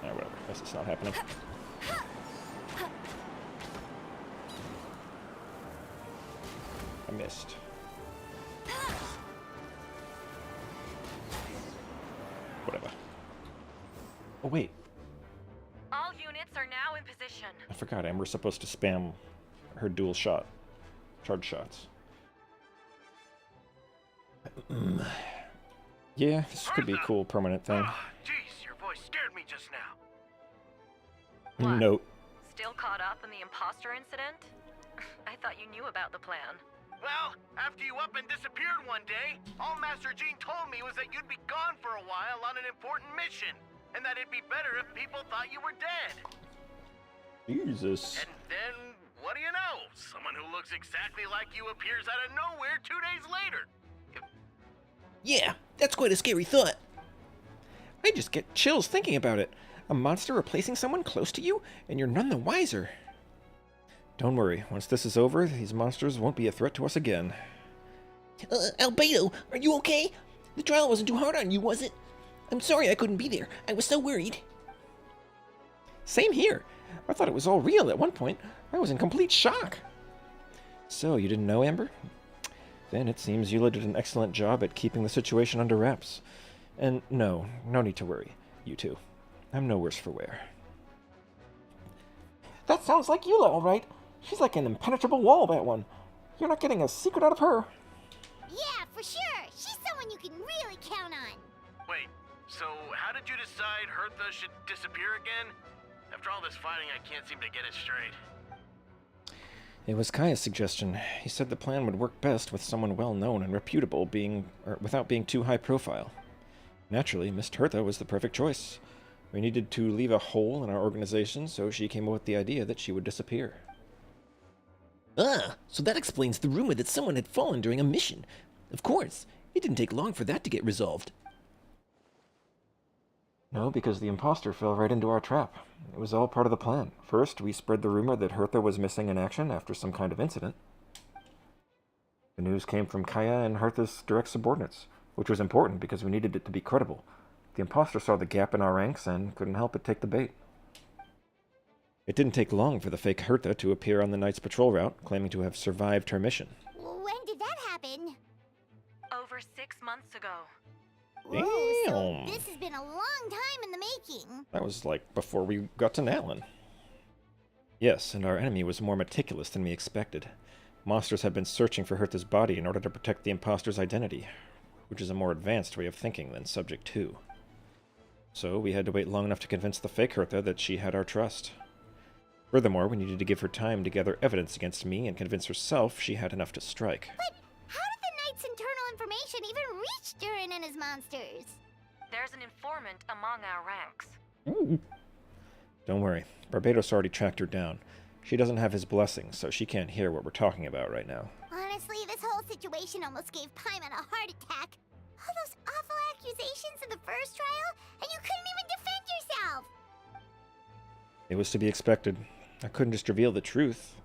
Speaker 11: Whatever. Guess it's not happening. I missed. Whatever. Oh, wait.
Speaker 2: All units are now in position.
Speaker 11: I forgot Amber's supposed to spam her dual shot. Charge shots. Yeah, this could be a cool permanent thing.
Speaker 8: Jeez, your voice scared me just now.
Speaker 2: What?
Speaker 11: Note.
Speaker 2: Still caught up in the imposter incident? I thought you knew about the plan.
Speaker 8: Well, after you up and disappeared one day, all Master Jean told me was that you'd be gone for a while on an important mission, and that it'd be better if people thought you were dead.
Speaker 11: Jesus.
Speaker 8: And then, what do you know? Someone who looks exactly like you appears out of nowhere 2 days later.
Speaker 14: Yeah, that's quite a scary thought.
Speaker 11: I just get chills thinking about it. A monster replacing someone close to you, and you're none the wiser. Don't worry, once this is over, these monsters won't be a threat to us again.
Speaker 14: Albedo, are you okay? The trial wasn't too hard on you, was it? I'm sorry I couldn't be there. I was so worried.
Speaker 11: Same here. I thought it was all real at one point. I was in complete shock. So, you didn't know, Amber? Then it seems Eula did an excellent job at keeping the situation under wraps. And no need to worry. You two. I'm no worse for wear. That sounds like Eula, all right. She's like an impenetrable wall, that one. You're not getting a secret out of her.
Speaker 3: Yeah, for sure. She's someone you can really count on.
Speaker 8: Wait, so how did you decide Hertha should disappear again? After all this fighting, I can't seem to get it straight.
Speaker 11: It was Kaya's suggestion. He said the plan would work best with someone well-known and reputable without being too high profile. Naturally, Miss Hertha was the perfect choice. We needed to leave a hole in our organization, so she came up with the idea that she would disappear.
Speaker 14: Ah, so that explains the rumor that someone had fallen during a mission. Of course, it didn't take long for that to get resolved.
Speaker 11: No, because the imposter fell right into our trap. It was all part of the plan. First, we spread the rumor that Hertha was missing in action after some kind of incident. The news came from Kaya and Hertha's direct subordinates, which was important because we needed it to be credible. The imposter saw the gap in our ranks and couldn't help but take the bait. It didn't take long for the fake Hertha to appear on the Knight's patrol route, claiming to have survived her mission.
Speaker 3: When did that happen?
Speaker 2: Over 6 months ago.
Speaker 3: Whoa, so
Speaker 11: Damn.
Speaker 3: this has been a long time in the making.
Speaker 11: That was like before we got to Natlin. Yes, and our enemy was more meticulous than we expected. Monsters had been searching for Hertha's body in order to protect the imposter's identity, which is a more advanced way of thinking than Subject 2. So we had to wait long enough to convince the fake Hertha that she had our trust. Furthermore, we needed to give her time to gather evidence against me and convince herself she had enough to strike.
Speaker 3: But how did the Knight's internal information even reach Durin and his monsters?
Speaker 2: There's an informant among our ranks.
Speaker 11: Ooh. Don't worry, Barbados already tracked her down. She doesn't have his blessing, so she can't hear what we're talking about right now.
Speaker 3: Honestly, this whole situation almost gave Paimon a heart attack. All those awful accusations in the first trial, and you couldn't even defend yourself!
Speaker 11: It was to be expected. I couldn't just reveal the truth.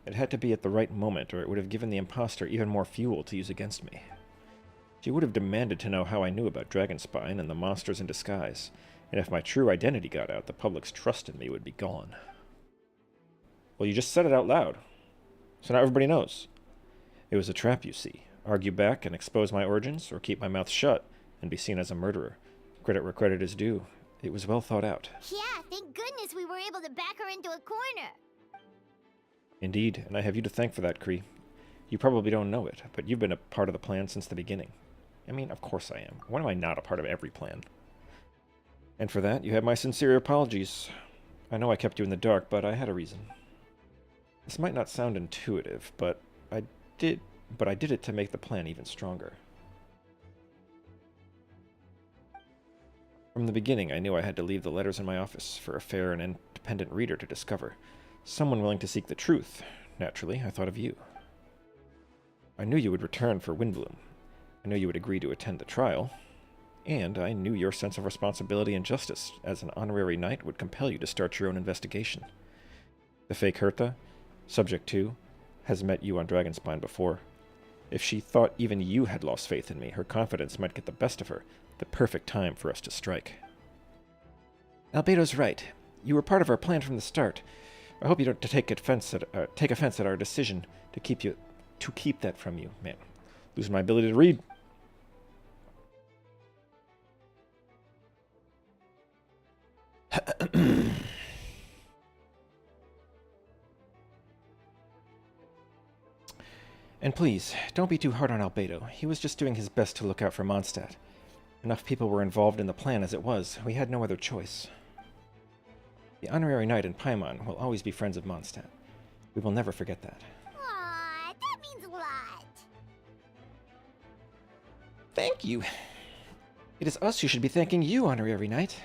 Speaker 11: It had to be at the right moment, or it would have given the imposter even more fuel to use against me. She would have demanded to know how I knew about Dragonspine and the monsters in disguise, and if my true identity got out, the public's trust in me would be gone. Well, you just said it out loud, so now everybody knows. It was a trap, you see. Argue back and expose my origins, or keep my mouth shut and be seen as a murderer. Credit where credit is due. It was well thought out.
Speaker 3: Yeah, thank goodness we were able to back her into a corner.
Speaker 11: Indeed, and I have you to thank for that, Kree. You probably don't know it, but you've been a part of the plan since the beginning. I mean, of course I am. When am I not a part of every plan? And for that, you have my sincere apologies. I know I kept you in the dark, but I had a reason. This might not sound intuitive, but I did it to make the plan even stronger. From the beginning, I knew I had to leave the letters in my office for a fair and independent reader to discover. Someone willing to seek the truth. Naturally, I thought of you. I knew you would return for Windbloom. I knew you would agree to attend the trial. And I knew your sense of responsibility and justice as an honorary knight would compel you to start your own investigation. The fake Hertha, Subject 2, has met you on Dragonspine before. If she thought even you had lost faith in me, her confidence might get the best of her. The perfect time for us to strike. Albedo's right. You were part of our plan from the start. I hope you don't take offense at our decision to keep that from you. Man, losing my ability to read. And please, don't be too hard on Albedo. He was just doing his best to look out for Mondstadt. Enough people were involved in the plan as it was. We had no other choice. The Honorary Knight and Paimon will always be friends of Mondstadt. We will never forget that.
Speaker 3: Aw, that means a lot.
Speaker 11: Thank you. It is us who should be thanking you, Honorary Knight.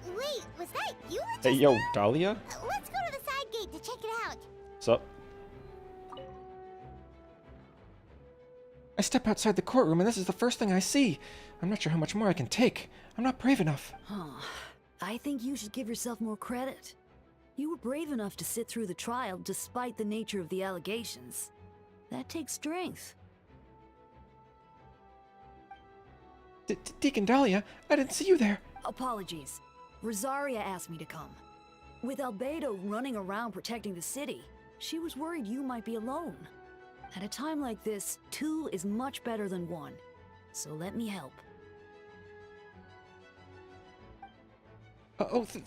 Speaker 3: Wait, was that you?
Speaker 11: Hey, yo, Dahlia?
Speaker 3: Let's go to the side gate to check it out.
Speaker 11: Sup? I step outside the courtroom and this is the first thing I see. I'm not sure how much more I can take. I'm not brave enough.
Speaker 10: Huh. I think you should give yourself more credit. You were brave enough to sit through the trial despite the nature of the allegations. That takes strength.
Speaker 11: Deacon Dahlia, I didn't see you there.
Speaker 10: Apologies. Rosaria asked me to come. With Albedo running around protecting the city, she was worried you might be alone. At a time like this, 2 is much better than 1. So let me help.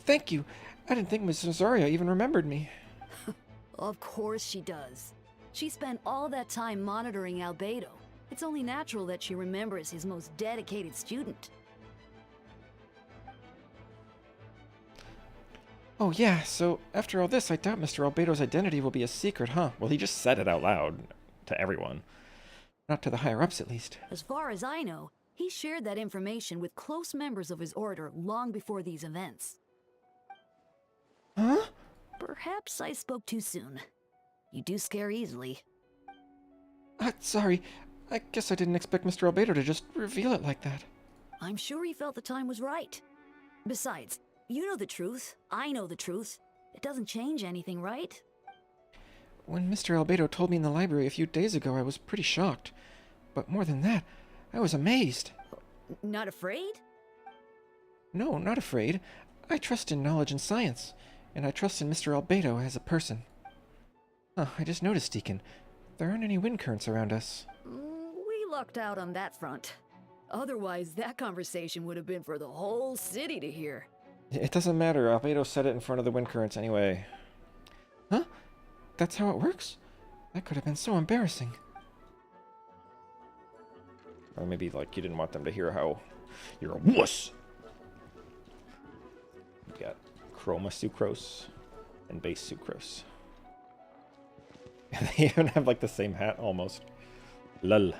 Speaker 11: Thank you. I didn't think Miss Rosaria even remembered me.
Speaker 10: Of course she does. She spent all that time monitoring Albedo. It's only natural that she remembers his most dedicated student.
Speaker 11: Oh yeah, so after all this, I doubt Mr. Albedo's identity will be a secret, huh? Well, he just said it out loud to everyone. Not to the higher-ups, at least.
Speaker 10: As far as I know, he shared that information with close members of his order long before these events.
Speaker 11: Huh?
Speaker 10: Perhaps I spoke too soon. You do scare easily.
Speaker 11: Sorry. I guess I didn't expect Mr. Albedo to just reveal it like that.
Speaker 10: I'm sure he felt the time was right. Besides, you know the truth. I know the truth. It doesn't change anything, right?
Speaker 11: When Mr. Albedo told me in the library a few days ago, I was pretty shocked. But more than that, I was amazed.
Speaker 10: Not afraid?
Speaker 11: No, not afraid. I trust in knowledge and science, and I trust in Mr. Albedo as a person. I just noticed, Deacon. There aren't any wind currents around us.
Speaker 10: We lucked out on that front. Otherwise, that conversation would have been for the whole city to hear.
Speaker 11: It doesn't matter. Albedo said it in front of the wind currents anyway. Huh? That's how it works? That could have been so embarrassing. Or maybe, like, you didn't want them to hear how
Speaker 1: You're a wuss! We got Chroma Sucrose and Base Sucrose. They even have like the same hat almost. Lol.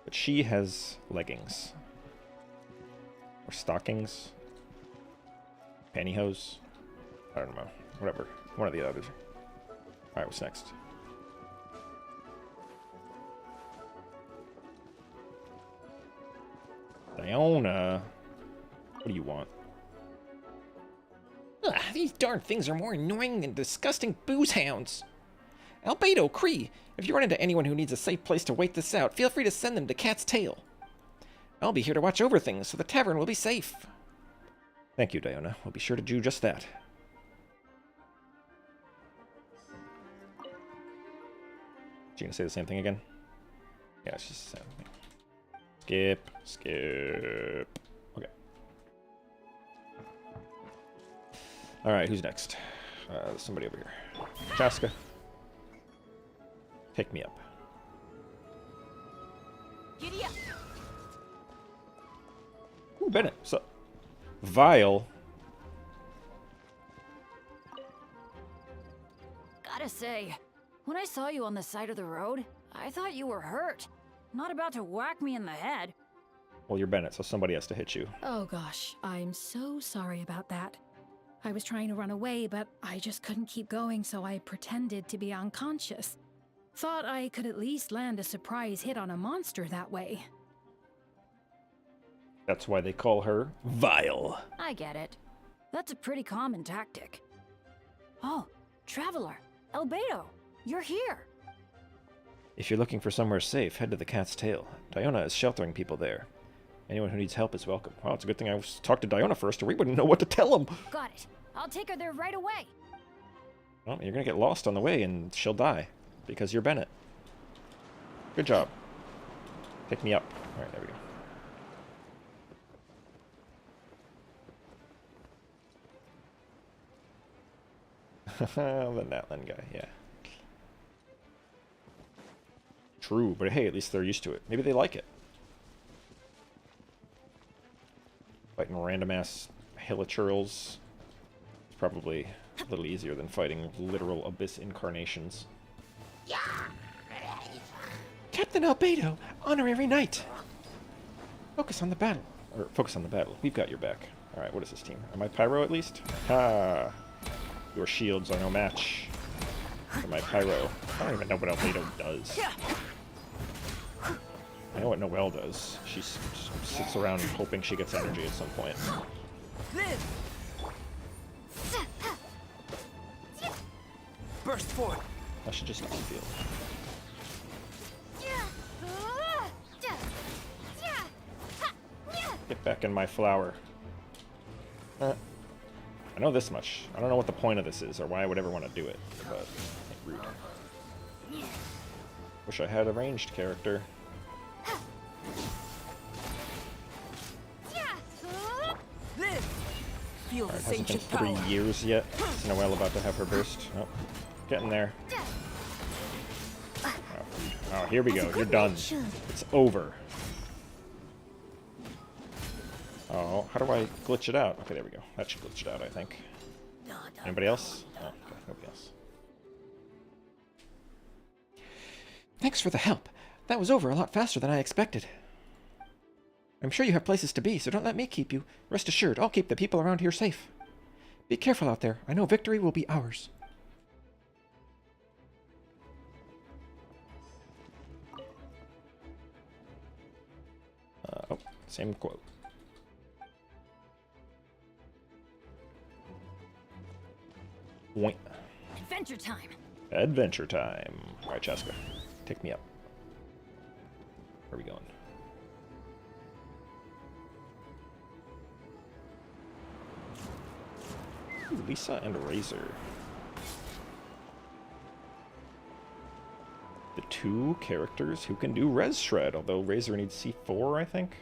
Speaker 1: But she has leggings. Or stockings. Pantyhose. I don't know. Whatever. One of the others. Alright, what's next? Diona. What do you want?
Speaker 14: Ugh, these darn things are more annoying than disgusting booze hounds. Albedo, Cree, if you run into anyone who needs a safe place to wait this out, feel free to send them to Cat's Tail. I'll be here to watch over things, so the tavern will be safe.
Speaker 1: Thank you, Diona. We'll be sure to do just that. Is you gonna say the same thing again? Yeah, it's just the same thing. Skip. Skip. Okay. Alright, who's next? Somebody over here. Chaska. Pick me up.
Speaker 2: Giddy up.
Speaker 1: Ooh, Bennett. What's up? Vile.
Speaker 10: Gotta say, when I saw you on the side of the road, I thought you were hurt. Not about to whack me in the head.
Speaker 1: Well, you're Bennett, so somebody has to hit you.
Speaker 15: Oh gosh, I'm so sorry about that. I was trying to run away, but I just couldn't keep going, so I pretended to be unconscious. Thought I could at least land a surprise hit on a monster that way.
Speaker 1: That's why they call her Vile.
Speaker 10: I get it. That's a pretty common tactic. Oh, Traveler, Albedo, you're here.
Speaker 1: If you're looking for somewhere safe, head to the Cat's Tail. Diona is sheltering people there. Anyone who needs help is welcome. Well, it's a good thing I talked to Diona first, or we wouldn't know what to tell them.
Speaker 10: Got it. I'll take her there right away.
Speaker 1: Well, you're gonna get lost on the way, and she'll die. Because you're Bennett. Good job. Pick me up. Alright, there we go. The Natlan guy, yeah. True, but hey, at least they're used to it. Maybe they like it. Fighting random-ass hilichurls is probably a little easier than fighting literal abyss incarnations.
Speaker 14: Captain Albedo, honorary knight.
Speaker 1: Focus on the battle. Or, focus on the battle. We've got your back. Alright, what is this team? Am I Pyro at least? Ha! Your shields are no match for my Pyro. I don't even know what Albedo does. I know what Noelle does. She sits around hoping she gets energy at some point.
Speaker 5: Burst forward.
Speaker 1: I should just not feel. Get back in my flower. I know this much. I don't know what the point of this is or why I would ever want to do it, but rude. Wish I had a ranged character.
Speaker 5: Feel
Speaker 1: Alright,
Speaker 5: the
Speaker 1: hasn't been
Speaker 5: ancient power.
Speaker 1: 3 years yet. Is Noelle about to have her burst? Oh, getting there. Oh, here we go. You're done. It's over. Oh, how do I glitch it out? Okay, there we go. That should glitch it out, I think. Anybody else? Oh, okay, nobody else.
Speaker 14: Thanks for the help. That was over a lot faster than I expected. I'm sure you have places to be, so don't let me keep you. Rest assured, I'll keep the people around here safe. Be careful out there. I know victory will be ours.
Speaker 1: Oh, same quote. Point.
Speaker 10: Adventure time.
Speaker 1: Adventure time. Alright, Chaska. Take me up. Where are we going? Ooh, Lisa and Razor. The two characters who can do Res Shred, although Razor needs C4, I think.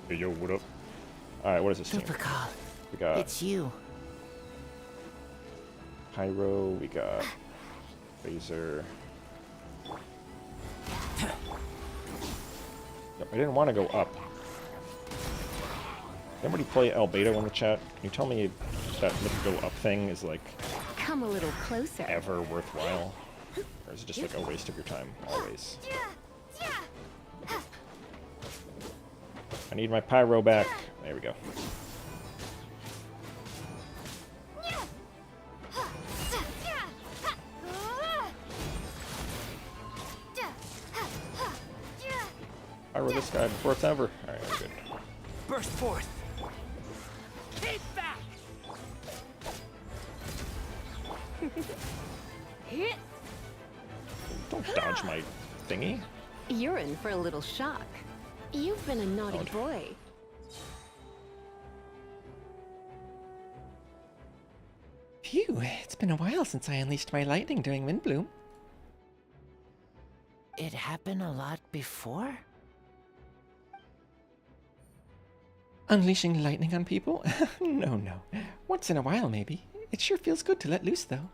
Speaker 1: Hey, yo, what up? Alright, what is this team?
Speaker 16: Supercall.
Speaker 1: We got
Speaker 16: It's you.
Speaker 1: Pyro, we got Razor, I didn't want to go up. Anybody play Albedo in the chat? Can you tell me if that go up thing is like
Speaker 13: Come a little closer.
Speaker 1: ever worthwhile? Or is it just like a waste of your time, always? I need my pyro back. There we go. Pyro this guy before it's over. Alright, we're good.
Speaker 5: Burst forth. Hit back.
Speaker 1: Don't dodge my thingy.
Speaker 13: You're in for a little shock. You've been a naughty
Speaker 1: Odd.
Speaker 13: boy.
Speaker 14: Phew, it's been a while since I unleashed my lightning during Windbloom.
Speaker 12: It happened a lot before?
Speaker 14: Unleashing lightning on people? No, no. Once in a while, maybe. It sure feels good to let loose, though.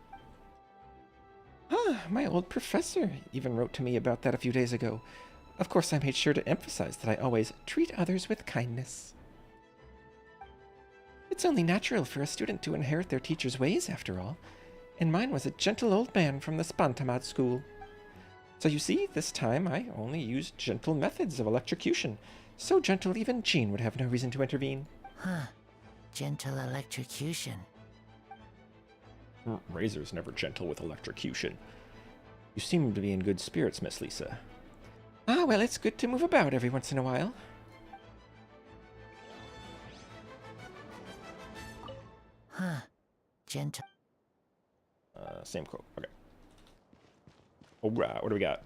Speaker 14: Ah, my old professor even wrote to me about that a few days ago. Of course, I made sure to emphasize that I always treat others with kindness. It's only natural for a student to inherit their teacher's ways, after all. And mine was a gentle old man from the Spantamad school. So you see, this time I only used gentle methods of electrocution. So gentle even Jean would have no reason to intervene.
Speaker 12: Huh. Gentle electrocution.
Speaker 1: Razor's never gentle with electrocution. You seem to be in good spirits, Miss Lisa.
Speaker 14: Ah, well, it's good to move about every once in a while.
Speaker 12: Huh. Gentle.
Speaker 1: Same quote. Okay. Alright, what do we got?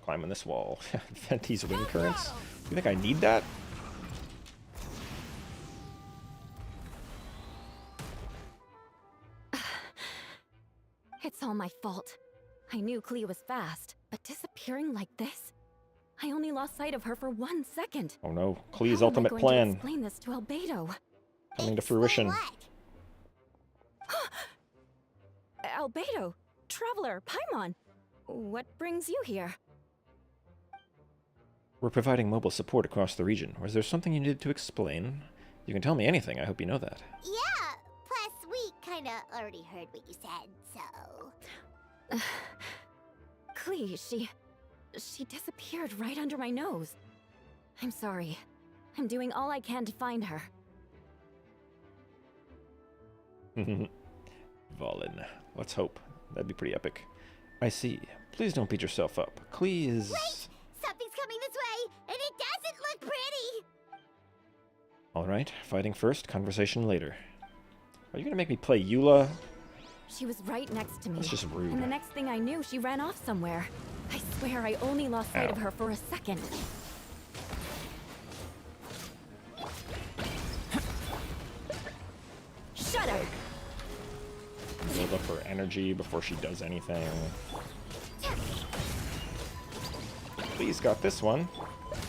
Speaker 1: Climbing this wall. Vent these wind currents. You think I need that?
Speaker 13: It's all my fault. I knew Clea was fast, but disappearing like this? I only lost sight of her for 1 second.
Speaker 1: Oh no, Clee's
Speaker 13: How
Speaker 1: ultimate
Speaker 13: am I going
Speaker 1: plan
Speaker 13: to explain this to Albedo?
Speaker 1: coming to fruition.
Speaker 13: Albedo, Traveler, Paimon, what brings you here?
Speaker 1: We're providing mobile support across the region. Was there something you needed to explain? You can tell me anything, I hope you know that.
Speaker 3: Yeah, plus we kinda already heard what you said, so...
Speaker 13: Clea, she disappeared right under my nose. I'm sorry. I'm doing all I can to find her.
Speaker 1: Valen. Let's hope. That'd be pretty epic. I see. Please don't beat yourself up. Clee is...
Speaker 3: Wait! Something's coming this way, and it doesn't look pretty!
Speaker 1: Alright, fighting first, conversation later. Are you gonna make me play Eula?
Speaker 13: She was right next to me.
Speaker 1: That's just rude.
Speaker 13: And the next thing I knew, she ran off somewhere. I swear I only lost sight of
Speaker 1: Ow.
Speaker 13: her for a second. Shut up!
Speaker 1: Build up her energy before she does anything. Please got this one.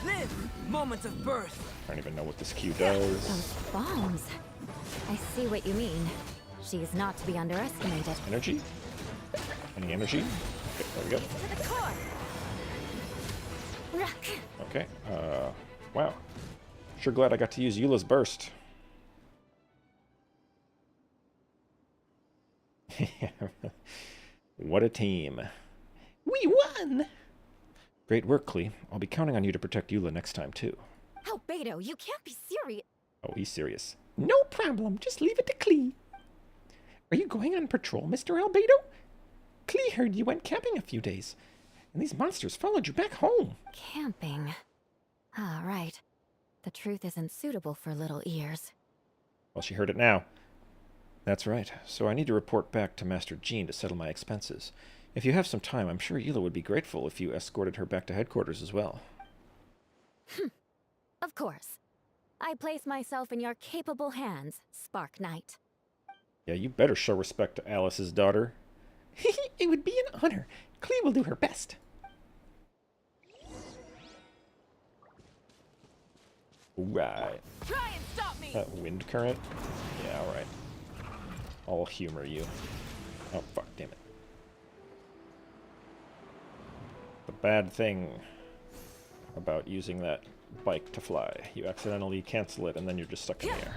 Speaker 5: Live! Moments of birth!
Speaker 1: I don't even know what this Q does.
Speaker 13: Those bombs. I see what you mean. She's not to be underestimated.
Speaker 1: Energy? Any energy? Okay, there we go.
Speaker 13: To the core! Ruck.
Speaker 1: Okay, wow. Sure glad I got to use Eula's burst. What a team.
Speaker 14: We won!
Speaker 1: Great work, Clee. I'll be counting on you to protect Eula next time, too.
Speaker 13: Albedo, you can't be serious.
Speaker 1: Oh, he's serious.
Speaker 14: No problem, just leave it to Clee. Are you going on patrol, Mr. Albedo? Clee heard you went camping a few days, and these monsters followed you back home.
Speaker 13: Camping. Ah, right. The truth isn't suitable for little ears.
Speaker 1: Well, she heard it now. That's right. So I need to report back to Master Jean to settle my expenses. If you have some time, I'm sure Eula would be grateful if you escorted her back to headquarters as well.
Speaker 13: Of course. I place myself in your capable hands, Spark Knight.
Speaker 1: Yeah, you better show respect to Alice's daughter.
Speaker 14: It would be an honor. Clee will do her best.
Speaker 1: Right.
Speaker 13: Try and stop me!
Speaker 1: That wind current? Yeah, alright. I'll humor you. Oh, fuck, damn it. The bad thing about using that bike to fly. You accidentally cancel it, and then you're just stuck in the air.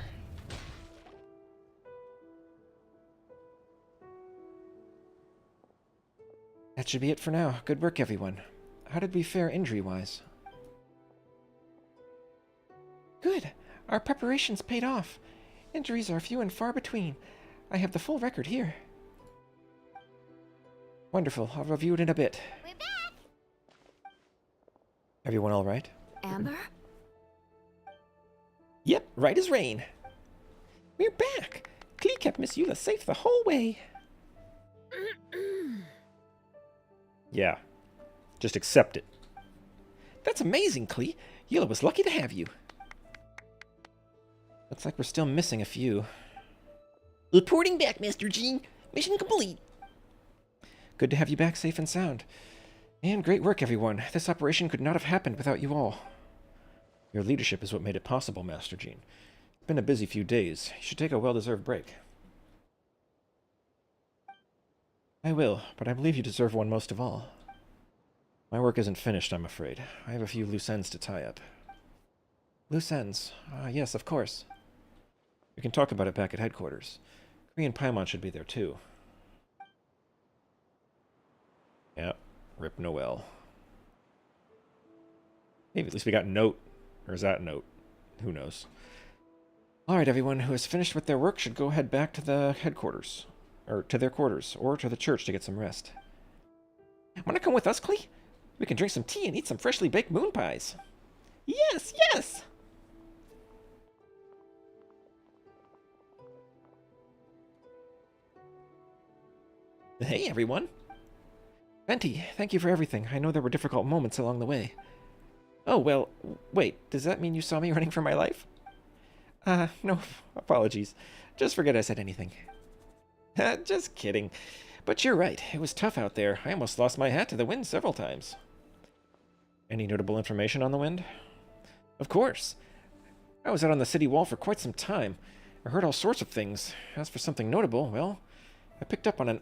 Speaker 14: That should be it for now. Good work, everyone. How did we fare injury-wise? Good. Our preparations paid off. Injuries are few and far between. I have the full record here. Wonderful. I'll review it in a bit.
Speaker 3: We're back!
Speaker 14: Everyone all right?
Speaker 10: Amber?
Speaker 14: Yep, right as rain. We're back. Klee kept Miss Eula safe the whole way.
Speaker 1: Yeah. Just accept it.
Speaker 14: That's amazing, Klee. Eula was lucky to have you. Looks like we're still missing a few. Reporting back, Master Jean. Mission complete. Good to have you back safe and sound. And great work, everyone. This operation could not have happened without you all.
Speaker 1: Your leadership is what made it possible, Master Jean. It's been a busy few days. You should take a well-deserved break.
Speaker 14: I will, but I believe you deserve one most of all.
Speaker 1: My work isn't finished, I'm afraid. I have a few loose ends to tie up.
Speaker 14: Loose ends. Yes, of course.
Speaker 1: We can talk about it back at headquarters. Kree and Paimon should be there, too. Yeah, Rip Noel. Hey, at least we got Note. Or is that Note? Who knows?
Speaker 14: Alright, everyone who has finished with their work should go head back to the headquarters. Or to their quarters, or to the church to get some rest. Wanna come with us, Klee? We can drink some tea and eat some freshly baked moon pies. Yes, yes! Hey, everyone. Venti, thank you for everything. I know there were difficult moments along the way. Oh, well, wait, does that mean you saw me running for my life? No, apologies. Just forget I said anything. Just kidding. But you're right, it was tough out there. I almost lost my hat to the wind several times.
Speaker 1: Any notable information on the wind?
Speaker 14: Of course. I was out on the city wall for quite some time. I heard all sorts of things. As for something notable, well, I picked up on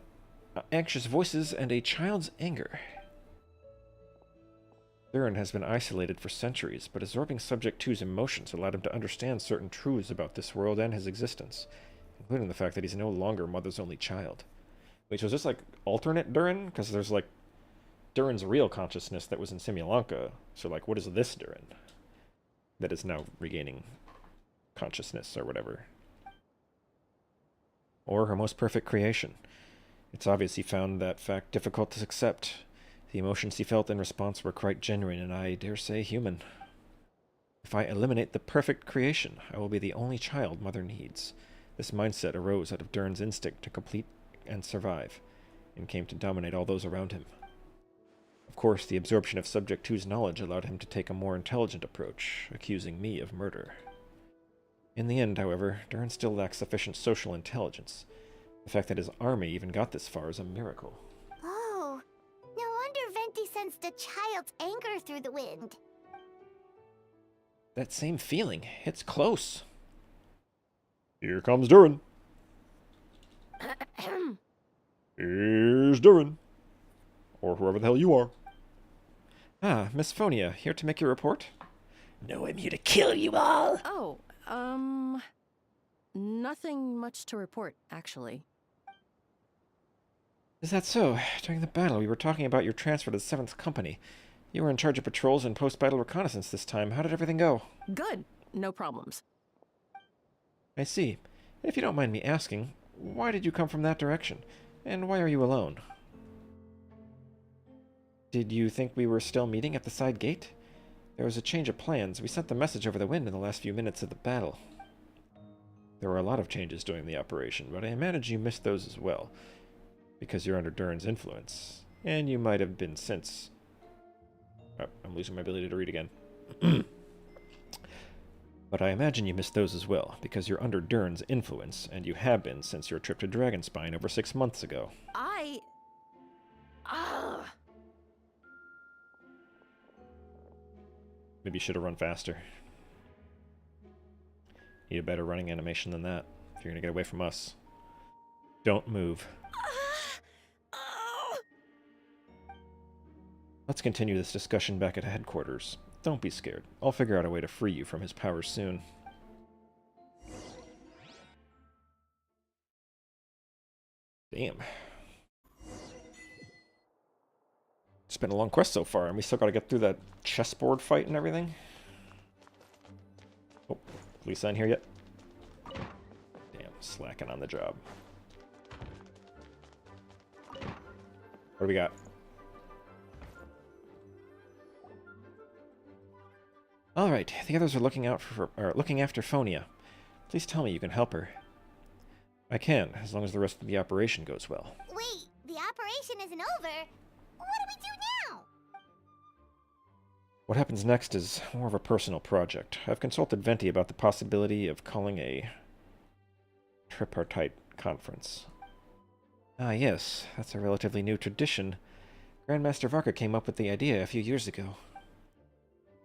Speaker 14: anxious voices and a child's anger.
Speaker 1: Durin has been isolated for centuries, but absorbing Subject 2's emotions allowed him to understand certain truths about this world and his existence, including the fact that he's no longer Mother's only child. Wait, so is this like alternate Durin? Because there's like Durin's real consciousness that was in Simulanka. So like, what is this Durin that is now regaining consciousness or whatever? Or her most perfect creation. It's obvious he found that fact difficult to accept. The emotions he felt in response were quite genuine and I dare say human. If I eliminate the perfect creation, I will be the only child Mother needs. This mindset arose out of Durin's instinct to complete and survive, and came to dominate all those around him. Of course, the absorption of Subject 2's knowledge allowed him to take a more intelligent approach, accusing me of murder. In the end, however, Durin still lacks sufficient social intelligence. The fact that his army even got this far is a miracle.
Speaker 3: Oh, no wonder Venti sensed a child's anger through the wind.
Speaker 14: That same feeling. It's close.
Speaker 1: Here comes Durin. Here's Durin. Or whoever the hell you are.
Speaker 14: Ah, Miss Phonia, here to make your report?
Speaker 12: No, I'm here to kill you all!
Speaker 16: Oh, nothing much to report, actually.
Speaker 14: Is that so? During the battle, we were talking about your transfer to the 7th Company. You were in charge of patrols and post-battle reconnaissance this time. How did everything go?
Speaker 16: Good. No problems.
Speaker 14: I see. If you don't mind me asking, why did you come from that direction? And why are you alone? Did you think we were still meeting at the side gate? There was a change of plans. We sent the message over the wind in the last few minutes of the battle. There were a lot of changes during the operation, but I imagine you missed those as well, because you're under Durin's influence, and you might have been since... Oh, I'm losing my ability to read again. But I imagine you missed those as well, because you're under Durin's influence, and you have been since your trip to Dragonspine over 6 months ago. Maybe you should have run faster. Need a better running animation than that, if you're gonna get away from us. Don't move. Let's continue this discussion back at headquarters.
Speaker 11: Don't be scared. I'll figure out a way to free you from his powers soon. Damn. It's been a long quest so far, and we still gotta get through that chessboard fight and everything. Oh, police sign here yet? Damn, slacking on the job. What do we got? All right, the others are looking after Phonia. Please tell me you can help her. I can, as long as the rest of the operation goes well.
Speaker 3: Wait, the operation isn't over. What do we do now?
Speaker 11: What happens next is more of a personal project. I've consulted Venti about the possibility of calling a tripartite conference. Ah, yes, that's a relatively new tradition. Grandmaster Varka came up with the idea a few years ago.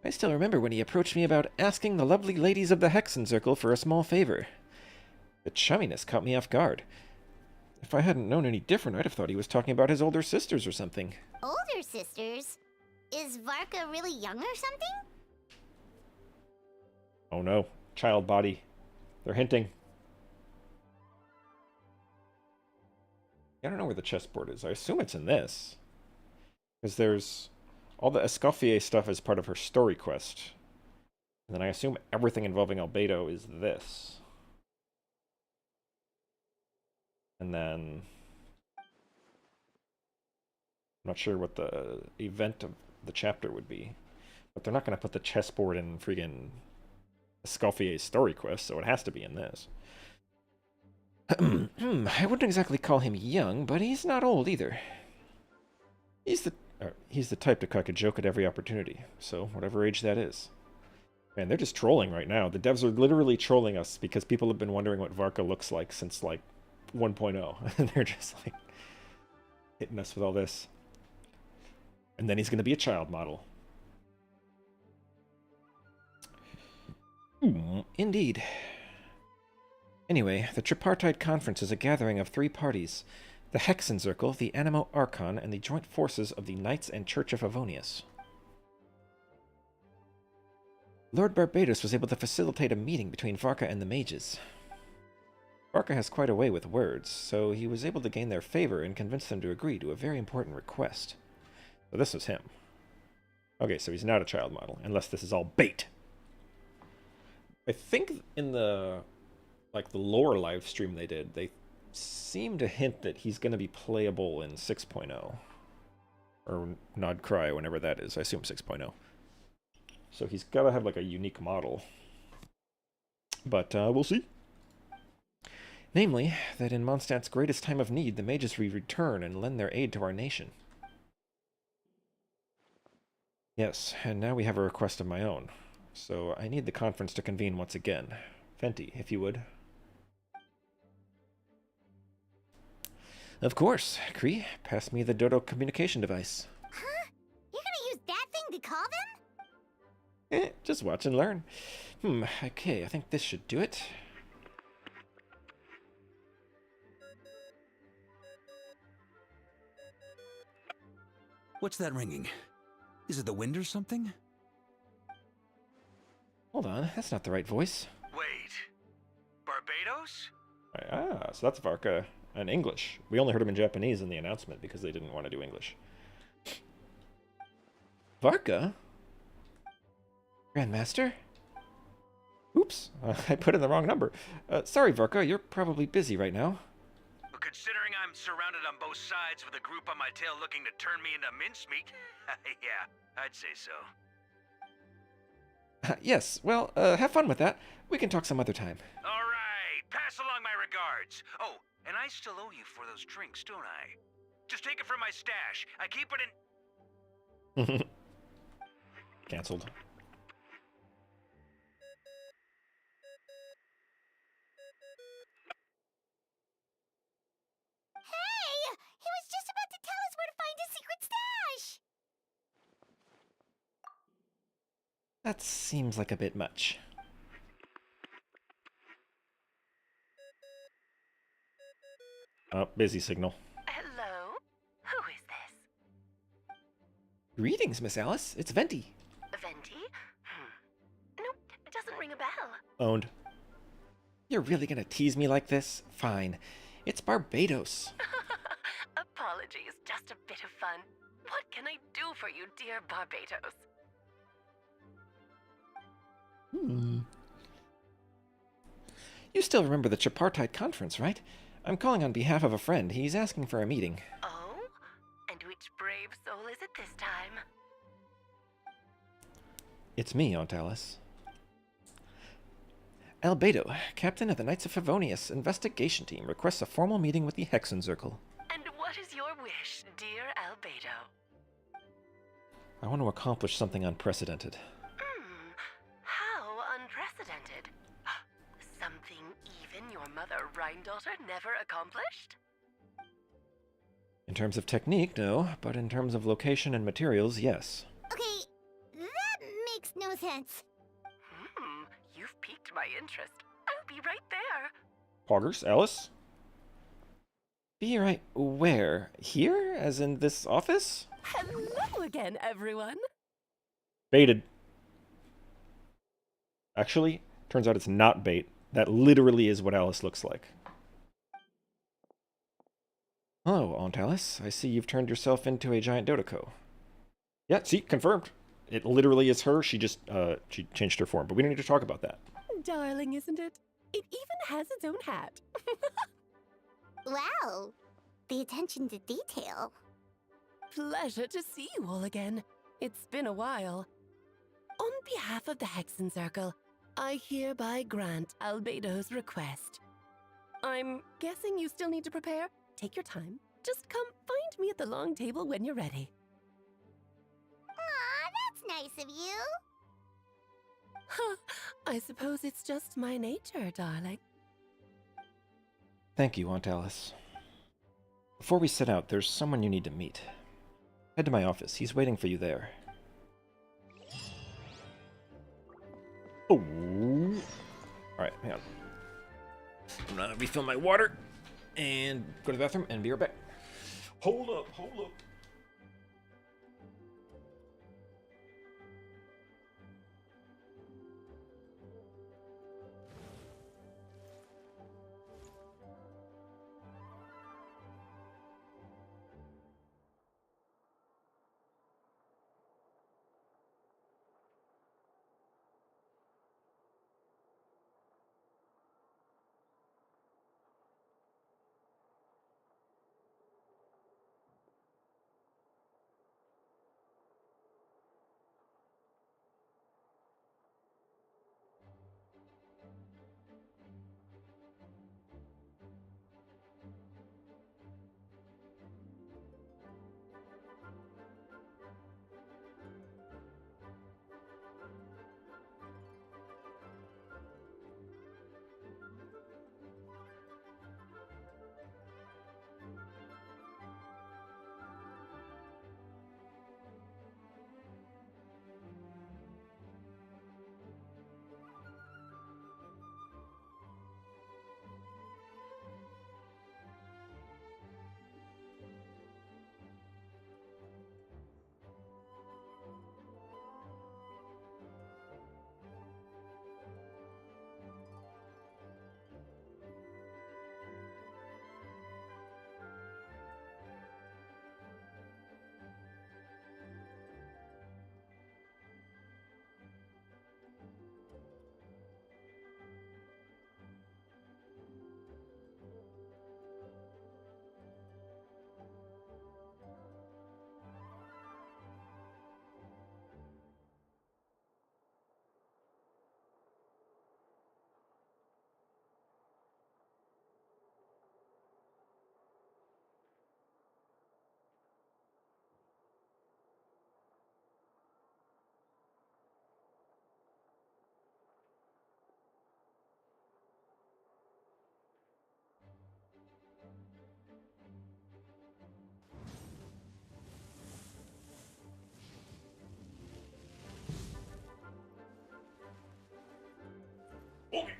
Speaker 11: I still remember when he approached me about asking the lovely ladies of the Hexen Circle for a small favor. The chumminess caught me off guard. If I hadn't known any different, I'd have thought he was talking about his older sisters or something.
Speaker 3: Older sisters? Is Varka really young or something?
Speaker 11: Oh no, child body. They're hinting. I don't know where the chessboard is. I assume it's in this. Because there's... all the Escoffier stuff is part of her story quest. And then I assume everything involving Albedo is this. And then... I'm not sure what the event of the chapter would be. But they're not going to put the chessboard in friggin' Escoffier's story quest, so it has to be in this. I wouldn't exactly call him young, but he's not old either. He's the type to crack a joke at every opportunity, so whatever age that is. Man, they're just trolling right now. The devs are literally trolling us because people have been wondering what Varka looks like since, like, 1.0. And they're just, like, hitting us with all this. And then he's going to be a child model. Indeed. Anyway, the Tripartite Conference is a gathering of 3 parties. The Hexen Circle, the Animo Archon, and the joint forces of the Knights and Church of Avonius. Lord Barbados was able to facilitate a meeting between Varka and the mages. Varka has quite a way with words, so he was able to gain their favor and convince them to agree to a very important request. So this was him. Okay, so he's not a child model, unless this is all bait. I think in the, like, the lore live stream they did, they seem to hint that he's going to be playable in 6.0. Or Nod Cry, whenever that is. I assume 6.0. So he's got to have, like, a unique model. But we'll see. Namely, that in Mondstadt's greatest time of need, the mages will return and lend their aid to our nation. Yes, and now we have a request of my own. So I need the conference to convene once again. Venti, if you would. Of course. Kree, pass me the Dodo communication device.
Speaker 3: Huh? You're gonna use that thing to call them?
Speaker 11: Just watch and learn. Okay, I think this should do it.
Speaker 5: What's that ringing? Is it the wind or something?
Speaker 11: Hold on, that's not the right voice.
Speaker 8: Wait. Barbados?
Speaker 11: So that's Varka in English. We only heard him in Japanese in the announcement because they didn't want to do English. Varka? Grandmaster? Oops, I put in the wrong number. Sorry, Varka, you're probably busy right now.
Speaker 8: Considering I'm surrounded on both sides with a group on my tail looking to turn me into mincemeat, yeah, I'd say so.
Speaker 11: Yes, well, have fun with that. We can talk some other time.
Speaker 8: All right, pass along my regards. Oh, and I still owe you for those drinks, don't I? Just take it from my stash. I keep it in...
Speaker 11: Cancelled.
Speaker 3: Hey! He was just about to tell us where to find his secret stash!
Speaker 11: That seems like a bit much. Oh, busy signal.
Speaker 17: Hello? Who is this?
Speaker 11: Greetings, Miss Alice. It's Venti.
Speaker 17: Venti?
Speaker 13: bell.
Speaker 14: Owned. You're really gonna tease me like this? Fine. It's Barbados.
Speaker 16: Apologies, just a bit of fun. What can I do for you, dear Barbados?
Speaker 14: You still remember the tripartite conference, right? I'm calling on behalf of a friend. He's asking for a meeting.
Speaker 16: Oh? And which brave soul is it this time?
Speaker 14: It's me, Aunt Alice. Albedo, captain of the Knights of Favonius investigation team, requests a formal meeting with the Hexenzirkel.
Speaker 16: And what is your wish, dear Albedo?
Speaker 14: I want to accomplish something unprecedented.
Speaker 16: How unprecedented. Something even your mother Rhine-daughter never accomplished?
Speaker 14: In terms of technique, no, but in terms of location and materials, yes.
Speaker 3: Okay, that makes no sense.
Speaker 16: You've piqued my interest. I'll be right there.
Speaker 1: Poggers, Alice?
Speaker 14: Be right where? Here? As in this office?
Speaker 16: Hello again, everyone.
Speaker 1: Baited. Actually, turns out it's not bait. That literally is what Alice looks like.
Speaker 14: Hello, Aunt Alice. I see you've turned yourself into a giant Dodico.
Speaker 1: Yeah, see, confirmed. It literally is her. She just, she changed her form, but we don't need to talk about that.
Speaker 16: Darling, isn't it? It even has its own hat.
Speaker 3: Wow, the attention to detail.
Speaker 16: Pleasure to see you all again. It's been a while. On behalf of the Hexenzirkel, I hereby grant Albedo's request. I'm guessing you still need to prepare? Take your time. Just come find me at the long table when you're ready.
Speaker 3: Aw, that's nice of you.
Speaker 16: Huh, I suppose it's just my nature, darling.
Speaker 14: Thank you, Aunt Alice. Before we set out, there's someone you need to meet. Head to my office. He's waiting for you there.
Speaker 1: Oh. Alright, hang on. I'm gonna refill my water and go to the bathroom and be right back. Hold up, hold up. Okay.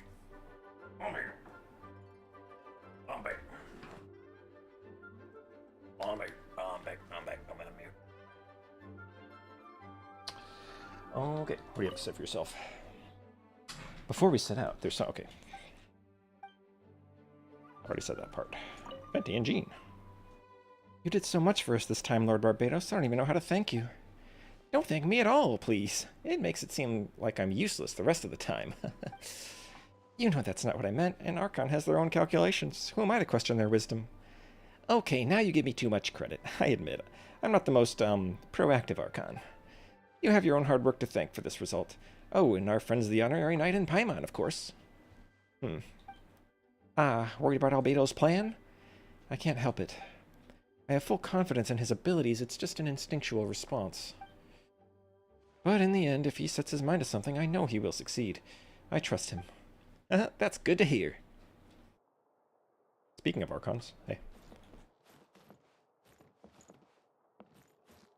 Speaker 1: I'm here. I'm back. I'm back. I'm back. I'm back. I'm here. Okay. What do you have to say for yourself? Before we set out, there's okay. Already said that part. Venti and Jean.
Speaker 14: You did so much for us this time, Lord Barbados. I don't even know how to thank you.
Speaker 1: Don't thank me at all, please. It makes it seem like I'm useless the rest of the time.
Speaker 14: You know that's not what I meant, and Archon has their own calculations. Who am I to question their wisdom?
Speaker 1: Okay, now you give me too much credit. I admit, I'm not the most, proactive Archon. You have your own hard work to thank for this result. Oh, and our friends the Honorary Knight and Paimon, of course.
Speaker 14: Worried about Albedo's plan? I can't help it. I have full confidence in his abilities, it's just an instinctual response. But in the end, if he sets his mind to something, I know he will succeed. I trust him.
Speaker 1: That's good to hear. Speaking of Archons, hey.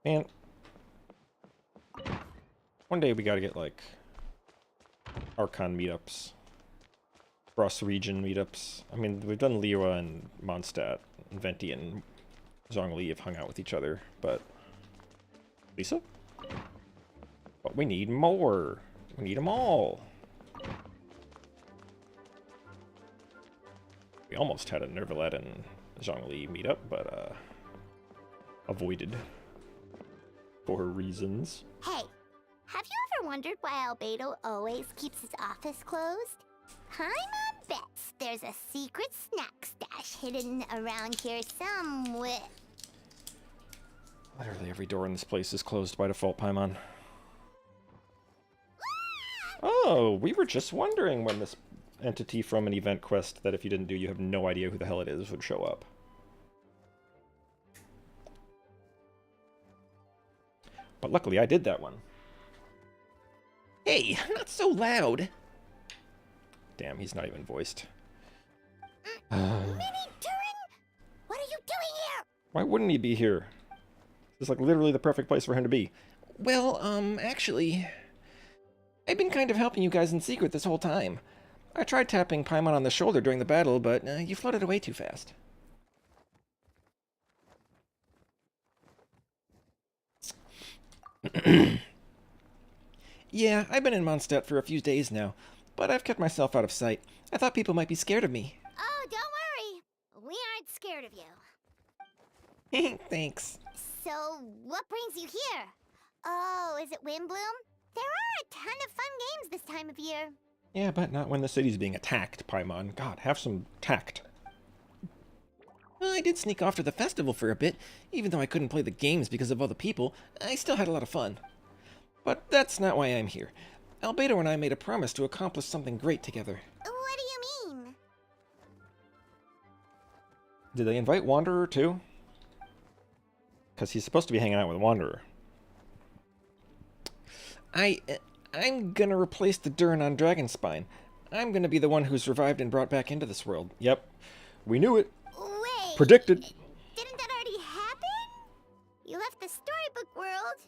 Speaker 1: Man. One day we gotta get, like, Archon meetups. Cross-region meetups. I mean, we've done Liyue and Mondstadt, and Venti and Zhongli have hung out with each other, but... Lisa? But we need more. We need them all. We almost had a Nervalet and Zhongli meetup, but, avoided. For reasons.
Speaker 3: Hey, have you ever wondered why Albedo always keeps his office closed? Paimon bets there's a secret snack stash hidden around here somewhere.
Speaker 1: Literally every door in this place is closed by default, Paimon. Oh, we were just wondering when this entity from an event quest that if you didn't do, you have no idea who the hell it is, would show up. But luckily I did that one.
Speaker 12: Hey, not so loud.
Speaker 1: Damn, he's not even voiced.
Speaker 3: Mini Turing? What are you doing here?
Speaker 1: Why wouldn't he be here? This is like literally the perfect place for him to be.
Speaker 12: Well, actually, I've been kind of helping you guys in secret this whole time. I tried tapping Paimon on the shoulder during the battle, but you floated away too fast. Yeah, I've been in Mondstadt for a few days now, but I've kept myself out of sight. I thought people might be scared of me.
Speaker 3: Oh, don't worry. We aren't scared of you.
Speaker 12: Thanks.
Speaker 3: So, what brings you here? Oh, is it Windbloom? There are a ton of fun games this time of year.
Speaker 1: Yeah, but not when the city's being attacked, Paimon. God, have some tact.
Speaker 12: I did sneak off to the festival for a bit. Even though I couldn't play the games because of all the people, I still had a lot of fun. But that's not why I'm here. Albedo and I made a promise to accomplish something great together.
Speaker 3: What do you mean?
Speaker 1: Did they invite Wanderer too? Because he's supposed to be hanging out with Wanderer.
Speaker 12: I'm gonna replace the Durin on Dragonspine. I'm gonna be the one who's revived and brought back into this world.
Speaker 1: Yep. We knew it.
Speaker 3: Wait.
Speaker 1: Predicted.
Speaker 3: Didn't that already happen? You left the storybook world,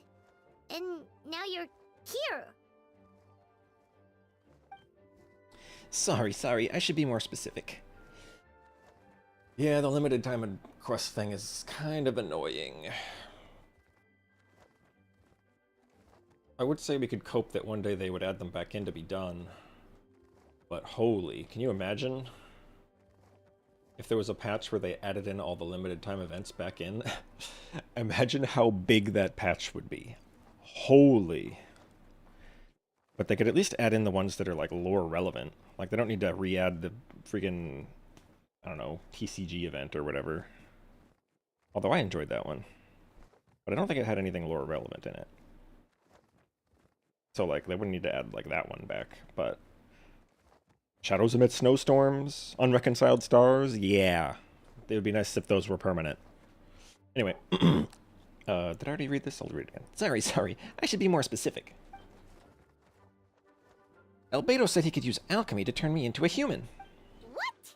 Speaker 3: and now you're here.
Speaker 12: Sorry. I should be more specific.
Speaker 1: Yeah, the limited time quest thing is kind of annoying. I would say we could cope that one day they would add them back in to be done. But holy, can you imagine? If there was a patch where they added in all the limited time events back in? Imagine how big that patch would be. Holy. But they could at least add in the ones that are like lore relevant. Like they don't need to re-add the freaking, I don't know, TCG event or whatever. Although I enjoyed that one. But I don't think it had anything lore relevant in it. So like they wouldn't need to add like that one back, but Shadows Amid Snowstorms, Unreconciled Stars, yeah. It would be nice if those were permanent. Anyway, did I already read this? I'll read it again.
Speaker 12: Sorry. I should be more specific. Albedo said he could use alchemy to turn me into a human.
Speaker 3: What?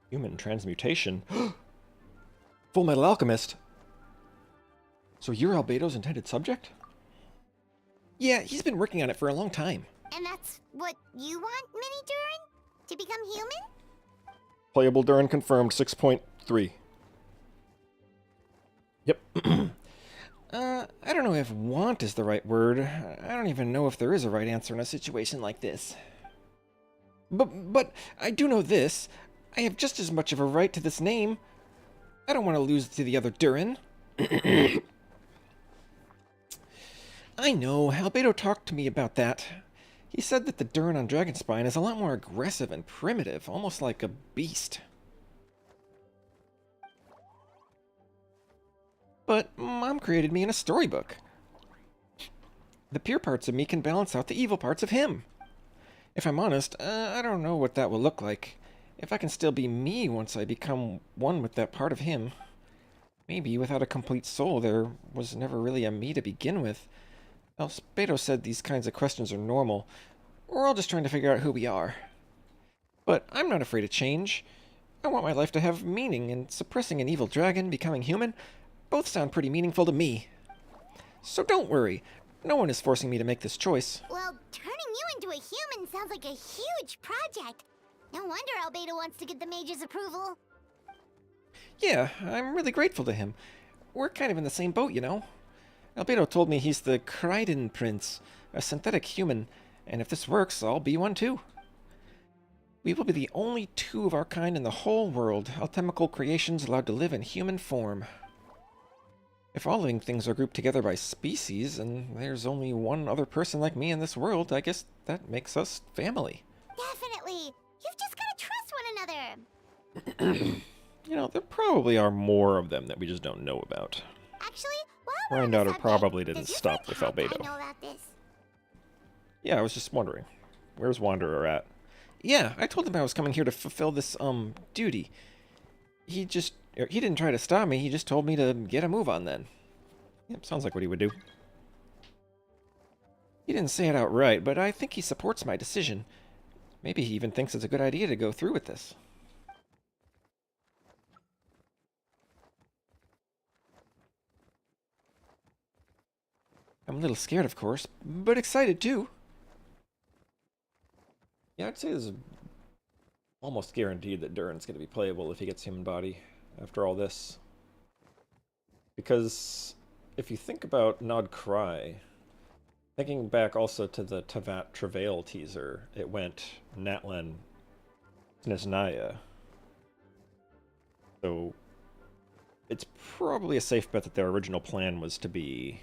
Speaker 1: Human transmutation?
Speaker 12: Full Metal Alchemist. So you're Albedo's intended subject? Yeah, he's been working on it for a long time.
Speaker 3: And that's what you want, Mini Durin? To become human?
Speaker 1: Playable Durin confirmed 6.3.
Speaker 12: Yep.
Speaker 14: I don't know if want is the right word. I don't even know if there is a right answer in a situation like this. But I do know this. I have just as much of a right to this name. I don't want to lose to the other Durin. I know, Albedo talked to me about that. He said that the Durin on Dragonspine is a lot more aggressive and primitive, almost like a beast. But Mom created me in a storybook. The pure parts of me can balance out the evil parts of him. If I'm honest, I don't know what that will look like. If I can still be me once I become one with that part of him. Maybe without a complete soul, there was never really a me to begin with. Albedo said these kinds of questions are normal. We're all just trying to figure out who we are. But I'm not afraid of change. I want my life to have meaning, and suppressing an evil dragon, becoming human, both sound pretty meaningful to me. So don't worry. No one is forcing me to make this choice.
Speaker 3: Well, turning you into a human sounds like a huge project. No wonder Albedo wants to get the mage's approval.
Speaker 14: Yeah, I'm really grateful to him. We're kind of in the same boat, you know. Albedo told me he's the Kryden Prince, a synthetic human, and if this works, I'll be one too. We will be the only two of our kind in the whole world, alchemical creations allowed to live in human form. If all living things are grouped together by species, and there's only one other person like me in this world, I guess that makes us family.
Speaker 3: Definitely. You've just got to trust one another.
Speaker 1: You know, there probably are more of them that we just don't know about.
Speaker 3: Actually, while we're on the
Speaker 1: Granddaughter
Speaker 3: subject,
Speaker 1: probably didn't
Speaker 3: does your
Speaker 1: stop
Speaker 3: friend
Speaker 1: with
Speaker 3: Hawkeye
Speaker 1: Albedo.
Speaker 3: know about this?
Speaker 1: Yeah, I was just wondering. Where's Wanderer at?
Speaker 14: Yeah, I told him I was coming here to fulfill this, duty. He didn't try to stop me, he just told me to get a move on then.
Speaker 1: Yep, sounds like what he would do.
Speaker 14: He didn't say it outright, but I think he supports my decision. Maybe he even thinks it's a good idea to go through with this. I'm a little scared, of course, but excited too.
Speaker 1: Yeah, I'd say it's almost guaranteed that Durin's going to be playable if he gets human body after all this. Because if you think about Nod Cry, thinking back also to the Tavat Travail teaser, it went Natlan Sneznaya. So it's probably a safe bet that their original plan was to be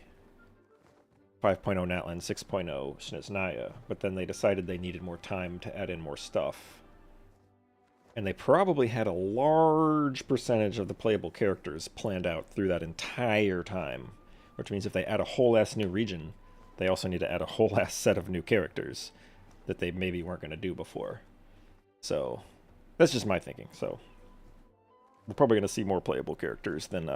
Speaker 1: 5.0 Natlan, 6.0 Sneznaya, but then they decided they needed more time to add in more stuff. And they probably had a large percentage of the playable characters planned out through that entire time, which means if they add a whole-ass new region, they also need to add a whole-ass set of new characters that they maybe weren't going to do before. So, that's just my thinking. So, we're probably going to see more playable characters than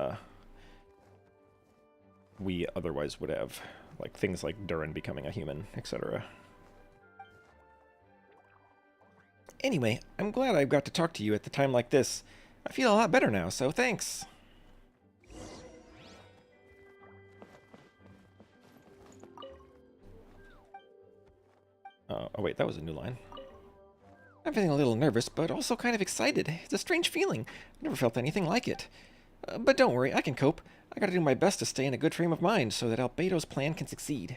Speaker 1: we otherwise would have. Like things like Durin becoming a human, etc.
Speaker 14: Anyway, I'm glad I got to talk to you at the time like this. I feel a lot better now, so thanks.
Speaker 1: Oh wait, that was a new line.
Speaker 14: I'm feeling a little nervous, but also kind of excited. It's a strange feeling. I've never felt anything like it. But don't worry, I can cope. I gotta do my best to stay in a good frame of mind so that Albedo's plan can succeed.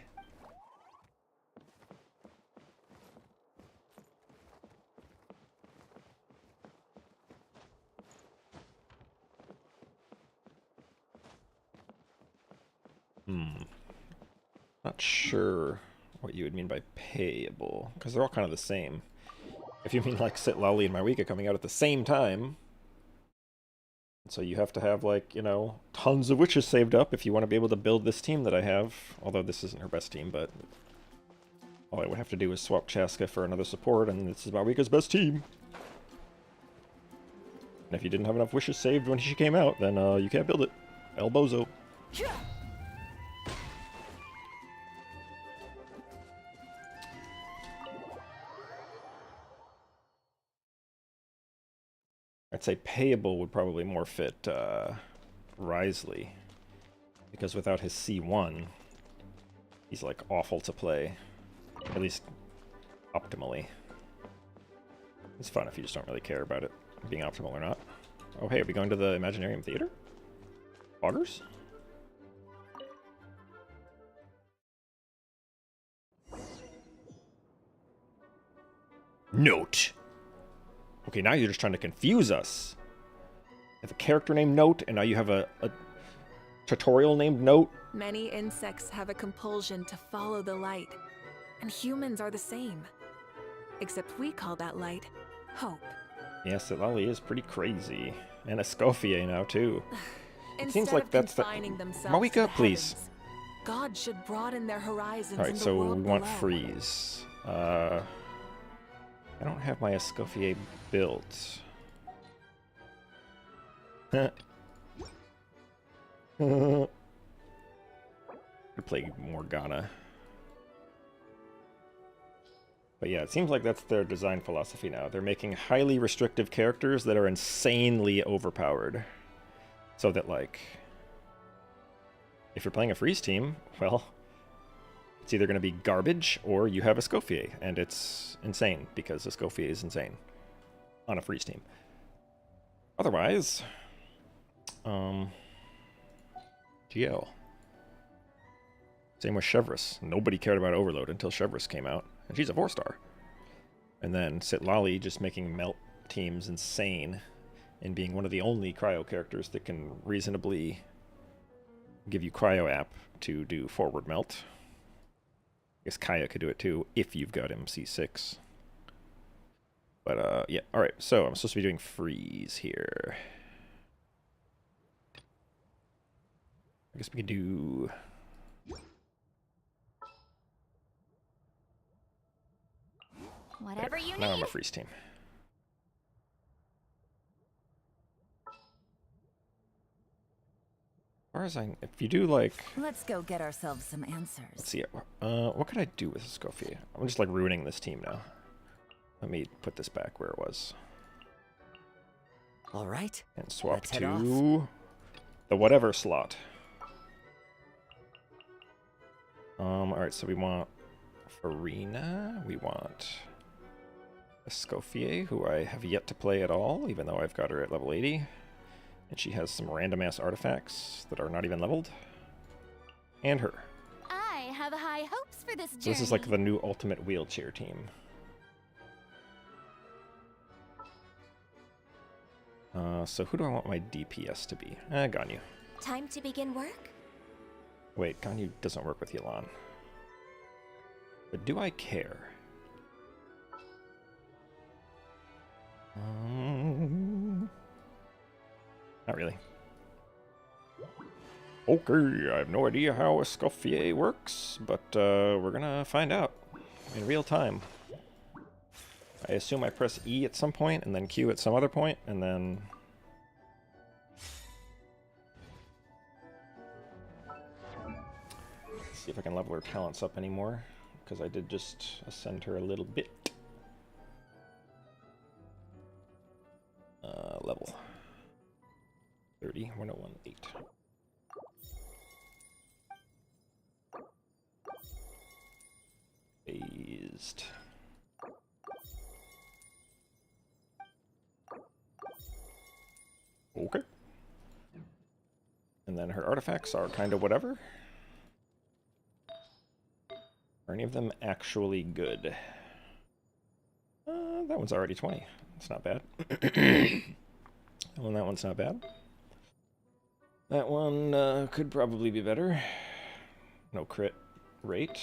Speaker 1: Not sure what you would mean by payable, because they're all kind of the same. If you mean like Sit Lowly and Marika coming out at the same time, so you have to have, like, you know, tons of witches saved up if you want to be able to build this team that I have. Although this isn't her best team, but all I would have to do is swap Chaska for another support, and this is Marika's best team. And if you didn't have enough wishes saved when she came out, then you can't build it. El Bozo. I'd say payable would probably more fit Risley, because without his C1, he's like awful to play, at least optimally. It's fun if you just don't really care about it being optimal or not. Oh hey, are we going to the Imaginarium Theater? Augers? Note. Okay, now you're just trying to confuse us. You have a character named Note, and now you have a tutorial named Note.
Speaker 17: Many insects have a compulsion to follow the light, and humans are the same. Except we call that light hope.
Speaker 1: Yes, Lali is pretty crazy. And Escoffier now, too. It seems
Speaker 17: Instead
Speaker 1: like
Speaker 17: of
Speaker 1: that's the...
Speaker 17: confining themselves
Speaker 1: Marika,
Speaker 17: to the
Speaker 1: please.
Speaker 17: heavens, God should broaden their horizons.
Speaker 1: Alright,
Speaker 17: in the
Speaker 1: so
Speaker 17: world
Speaker 1: we want
Speaker 17: below.
Speaker 1: freeze. I don't have my Escoffier built. Could play Morgana. But yeah, it seems like that's their design philosophy now. They're making highly restrictive characters that are insanely overpowered. So that, like, if you're playing a freeze team, well, it's either going to be garbage or you have Escoffier, and it's insane because Escoffier is insane on a freeze team. Otherwise, GL. Same with Chevrolet. Nobody cared about Overload until Chevrolet came out, and she's a 4-star. And then Sitlali just making melt teams insane and being one of the only cryo characters that can reasonably give you cryo app to do forward melt. I guess Kaya could do it too if you've got MC6. But yeah, alright, so I'm supposed to be doing freeze here. I guess we could do...
Speaker 4: Whatever you
Speaker 1: Now I'm
Speaker 4: need.
Speaker 1: a freeze team. As far as if you do like...
Speaker 4: Let's go get ourselves some answers.
Speaker 1: Let's see, what could I do with Escoffier? I'm just like ruining this team now. Let me put this back where it was.
Speaker 18: All right.
Speaker 1: And swap
Speaker 18: Let's head
Speaker 1: to the whatever slot. Alright, so we want Farina, we want Escoffier, who I have yet to play at all, even though I've got her at level 80. And she has some random-ass artifacts that are not even leveled. And her.
Speaker 3: I have high hopes for this journey.
Speaker 1: So this is like the new ultimate wheelchair team. So who do I want my DPS to be? Ganyu.
Speaker 3: Time to begin work?
Speaker 1: Wait, Ganyu doesn't work with Yelan. But do I care? Not really. Okay, I have no idea how Escoffier works, but we're gonna find out in real time. I assume I press E at some point, and then Q at some other point, and then... Let's see if I can level her talents up anymore, because I did just ascend her a little bit. Level 30, 1018. Phased. Okay. And then her artifacts are kind of whatever. Are any of them actually good? That one's already 20. That's not bad. Well, that one's not bad. That one could probably be better. No crit rate.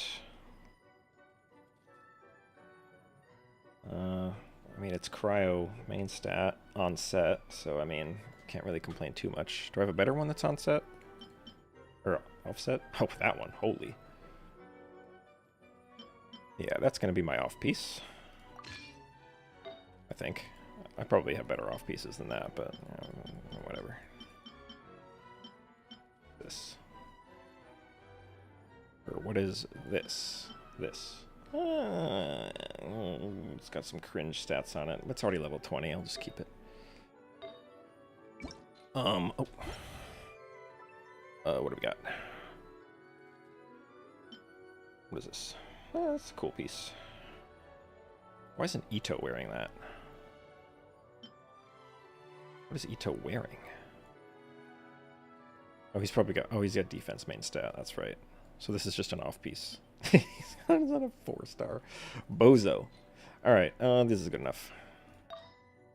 Speaker 1: I mean, it's cryo main stat on set, so I mean, can't really complain too much. Do I have a better one that's on set? Or offset? Oh, that one. Holy. Yeah, that's going to be my off piece. I think. I probably have better off pieces than that, but whatever. This. Or what is this? This. It's got some cringe stats on it. It's already level 20. I'll just keep it. Oh. What do we got? What is this? That's a cool piece. Why isn't Ito wearing that? What is Ito wearing? Oh, he's probably got... Oh, he's got defense main stat. That's right. So this is just an off piece. He's not a 4-star. Bozo. Alright, this is good enough.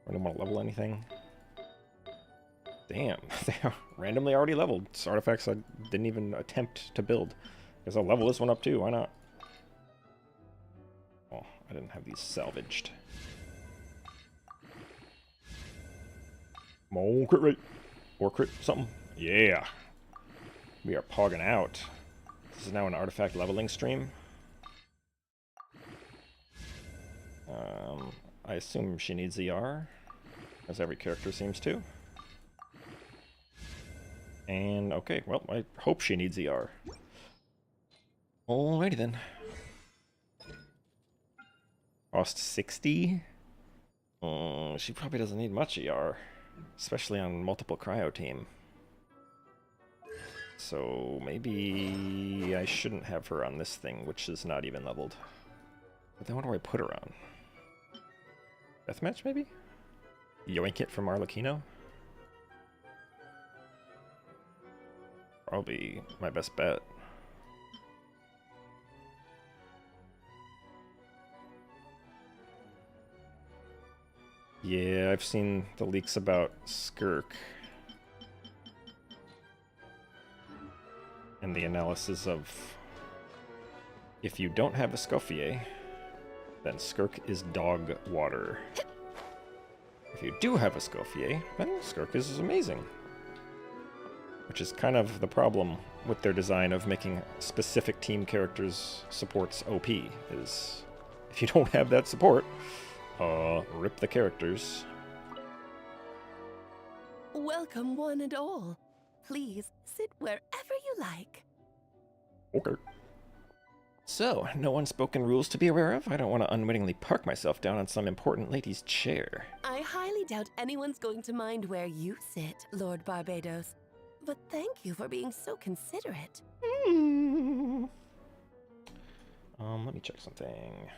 Speaker 1: I don't want to level anything. Damn, they are randomly already leveled. It's artifacts I didn't even attempt to build. Guess I'll level this one up too, why not? Oh, I didn't have these salvaged. Come on, crit rate. Or crit something. Yeah. We are pogging out. This is now an artifact leveling stream. I assume she needs ER, as every character seems to. And, okay, well, I hope she needs ER. Alrighty then. Cost 60? She probably doesn't need much ER, especially on multiple cryo team. So maybe I shouldn't have her on this thing, which is not even leveled. But then what do I put her on? Deathmatch, maybe? Yoink it from Arlecchino? Probably my best bet. Yeah, I've seen the leaks about Skirk. And the analysis of if you don't have a Escoffier, then Skirk is dog water. If you do have a Escoffier, then Skirk is amazing. Which is kind of the problem with their design of making specific team characters' supports OP, is if you don't have that support, rip the characters.
Speaker 16: Welcome, one and all. Please sit wherever you like.
Speaker 1: Okay.
Speaker 12: So, no unspoken rules to be aware of? I don't want to unwittingly park myself down on some important lady's chair.
Speaker 16: I highly doubt anyone's going to mind where you sit, Lord Barbados. But thank you for being so considerate.
Speaker 1: Let me check something.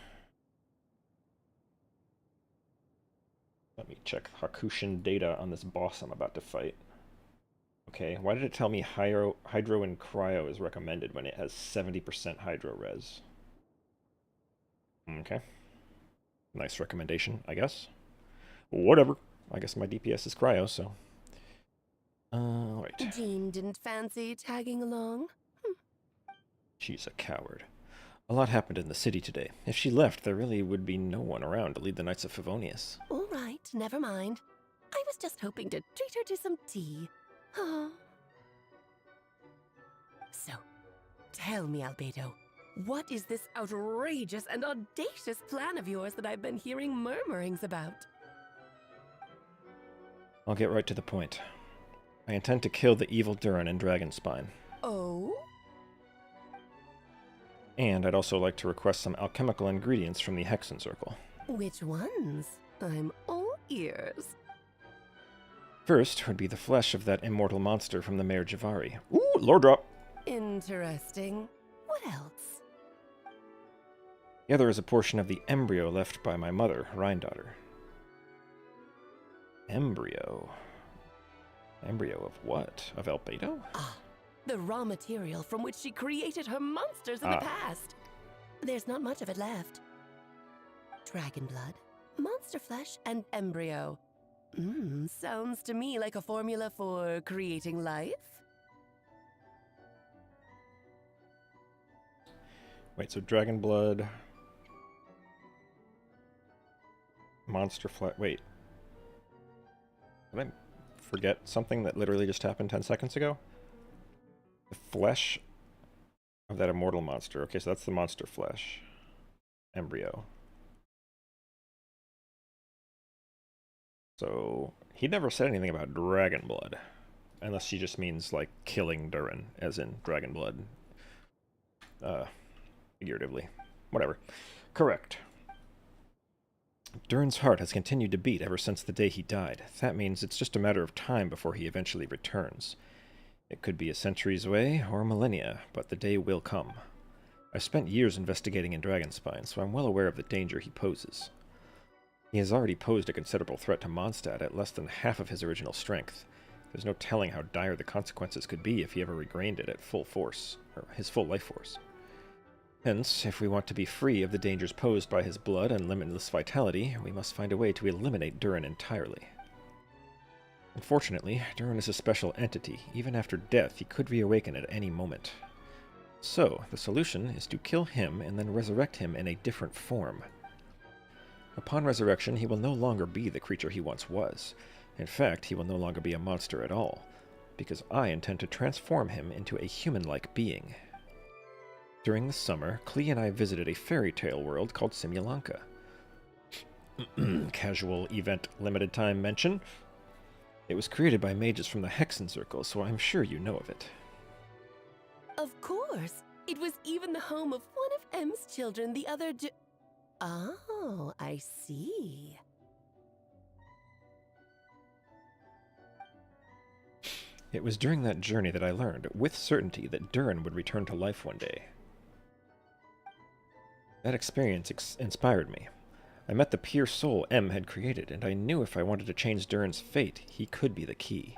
Speaker 1: Let me check Hakushin data on this boss I'm about to fight. Okay, why did it tell me Hydro and Cryo is recommended when it has 70% Hydro res? Okay. Nice recommendation, I guess. Whatever. I guess my DPS is Cryo, so... Right.
Speaker 16: Jean didn't fancy tagging along?
Speaker 12: She's a coward. A lot happened in the city today. If she left, there really would be no one around to lead the Knights of Favonius.
Speaker 16: All right, never mind. I was just hoping to treat her to some tea. Oh. So, tell me, Albedo, what is this outrageous and audacious plan of yours that I've been hearing murmurings about?
Speaker 12: I'll get right to the point. I intend to kill the evil Durin in Dragonspine.
Speaker 16: Oh?
Speaker 12: And I'd also like to request some alchemical ingredients from the Hexen Circle.
Speaker 16: Which ones? I'm all ears.
Speaker 12: First would be the flesh of that immortal monster from the Mare Javari. Ooh, lore drop!
Speaker 16: Interesting. What else?
Speaker 12: The other is a portion of the embryo left by my mother, Rhindaughter. Embryo? Embryo of what? Of Albedo?
Speaker 16: Ah, the raw material from which she created her monsters in the past. There's not much of it left. Dragon blood, monster flesh, and embryo. Sounds to me like a formula for creating life.
Speaker 1: Wait, so dragon blood, monster flesh. Wait, did I forget something that literally just happened 10 seconds ago? The flesh of that immortal monster. Okay, so that's the monster flesh. Embryo. So, he never said anything about dragon blood. Unless she just means, like, killing Durin, as in dragon blood. Figuratively. Whatever. Correct.
Speaker 12: Durin's heart has continued to beat ever since the day he died. That means it's just a matter of time before he eventually returns. It could be a centuries away, or millennia, but the day will come. I've spent years investigating in Dragonspine, so I'm well aware of the danger he poses. He has already posed a considerable threat to Mondstadt at less than half of his original strength. There's no telling how dire the consequences could be if he ever regained it at full force, or his full life force.
Speaker 11: Hence, if we want to be free of the dangers posed by his blood and limitless vitality, we must find a way to eliminate Durin entirely. Unfortunately, Durin is a special entity. Even after death, he could reawaken at any moment. So, the solution is to kill him and then resurrect him in a different form. Upon resurrection, he will no longer be the creature he once was. In fact, he will no longer be a monster at all, because I intend to transform him into a human-like being. During the summer, Klee and I visited a fairy tale world called Simulanka. Casual event limited time mention. It was created by mages from the Hexen Circle, so I'm sure you know of it.
Speaker 16: Of course. It was even the home of one of M's children the other Oh, I see.
Speaker 11: It was during that journey that I learned, with certainty, that Durin would return to life one day. That experience inspired me. I met the pure soul M had created, and I knew if I wanted to change Durin's fate, he could be the key.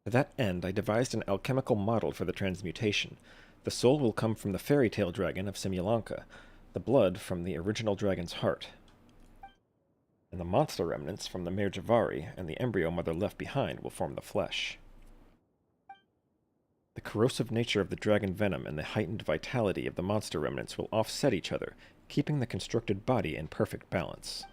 Speaker 11: To that end, I devised an alchemical model for the transmutation. The soul will come from the fairy tale dragon of Simulanka, the blood from the original dragon's heart, and the monster remnants from the Mare Javari and the embryo mother left behind will form the flesh. The corrosive nature of the dragon venom and the heightened vitality of the monster remnants will offset each other, keeping the constructed body in perfect balance.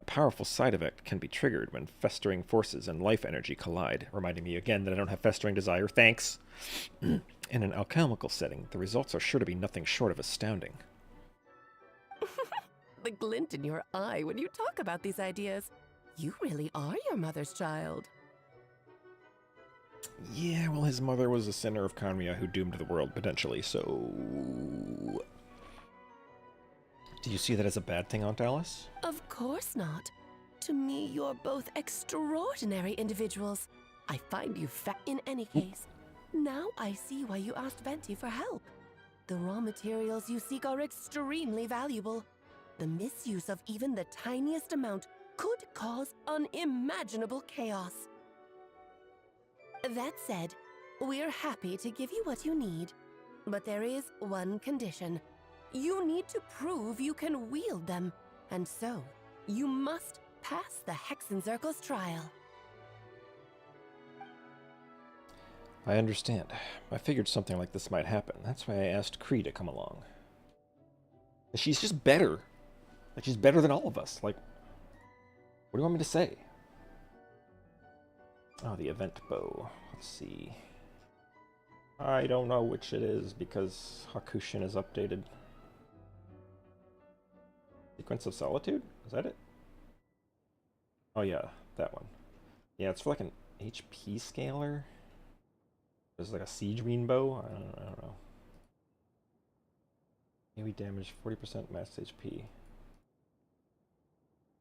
Speaker 11: A powerful side effect can be triggered when festering forces and life energy collide, reminding me again that I don't have festering desire, thanks! In an alchemical setting, the results are sure to be nothing short of astounding.
Speaker 16: The glint in your eye when you talk about these ideas. You really are your mother's child.
Speaker 11: Yeah, well, his mother was a sinner of Khaenri'ah who doomed the world, potentially, so... Do you see that as a bad thing, Aunt Alice?
Speaker 16: Of course not. To me, you're both extraordinary individuals. I find you in any case. Now I see why you asked Venti for help. The raw materials you seek are extremely valuable. The misuse of even the tiniest amount could cause unimaginable chaos. That said, we're happy to give you what you need. But there is one condition. You need to prove you can wield them, and so, you must pass the Hexen Circle's trial.
Speaker 11: I understand. I figured something like this might happen. That's why I asked Kree to come along. She's just better. Like, she's better than all of us. Like, what do you want me to say? Oh, the event bow. Let's see. I don't know which it is because Hakushin is updated. Sequence of Solitude? Is that it? Oh yeah, that one. Yeah, it's for like an HP scaler. There's like a siege green bow. I don't know. Maybe damage 40% max HP.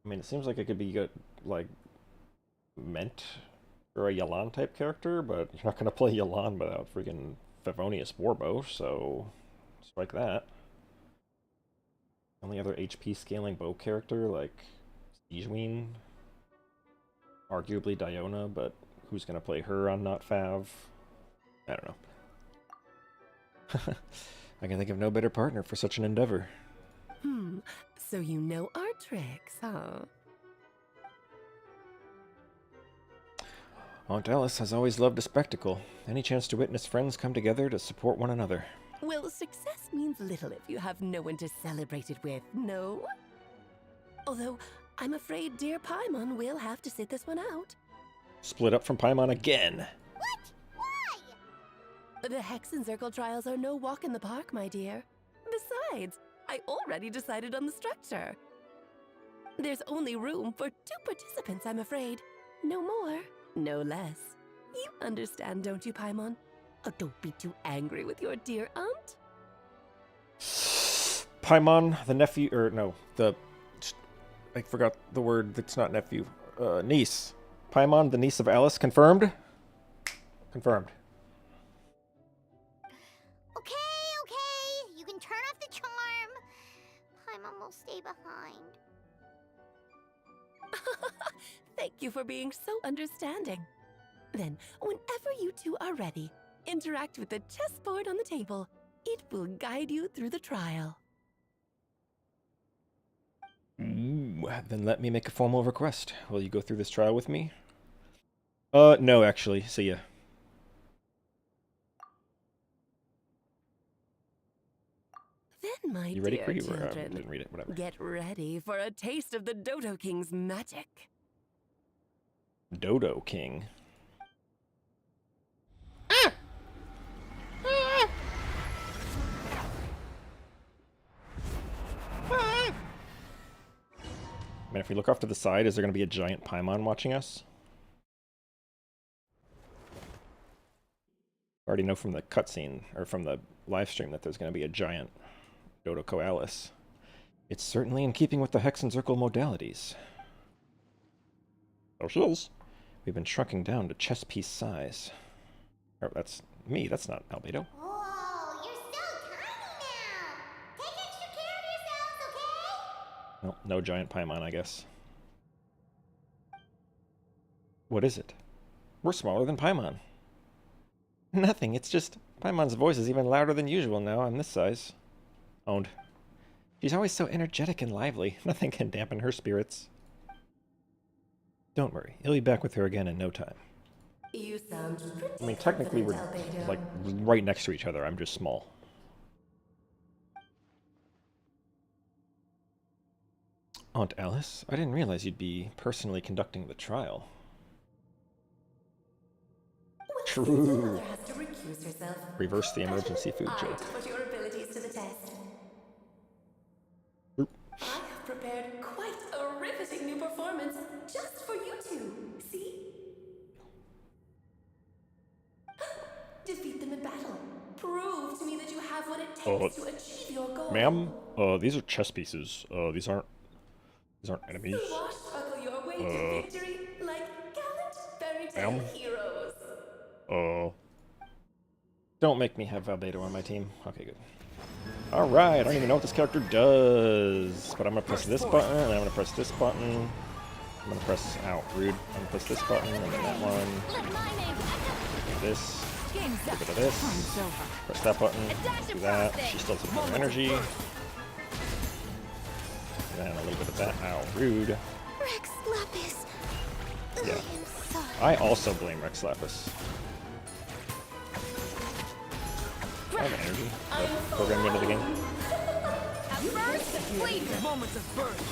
Speaker 11: I mean, it seems like it could be good, like meant for a Yalan type character, but you're not gonna play Yalan without freaking Favonius Warbow, so strike that. Only other HP scaling bow character, like Siegeween, arguably Diona, but who's gonna play her on not Fav? I don't know. I can think of no better partner for such an endeavor.
Speaker 16: So you know our tricks, huh?
Speaker 11: Aunt Alice has always loved a spectacle. Any chance to witness friends come together to support one another.
Speaker 16: Well, success means little if you have no one to celebrate it with, no? Although, I'm afraid dear Paimon will have to sit this one out.
Speaker 11: Split up from Paimon again.
Speaker 3: What? Why?
Speaker 16: The Hexen Circle trials are no walk in the park, my dear. Besides, I already decided on the structure. There's only room for 2 participants, I'm afraid. No more, no less. You understand, don't you, Paimon? Oh, don't be too angry with your dear aunt.
Speaker 11: Paimon, the nephew, or no, I forgot the word that's not nephew. Niece. Paimon, the niece of Alice, confirmed? Confirmed.
Speaker 3: Okay, you can turn off the charm. Paimon will stay behind.
Speaker 16: Thank you for being so understanding. Then, whenever you two are ready, interact with the chessboard on the table. It will guide you through the trial.
Speaker 1: Ooh, then let me make a formal request. Will you go through this trial with me? No, actually. See ya.
Speaker 16: Then, my
Speaker 1: You ready,
Speaker 16: dear
Speaker 1: Kree?
Speaker 16: children,
Speaker 1: Didn't read it. Whatever.
Speaker 16: get ready for a taste of the Dodo King's magic.
Speaker 1: Dodo King. I mean, if we look off to the side, is there going to be a giant Paimon watching us? I already know from the cutscene, or from the live stream, that there's going to be a giant Dodo Koalis. It's certainly in keeping with the Hexenzirkel modalities. There she is. We've been shrunking down to chess piece size. Oh, that's me. That's not Albedo.
Speaker 3: Whoa, you're so tiny now. Take extra care of yourselves, okay?
Speaker 1: Well, no giant Paimon, I guess. What is it? We're smaller than Paimon. Nothing, it's just Paimon's voice is even louder than usual now. I'm this size. Owned. She's always so energetic and lively. Nothing can dampen her spirits. Don't worry, you'll be back with her again in no time.
Speaker 16: You sound
Speaker 1: I mean, technically we're like right next to each other. I'm just small. Aunt Alice, I didn't realize you'd be personally conducting the trial. True. Reverse the emergency food joke.
Speaker 16: Put your abilities to the test.
Speaker 1: Oop.
Speaker 16: I have prepared quite a riveting new performance just for you two. See? Defeat them in battle. Prove to me that you have what it takes to achieve your goal.
Speaker 1: Ma'am, these are chess pieces. These aren't enemies.
Speaker 16: Swashbuckle your way to victory like gallant fairy tale heroes.
Speaker 1: Don't make me have Albedo on my team. Okay, good. Alright, I don't even know what this character does. But I'm gonna press this button, and I'm gonna press this button. I'm gonna press, ow, rude. I'm gonna press this button, and then that one. Do this. A little bit of this. Press that button. Do that. She still has a lot of energy. And then a little bit of that. Ow, rude.
Speaker 3: Rex Lapis.
Speaker 1: Yeah.
Speaker 3: I'm sorry.
Speaker 1: I also blame Rex Lapis. I have energy. Programmed into the game.
Speaker 16: Moments of birth.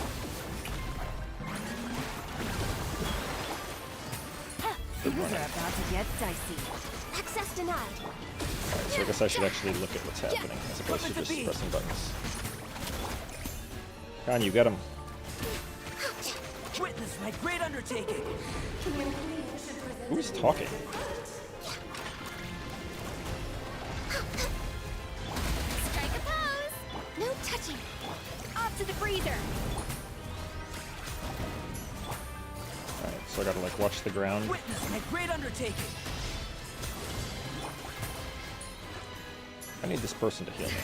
Speaker 4: Things are about to get dicey.
Speaker 3: Access denied.
Speaker 1: Alright, so I guess I should actually look at what's happening as opposed to just pressing buttons. Come on, you get him.
Speaker 5: Witness my great undertaking.
Speaker 1: Who's talking?
Speaker 3: Strike a pose. No touching. Off to the freezer.
Speaker 1: Alright, so I gotta like watch the ground.
Speaker 5: Witness my great undertaking.
Speaker 1: I need this person to heal me.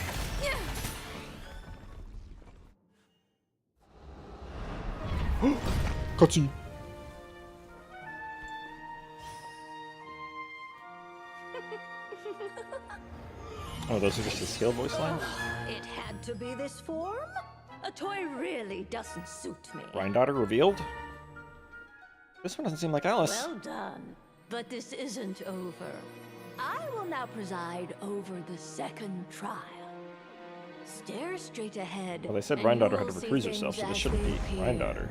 Speaker 1: Cutscene. Oh, those are just the skill voice lines?
Speaker 10: It had to be this form? A toy really doesn't suit me.
Speaker 1: Granddaughter revealed? This one doesn't seem like Alice.
Speaker 10: Well done. But this isn't over. I will now preside over the second trial. Stare straight ahead.
Speaker 1: Well, they said
Speaker 10: and
Speaker 1: Granddaughter had
Speaker 10: you'll
Speaker 1: to
Speaker 10: see
Speaker 1: recruit herself,
Speaker 10: things
Speaker 1: so this
Speaker 10: as
Speaker 1: shouldn't
Speaker 10: they
Speaker 1: be
Speaker 10: appear.
Speaker 1: Granddaughter.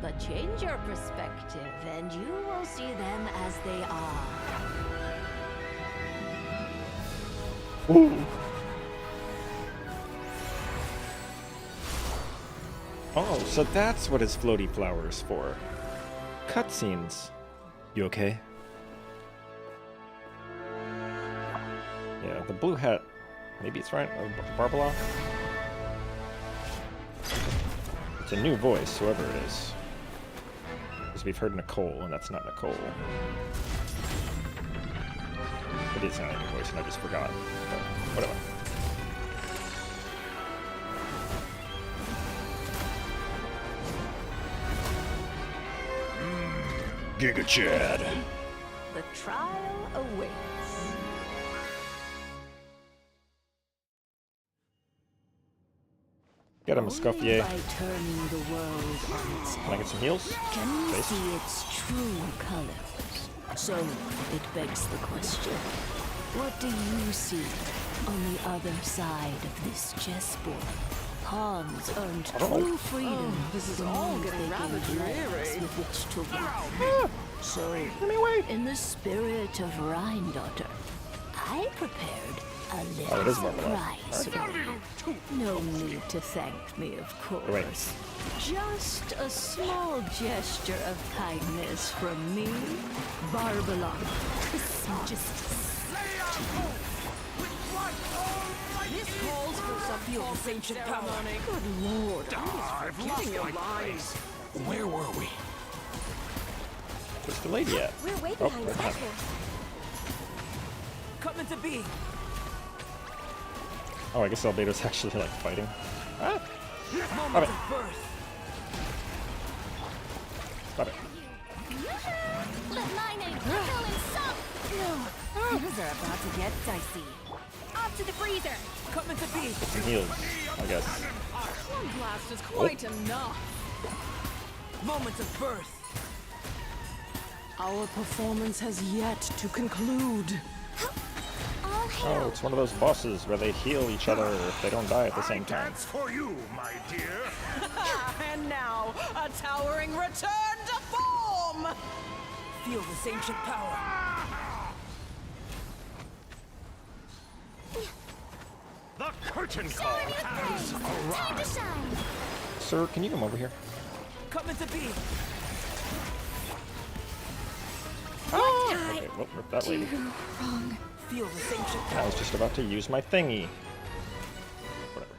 Speaker 10: But change your perspective, and you will see them as they are.
Speaker 1: Ooh. Oh, so that's what his floaty flower is for. Cutscenes. You okay? Yeah, the blue hat. Maybe it's right. Barbala? It's a new voice, whoever it is. Because we've heard Nicole, and that's not Nicole. It did sound like a new voice, and I just forgot. But whatever. Giga Chad.
Speaker 10: The trial awaits.
Speaker 1: Get him, Escoffier.
Speaker 18: By turning the world on its
Speaker 1: Can I get some heals?
Speaker 18: Can we
Speaker 1: Base.
Speaker 18: see its true colors? So it begs the question, what do you see on the other side of this chessboard? Pawns earned true freedom.
Speaker 17: This is
Speaker 18: the
Speaker 17: all
Speaker 18: means
Speaker 17: getting
Speaker 18: they
Speaker 17: rather
Speaker 18: gained lands
Speaker 17: dreary.
Speaker 18: with which to rule. So, in the spirit of Rhindaughter, I prepared a little
Speaker 1: it is Marmalade.
Speaker 18: surprise for you. No need to thank me, of course.
Speaker 1: Wait.
Speaker 18: Just a small gesture of kindness from me, Barbalon.
Speaker 16: This calls for some feel the ancient power.
Speaker 18: Good lord,
Speaker 8: I've lost my place.
Speaker 5: Where were we?
Speaker 1: Where's the lady at?
Speaker 3: We're way
Speaker 1: Oh,
Speaker 3: behind
Speaker 1: right behind.
Speaker 3: schedule.
Speaker 16: Coming to be.
Speaker 1: Oh, I guess Albedo's actually like fighting. Ah! Stop
Speaker 16: Moment
Speaker 1: it.
Speaker 16: of birth.
Speaker 1: Stop it.
Speaker 3: Let my name fill in some.
Speaker 4: Things are about to get dicey.
Speaker 3: Off to the freezer.
Speaker 16: Coming to be.
Speaker 1: Some heals, I guess.
Speaker 17: One blast is quite enough.
Speaker 16: Moment of birth. Our performance has yet to conclude.
Speaker 3: All hail.
Speaker 1: Oh, it's one of those bosses where they heal each other if they don't die at the same time.
Speaker 8: That's for you, my dear.
Speaker 16: And now, a towering return to form! Feel this ancient power.
Speaker 8: The curtain call has
Speaker 3: Time to
Speaker 8: arrived.
Speaker 3: shine.
Speaker 1: Sir, can you come over here?
Speaker 16: Coming to be.
Speaker 1: Okay, well, rip that lady.
Speaker 16: Feel this ancient
Speaker 1: I
Speaker 16: power.
Speaker 1: was just about to use my thingy. Whatever.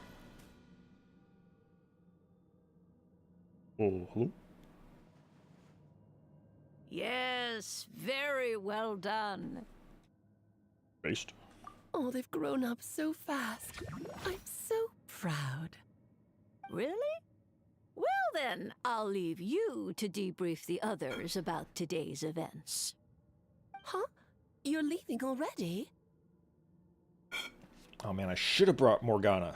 Speaker 1: Oh, hello?
Speaker 18: Yes, very well done.
Speaker 1: Based.
Speaker 16: Oh, they've grown up so fast. I'm so proud.
Speaker 18: Really? Well then, I'll leave you to debrief the others about today's events.
Speaker 16: Huh? You're leaving already?
Speaker 1: Oh man, I should have brought Morgana.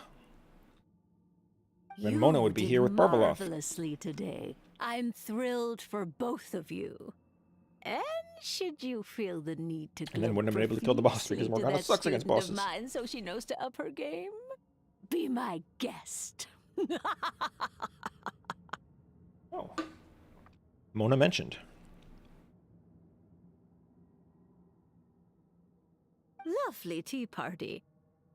Speaker 1: Then
Speaker 18: You
Speaker 1: Mona would be
Speaker 18: did
Speaker 1: here with Barbalov.
Speaker 18: marvelously today. I'm thrilled for both of you. And should you feel the need to
Speaker 1: And then
Speaker 18: gloat
Speaker 1: wouldn't have been able to kill the boss
Speaker 18: profusely
Speaker 1: because
Speaker 18: to
Speaker 1: Morgana
Speaker 18: that
Speaker 1: sucks against
Speaker 18: student of
Speaker 1: bosses.
Speaker 18: mine so she knows to up her game, be my guest.
Speaker 1: Oh. Mona mentioned.
Speaker 18: Lovely tea party.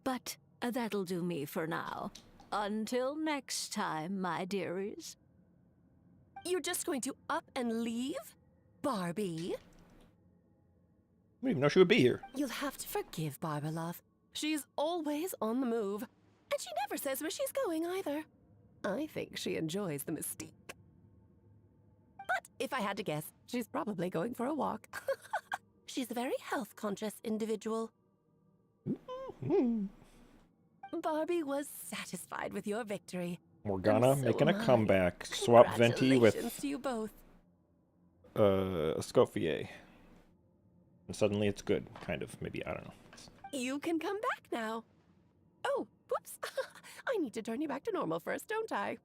Speaker 18: But that'll do me for now. Until next time, my dearies.
Speaker 16: You're just going to up and leave? Barbie?
Speaker 1: I didn't even know she would be here.
Speaker 16: You'll have to forgive Barbalov. She's always on the move. And she never says where she's going either. I think she enjoys the mystique. But if I had to guess, she's probably going for a walk. She's a very health-conscious individual. Barbie was satisfied with your victory.
Speaker 1: Morgana
Speaker 16: And so
Speaker 1: making a
Speaker 16: am I.
Speaker 1: comeback. Swap Venti with
Speaker 16: Congratulations to you both.
Speaker 1: Escoffier. And suddenly it's good, kind of. Maybe, I don't know.
Speaker 16: You can come back now. Oh, whoops. I need to turn you back to normal first, don't I?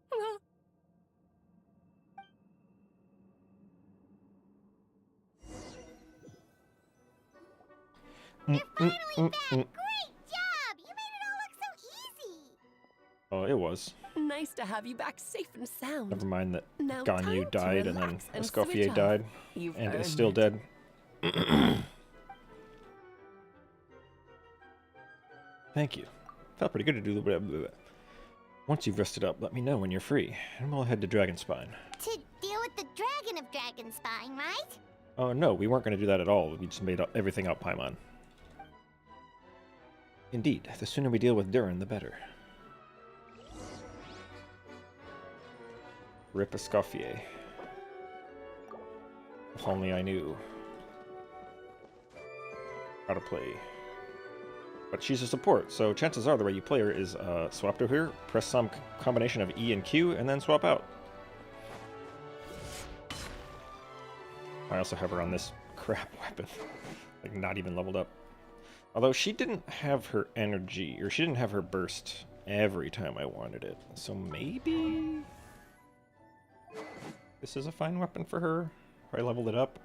Speaker 3: You're finally back. Great job. You made it all look so easy.
Speaker 1: Oh, it was.
Speaker 16: Nice to have you back safe and sound.
Speaker 1: Never mind that
Speaker 16: Now
Speaker 1: Ganyu
Speaker 16: time to
Speaker 1: died and then
Speaker 16: relax and switch
Speaker 1: Escoffier
Speaker 16: off.
Speaker 1: died.
Speaker 16: You've
Speaker 1: And is
Speaker 16: earned
Speaker 1: still
Speaker 16: it.
Speaker 1: dead. Thank you. Felt pretty good to do the blah, blah, blah. Once you've rested up, let me know when you're free, and we'll head to Dragonspine.
Speaker 3: To deal with the dragon of Dragonspine, right?
Speaker 1: Oh, no, we weren't going to do that at all. We just made everything up, Paimon. Indeed, the sooner we deal with Durin, the better. Rip Escoffier. If only I knew how to play. But she's a support, so chances are the way you play her is swap to her, press some combination of E and Q, and then swap out. I also have her on this crap weapon. Like, not even leveled up. Although she didn't have her energy, or she didn't have her burst every time I wanted it. So maybe this is a fine weapon for her. I leveled it up.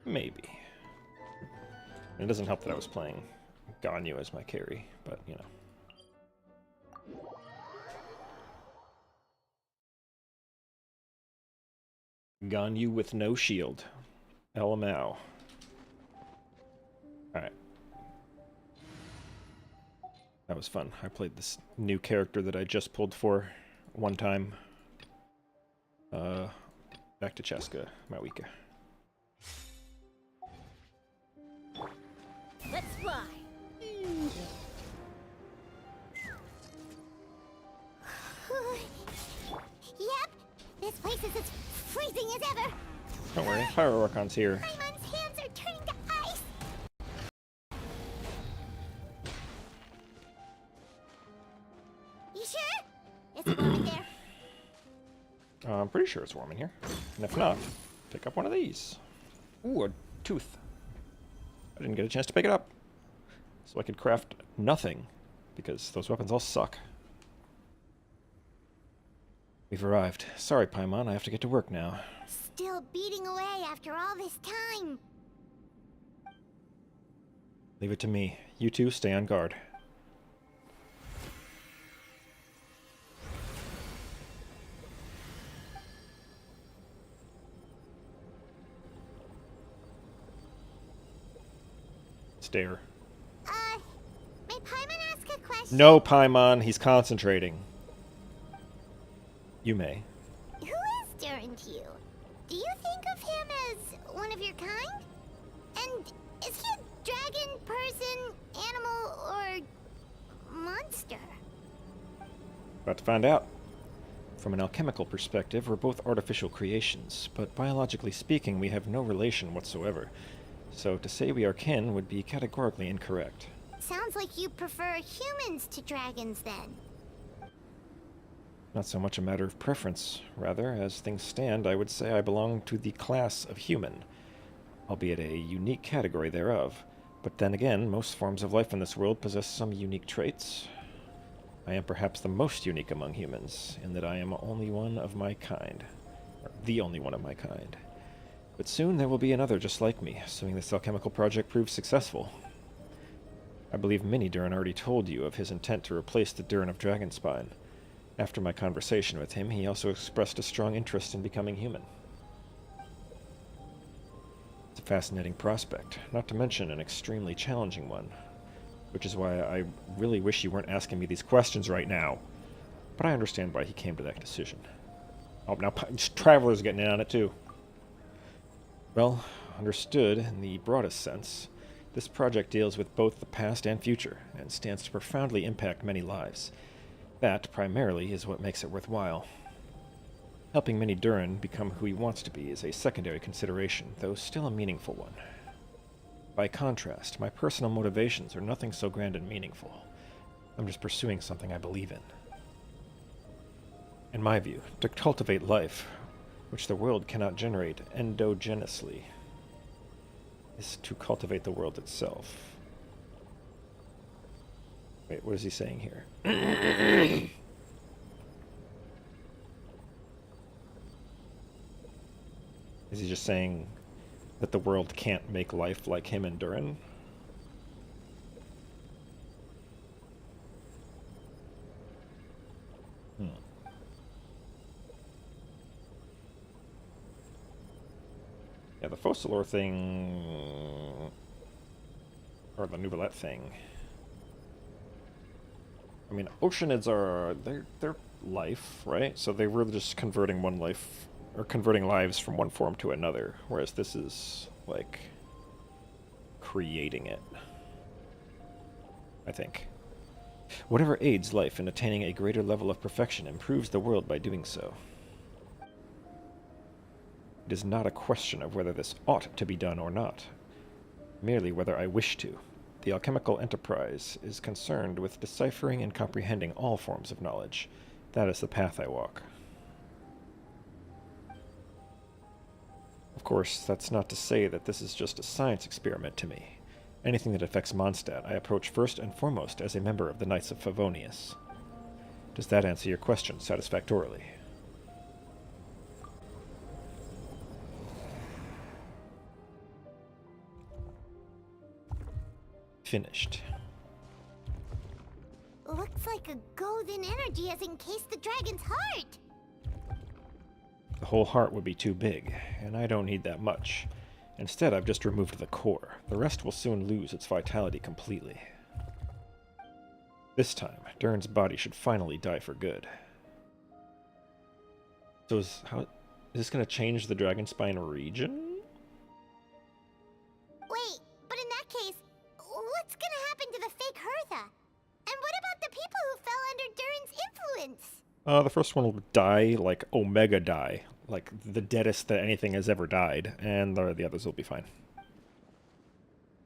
Speaker 1: Maybe. It doesn't help that I was playing Ganyu as my carry, but you know. Ganyu with no shield. LMAO. Alright. That was fun. I played this new character that I just pulled for one time. Back to Cheska, Mawika.
Speaker 3: Let's fly. Yep, this place is as freezing as ever.
Speaker 1: Don't worry, Pyro Archon's here.
Speaker 3: Paimon's hands are turning to ice. You sure? It's warm in there.
Speaker 1: I'm pretty sure it's warm in here. And if not, pick up one of these. Ooh, a tooth. I didn't get a chance to pick it up. So I could craft nothing, because those weapons all suck. We've arrived. Sorry, Paimon, I have to get to work now.
Speaker 3: Still beating away after all this time.
Speaker 1: Leave it to me. You two stay on guard. Stare.
Speaker 3: May Paimon ask a question?
Speaker 1: No, Paimon, he's concentrating. You may.
Speaker 3: Who is Durin to you? Do you think of him as one of your kind? And is he a dragon, person, animal, or monster?
Speaker 1: About to find out. From an alchemical perspective, we're both artificial creations, but biologically speaking, we have no relation whatsoever. So to say we are kin would be categorically incorrect.
Speaker 3: Sounds like you prefer humans to dragons, then.
Speaker 1: Not so much a matter of preference. Rather, as things stand, I would say I belong to the class of human, albeit a unique category thereof. But then again, most forms of life in this world possess some unique traits. I am perhaps the most unique among humans, in that I am only one of my kind. Or the only one of my kind. But soon there will be another just like me, assuming this alchemical project proves successful. I believe Mini-Durin already told you of his intent to replace the Durin of Dragonspine. After my conversation with him, he also expressed a strong interest in becoming human. It's a fascinating prospect, not to mention an extremely challenging one. Which is why I really wish you weren't asking me these questions right now. But I understand why he came to that decision. Oh, now Traveler's getting in on it too. Well, understood in the broadest sense, this project deals with both the past and future, and stands to profoundly impact many lives. That, primarily, is what makes it worthwhile. Helping Mini-Durin become who he wants to be is a secondary consideration, though still a meaningful one. By contrast, my personal motivations are nothing so grand and meaningful. I'm just pursuing something I believe in. In my view, to cultivate life, which the world cannot generate endogenously, is to cultivate the world itself. Wait, what is he saying here? Is he just saying that the world can't make life like him and Durin? Yeah, the Focalor thing, or the Nouvellette thing. I mean, Oceanids are, they're life, right? So they were just converting one life, or converting lives from one form to another, whereas this is, like, creating it, I think. Whatever aids life in attaining a greater level of perfection improves the world by doing so. It is not a question of whether this ought to be done or not, merely whether I wish to. The alchemical enterprise is concerned with deciphering and comprehending all forms of knowledge. That is the path I walk. Of course, that's not to say that this is just a science experiment to me.
Speaker 11: Anything that affects Mondstadt, I approach first and foremost as a member of the Knights of Favonius. Does that answer your question satisfactorily? Finished.
Speaker 3: Looks like a golden energy has encased the dragon's heart.
Speaker 11: The whole heart would be too big, and I don't need that much. Instead, I've just removed the core. The rest will soon lose its vitality completely. This time, Durin's body should finally die for good. So is this going to change the Dragonspine region?
Speaker 3: Wait, but in that case, what's gonna happen to the fake Hertha? And what about the people who fell under Durin's influence?
Speaker 11: The first one will die, like Omega die. Like the deadest that anything has ever died, and the others will be fine.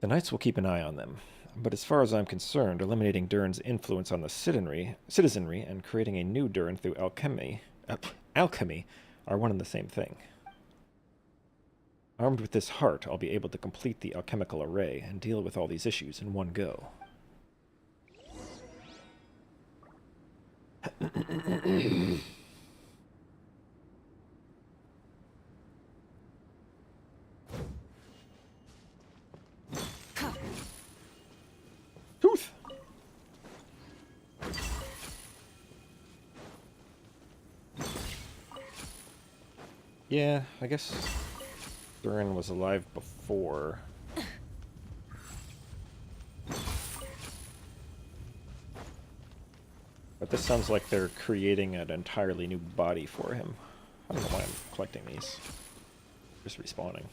Speaker 11: The Knights will keep an eye on them, but as far as I'm concerned, eliminating Durin's influence on the citizenry and creating a new Durin through alchemy are one and the same thing. Armed with this heart, I'll be able to complete the alchemical array and deal with all these issues in one go. Tooth! Yeah, I guess Durin was alive before. But this sounds like they're creating an entirely new body for him. I don't know why I'm collecting these. Just respawning.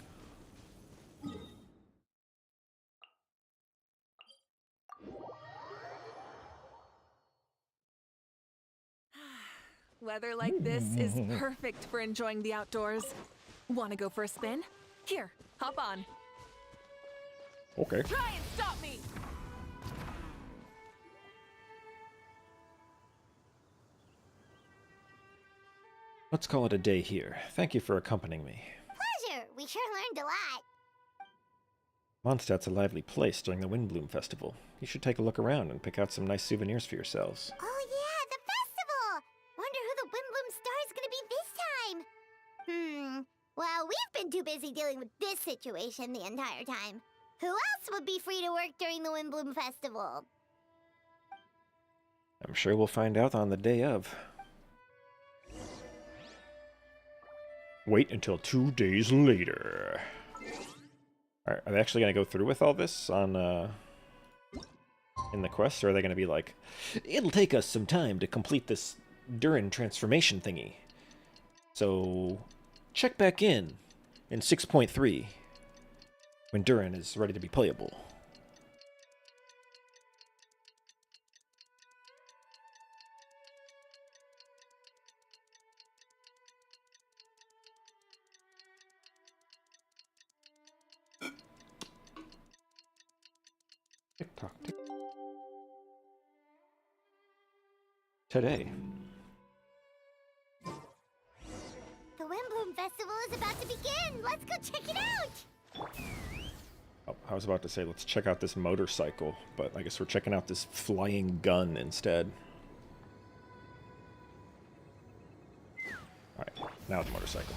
Speaker 17: Weather like this is perfect for enjoying the outdoors. Want to go for a spin? Here, hop on.
Speaker 11: Okay.
Speaker 17: Try and stop me!
Speaker 11: Let's call it a day here. Thank you for accompanying me.
Speaker 3: Pleasure! We sure learned a lot.
Speaker 11: Mondstadt's a lively place during the Windbloom Festival. You should take a look around and pick out some nice souvenirs for yourselves.
Speaker 3: Oh yeah, the festival! Wonder who the Windbloom Star is gonna be this time. Well, we've been too busy dealing with this situation the entire time. Who else would be free to work during the Windbloom Festival?
Speaker 11: I'm sure we'll find out on the day of. Wait until 2 days later. Alright, are they actually going to go through with all this on, in the quest? Or are they going to be like, it'll take us some time to complete this Durin transformation thingy. So, check back in 6.3, when Durin is ready to be playable. Tick-tock, tick. Today.
Speaker 3: The Windbloom Festival is about to begin! Let's go check it out!
Speaker 11: Oh, I was about to say, let's check out this motorcycle, but I guess we're checking out this flying gun instead. Alright, now the motorcycle.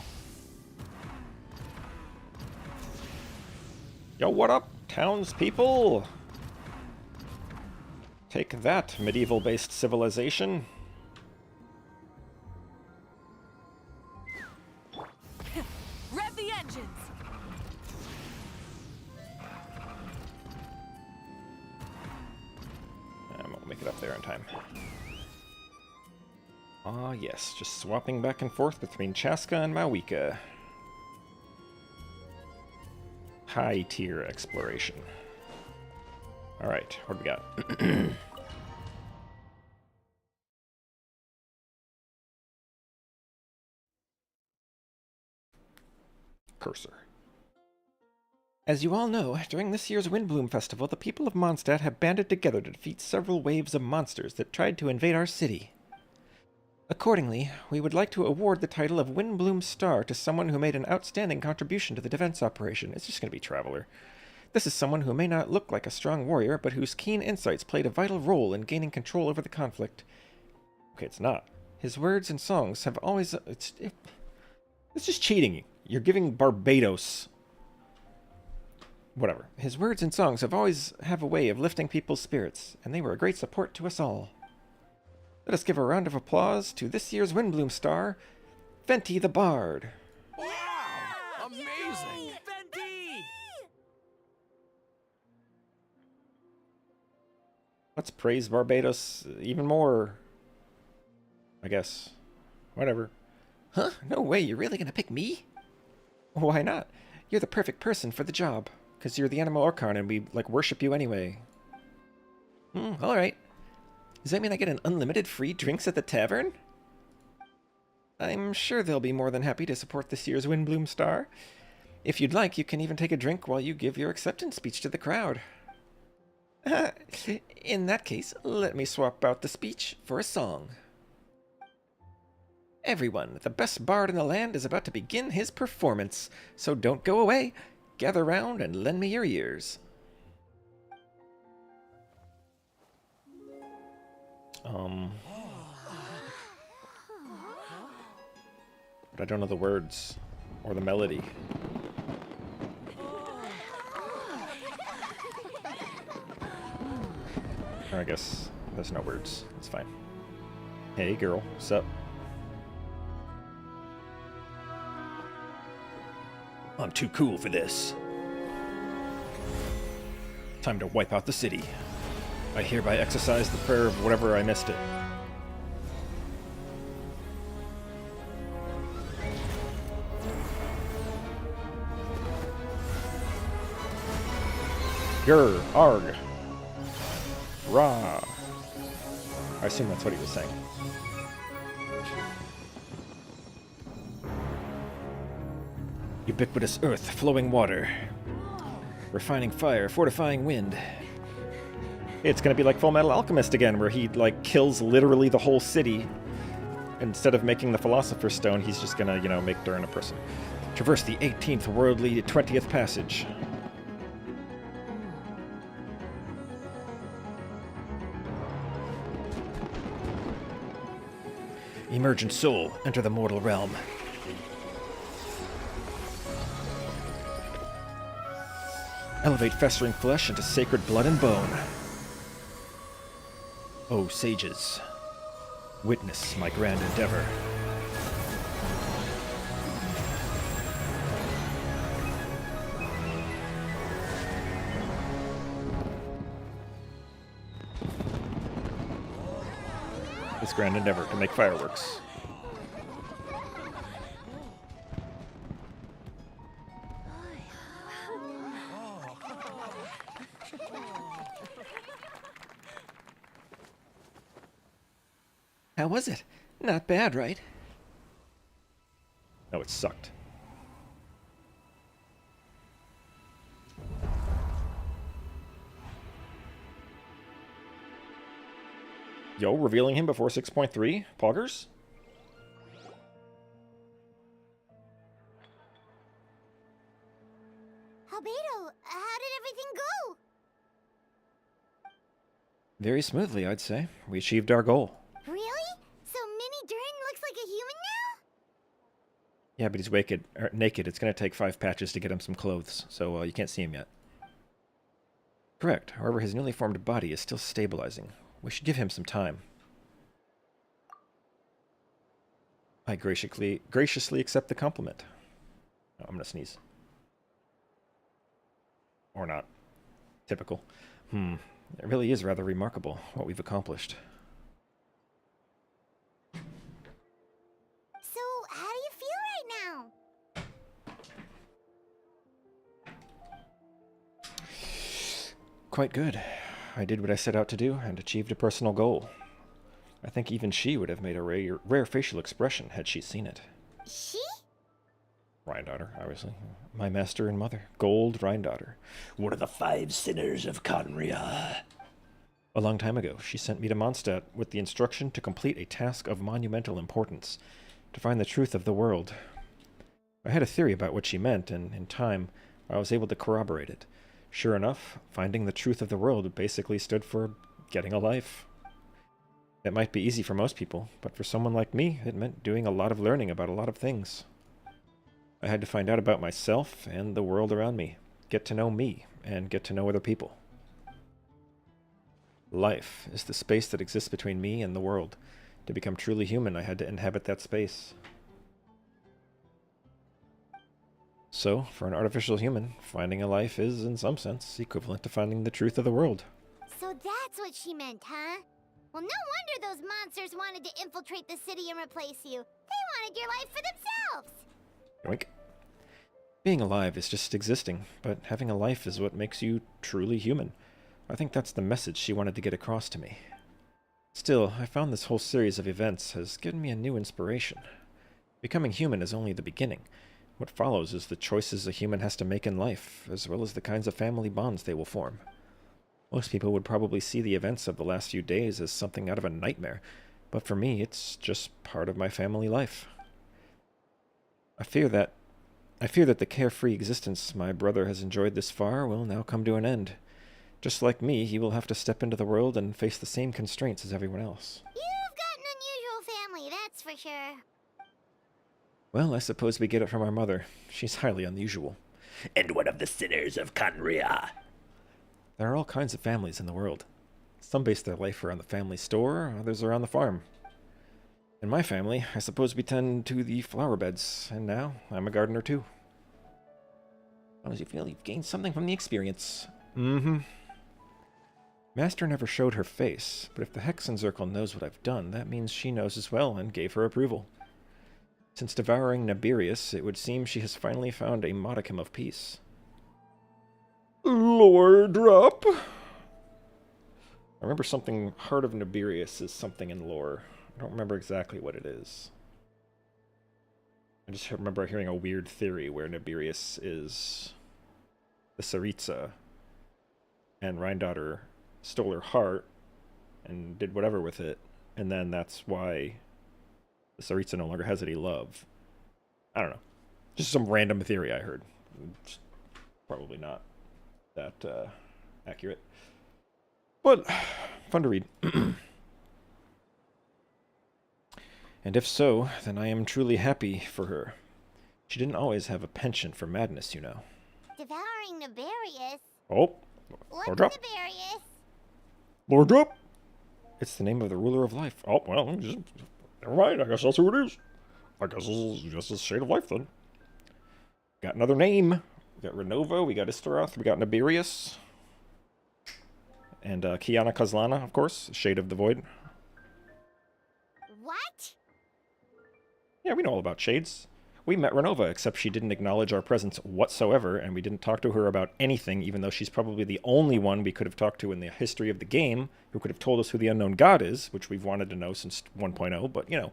Speaker 11: Yo, what up, townspeople? Take that, medieval-based civilization.
Speaker 17: Rev the engines!
Speaker 11: I won't make it up there in time. Ah, yes, just swapping back and forth between Chaska and Mawika. High-tier exploration. Alright, what do we got? Cursor. As you all know, during this year's Windbloom Festival, the people of Mondstadt have banded together to defeat several waves of monsters that tried to invade our city. Accordingly, we would like to award the title of Windbloom Star to someone who made an outstanding contribution to the defense operation. It's just going to be Traveler.
Speaker 14: This is someone who may not look like a strong warrior, but whose keen insights played a vital role in gaining control over the conflict. Okay, it's not. His words and songs have always... It's just cheating. You're giving Barbados... Whatever. His words and songs have a way of lifting people's spirits, and they were a great support to us all. Let us give a round of applause to this year's Windbloom star, Fenty the Bard.
Speaker 5: Wow! Amazing! Fenty!
Speaker 1: Let's praise Barbados even more. I guess. Whatever.
Speaker 14: Huh? No way, you're really gonna pick me?
Speaker 1: Why not?
Speaker 14: You're the perfect person for the job.
Speaker 1: Because you're the animal Archon and we, like, worship you anyway.
Speaker 14: Alright. Does that mean I get an unlimited free drinks at the tavern?
Speaker 1: I'm sure they'll be more than happy to support this year's Windbloom star. If you'd like, you can even take a drink while you give your acceptance speech to the crowd. In that case, let me swap out the speech for a song. Everyone, the best bard in the land is about to begin his performance, so don't go away. Gather round and lend me your ears. But I don't know the words or the melody. Or I guess there's no words. It's fine. Hey girl, what's up?
Speaker 11: I'm too cool for this. Time to wipe out the city.
Speaker 1: I hereby exercise the prayer of whatever I missed it. Gur, arg. Rah. I assume that's what he was saying.
Speaker 11: Ubiquitous earth, flowing water. Refining fire, fortifying wind.
Speaker 1: It's gonna be like Full Metal Alchemist again, where he, like, kills literally the whole city. Instead of making the Philosopher's Stone, he's just gonna, you know, make Durin a person.
Speaker 11: Traverse the 18th worldly 20th passage. Emergent soul, enter the mortal realm. Elevate festering flesh into sacred blood and bone. O sages, witness my grand endeavor.
Speaker 1: His grand endeavor to make fireworks.
Speaker 14: How was it? Not bad, right?
Speaker 1: No, it sucked. Yo, revealing him before 6.3? Poggers?
Speaker 3: Albedo, how did everything go?
Speaker 11: Very smoothly, I'd say. We achieved our goal.
Speaker 3: Really? So Mini Durin looks like a human now?
Speaker 1: Yeah, but he's naked. It's going to take 5 patches to get him some clothes, so you can't see him yet.
Speaker 11: Correct. However, his newly formed body is still stabilizing. We should give him some time.
Speaker 1: I graciously accept the compliment. Oh, I'm going to sneeze. Or not. Typical.
Speaker 11: It really is rather remarkable what we've accomplished.
Speaker 3: So, how do you feel right now?
Speaker 11: Quite good. I did what I set out to do and achieved a personal goal. I think even she would have made a rare facial expression had she seen it.
Speaker 3: She?
Speaker 1: Rhindaughter, obviously. My master and mother. Gold Rhindaughter.
Speaker 11: One of the 5 sinners of Conria. A long time ago, she sent me to Mondstadt with the instruction to complete a task of monumental importance, to find the truth of the world. I had a theory about what she meant, and in time, I was able to corroborate it.
Speaker 1: Sure enough, finding the truth of the world basically stood for getting a life. It might be easy for most people, but for someone like me, it meant doing a lot of learning about a lot of things. I had to find out about myself and the world around me, get to know me, and get to know other people. Life is the space that exists between me and the world. To become truly human, I had to inhabit that space. So, for an artificial human, finding a life is, in some sense, equivalent to finding the truth of the world.
Speaker 3: So that's what she meant, huh? Well, no wonder those monsters wanted to infiltrate the city and replace you. They wanted your life for themselves!
Speaker 1: Yoink. Being alive is just existing, but having a life is what makes you truly human. I think that's the message she wanted to get across to me. Still, I found this whole series of events has given me a new inspiration. Becoming human is only the beginning. What follows is the choices a human has to make in life, as well as the kinds of family bonds they will form. Most people would probably see the events of the last few days as something out of a nightmare, but for me, it's just part of my family life. I fear that the carefree existence my brother has enjoyed this far will now come to an end. Just like me, he will have to step into the world and face the same constraints as everyone else.
Speaker 3: You've got an unusual family, that's for sure.
Speaker 1: Well, I suppose we get it from our mother. She's highly unusual.
Speaker 12: And one of the sinners of Conria.
Speaker 1: There are all kinds of families in the world. Some base their life around the family store, others around the farm. In my family, I suppose we tend to the flower beds, and now I'm a gardener too.
Speaker 14: How does you feel you've gained something from the experience?
Speaker 1: Mm-hmm. Master never showed her face, but if the Hexenzirkel knows what I've done, that means she knows as well and gave her approval. Since devouring Nabirius, it would seem she has finally found a modicum of peace. Lore drop! I remember something, Heart of Nabirius is something in lore. I don't remember exactly what it is. I just remember hearing a weird theory where Nabirius is the Saritsa, and Rheindotter stole her heart and did whatever with it, and then that's why the Saritsa no longer has any love. I don't know. Just some random theory I heard. It's probably not that accurate. But fun to read. And if so, then I am truly happy for her. She didn't always have a penchant for madness, you know.
Speaker 3: Devouring Nabirius?
Speaker 1: Oh,
Speaker 3: What's
Speaker 1: Lord drop.
Speaker 3: Nabirius?
Speaker 1: Lord drop. It's the name of the ruler of life. Oh, well, just, never mind. I guess that's who it is. I guess it's just a shade of life then. Got another name. We got Renova, we got Istaroth, we got Nabirius. And Kiana Kazlana, of course, Shade of the Void.
Speaker 3: What?
Speaker 1: Yeah, we know all about shades. We met Renova, except she didn't acknowledge our presence whatsoever, and we didn't talk to her about anything, even though she's probably the only one we could have talked to in the history of the game, who could have told us who the unknown god is, which we've wanted to know since 1.0, but, you know,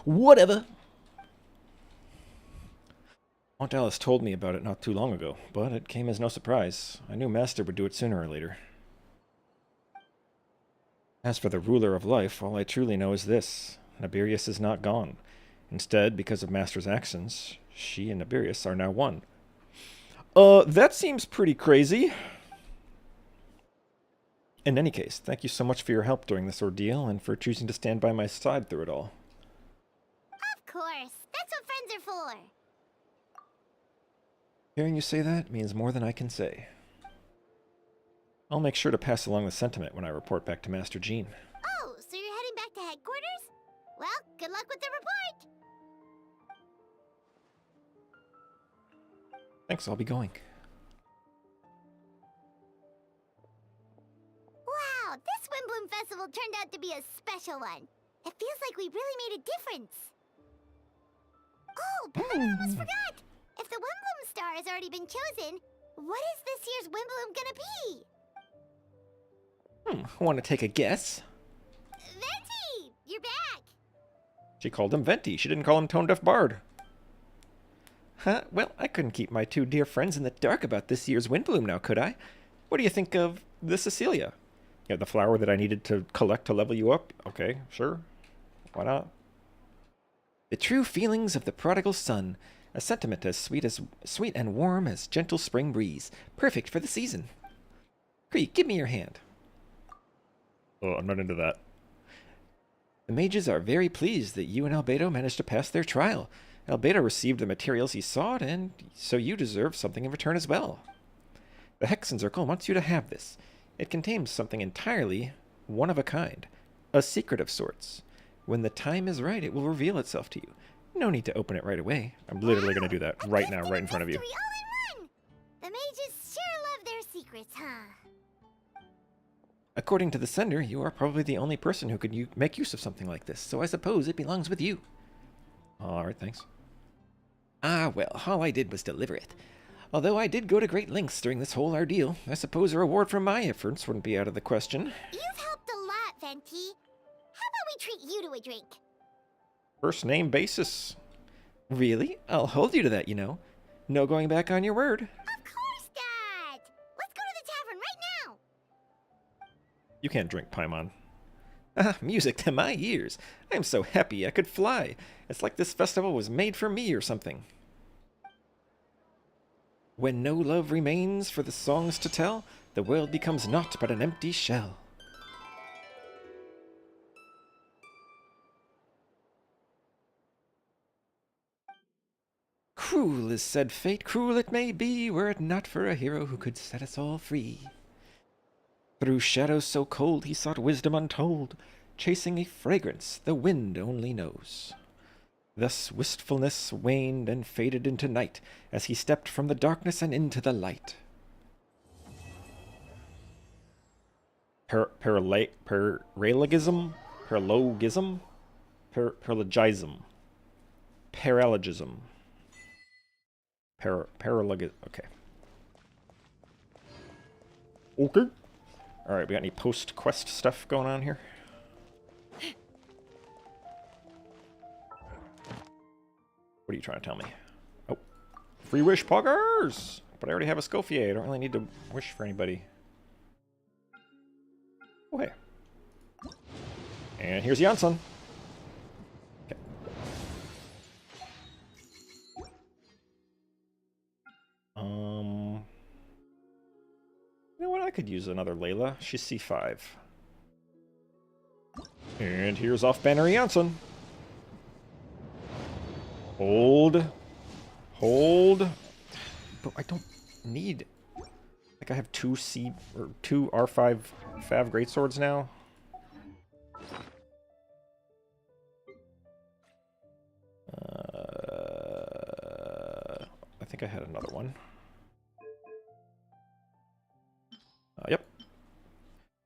Speaker 1: whatever. Aunt Alice told me about it not too long ago, but it came as no surprise. I knew Master would do it sooner or later. As for the ruler of life, all I truly know is this. Nabirius is not gone. Instead, because of Master's actions, she and Nabirius are now one. That seems pretty crazy. In any case, thank you so much for your help during this ordeal and for choosing to stand by my side through it all.
Speaker 3: Of course. That's what friends are for.
Speaker 1: Hearing you say that means more than I can say. I'll make sure to pass along the sentiment when I report back to Master Jean.
Speaker 3: Oh, so you're heading back to headquarters? Well, good luck with the report.
Speaker 1: Thanks, I'll be going.
Speaker 3: Wow, this Windbloom Festival turned out to be a special one. It feels like we really made a difference. Oh, but I almost forgot. If the Windbloom star has already been chosen, what is this year's Windbloom gonna be?
Speaker 1: Want to take a guess?
Speaker 3: Venti! You're back!
Speaker 1: She called him Venti. She didn't call him Tone Deaf Bard. Huh? Well, I couldn't keep my two dear friends in the dark about this year's Windbloom now, could I? What do you think of the Cecilia? Yeah, the flower that I needed to collect to level you up? Okay, sure. Why not?
Speaker 14: The true feelings of the prodigal son.
Speaker 12: A sentiment as sweet and warm as gentle spring breeze. Perfect for the season. Kree, give me your hand.
Speaker 1: Oh, I'm not into that.
Speaker 12: The mages are very pleased that you and Albedo managed to pass their trial. Albedo received the materials he sought, and so you deserve something in return as well. The Hexenzirkel wants you to have this. It contains something entirely one of a kind. A secret of sorts. When the time is right, it will reveal itself to you. No need to open it right away.
Speaker 1: I'm literally going to do that right now, right in front of you.
Speaker 3: All in one! The mages sure love their secrets, huh?
Speaker 12: According to the sender, you are probably the only person who could make use of something like this, so I suppose it belongs with you.
Speaker 1: Alright, thanks.
Speaker 12: Ah, well, all I did was deliver it. Although I did go to great lengths during this whole ordeal, I suppose a reward for my efforts wouldn't be out of the question.
Speaker 3: You've helped a lot, Venti. How about we treat you to a drink?
Speaker 1: First name basis.
Speaker 12: Really? I'll hold you to that, you know. No going back on your word.
Speaker 3: Of course, Dad! Let's go to the tavern right now!
Speaker 1: You can't drink Paimon.
Speaker 12: Ah, music to my ears. I'm so happy I could fly. It's like this festival was made for me or something. When no love remains for the songs to tell, the world becomes naught but an empty shell. Cruel is said fate, cruel it may be, were it not for a hero who could set us all free. Through shadows so cold he sought wisdom untold, chasing a fragrance the wind only knows. Thus wistfulness waned and faded into night, as he stepped from the darkness and into the light.
Speaker 1: Paralogism? Paralogism? Paralogism. Paralogism. Paralogism. Okay. Okay. Alright, we got any post-quest stuff going on here? What are you trying to tell me? Oh. Free wish poggers! But I already have a Scofier. I don't really need to wish for anybody. Oh, hey. And here's Janssen. Okay. You know what? I could use another Layla. She's C5. And here's off-banner Janssen. Hold. Hold. But I don't need... Like, I have two R5 Fav Greatswords now. I think I had another one. Yep.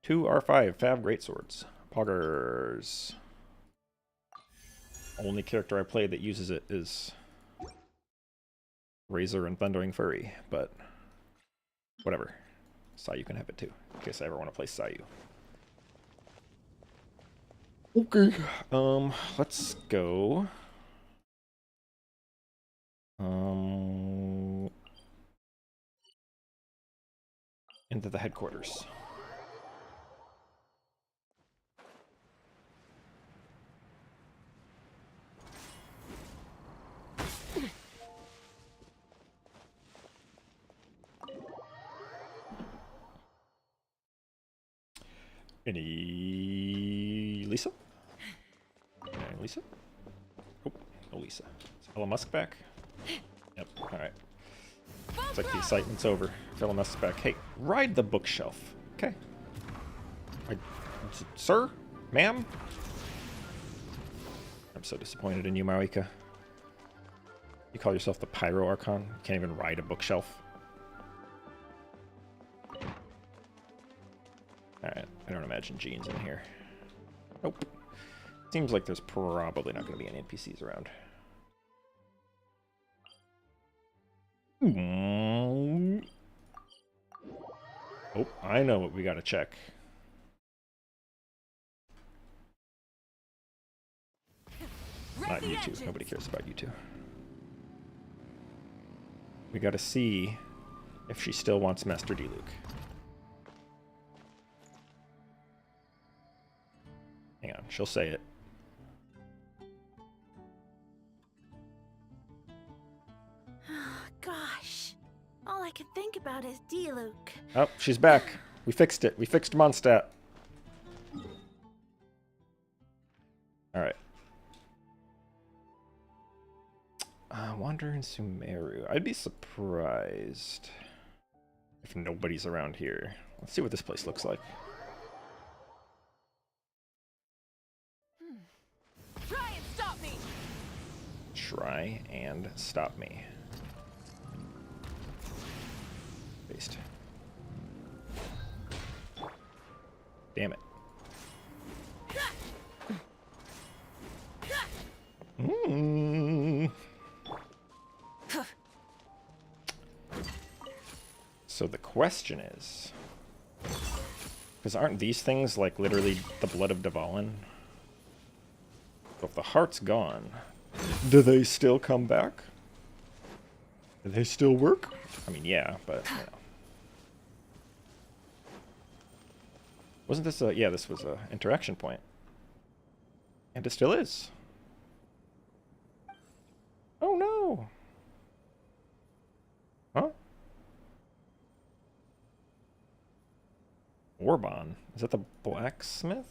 Speaker 1: Two R5 Fav Greatswords. Poggers. Only character I play that uses it is Razor and Thundering Fury, but whatever. Sayu can have it too, in case I ever want to play Sayu. Okay. Let's go. Into the headquarters. Any Lisa? Any Lisa? Oh, no Lisa. Is Ella Musk back? Yep, alright. Looks like the excitement's over. Ella Musk's back. Hey, ride the bookshelf. Okay. Sir? Ma'am? I'm so disappointed in you, Marika. You call yourself the Pyro Archon? You can't even ride a bookshelf. Alright, I don't imagine Jean's in here. Nope. Seems like there's probably not going to be any NPCs around. Oh, I know what we gotta check. Not you two. Nobody cares about you two. We gotta see if she still wants Master D. Luke. Hang on, she'll say it.
Speaker 7: about his Diluc.
Speaker 1: Oh, she's back. We fixed it. We fixed Mondstadt. Alright. Wander in Sumeru. I'd be surprised if nobody's around here. Let's see what this place looks like.
Speaker 16: Try and stop me!
Speaker 1: Try and stop me. Paste. Damn it. So the question is, because aren't these things like literally the blood of Dvalin? So if the heart's gone, do they still come back? Do they still work? I mean, yeah, but you know. Wasn't this a... Yeah, this was a interaction point. And it still is. Oh no! Huh? Orbon. Is that the blacksmith?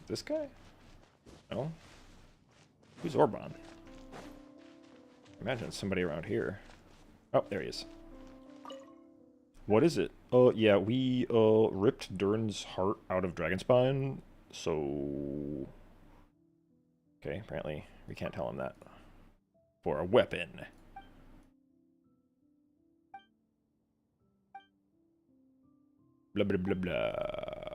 Speaker 1: This guy? No? Who's Orbon? Imagine somebody around here. Oh, there he is. What is it? Oh, yeah, we ripped Durin's heart out of Dragonspine, so... Okay, apparently we can't tell him that. For a weapon. Blah, blah, blah, blah.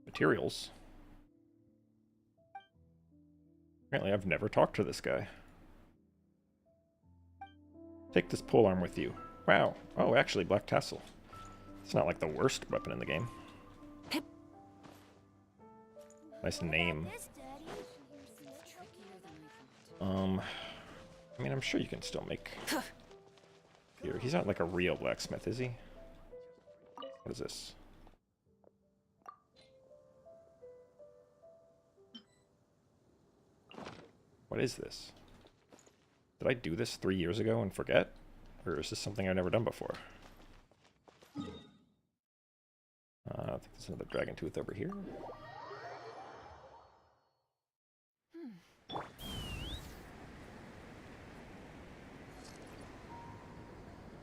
Speaker 1: Materials. Apparently I've never talked to this guy. Take this polearm with you. Wow. Oh, actually, Black Tassel. It's not like the worst weapon in the game. Nice name. I mean, I'm sure you can still make... Here, he's not like a real blacksmith, is he? What is this? What is this? Did I do this 3 years ago and forget? Or is this something I've never done before? I think there's another dragon tooth over here. I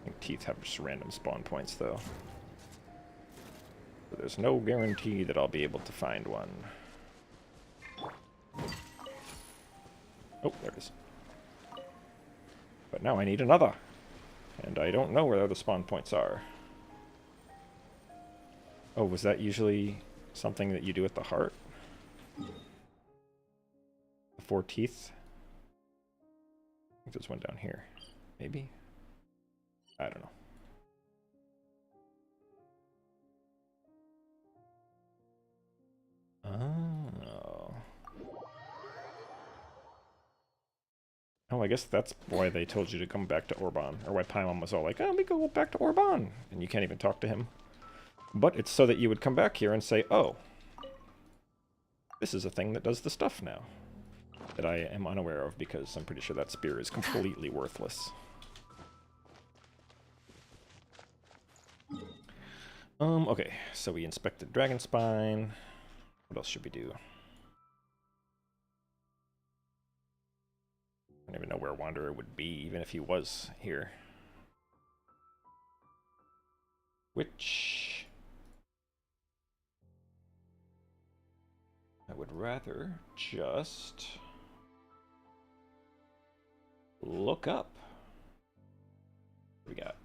Speaker 1: think teeth have just random spawn points, though. So there's no guarantee that I'll be able to find one. Oh, there it is. But now I need another. And I don't know where the other spawn points are. Oh, was that usually something that you do at the heart? The 4 teeth? I think there's one down here. Maybe? I don't know. Oh. Oh, I guess that's why they told you to come back to Orban. Or why Paimon was all like, oh, we go back to Orban. And you can't even talk to him. But it's so that you would come back here and say, oh, this is a thing that does the stuff now. That I am unaware of because I'm pretty sure that spear is completely worthless. Okay, so we inspected Dragonspine. What else should we do? I don't even know where Wanderer would be, even if he was here. Which... I would rather just... look up. What do we got?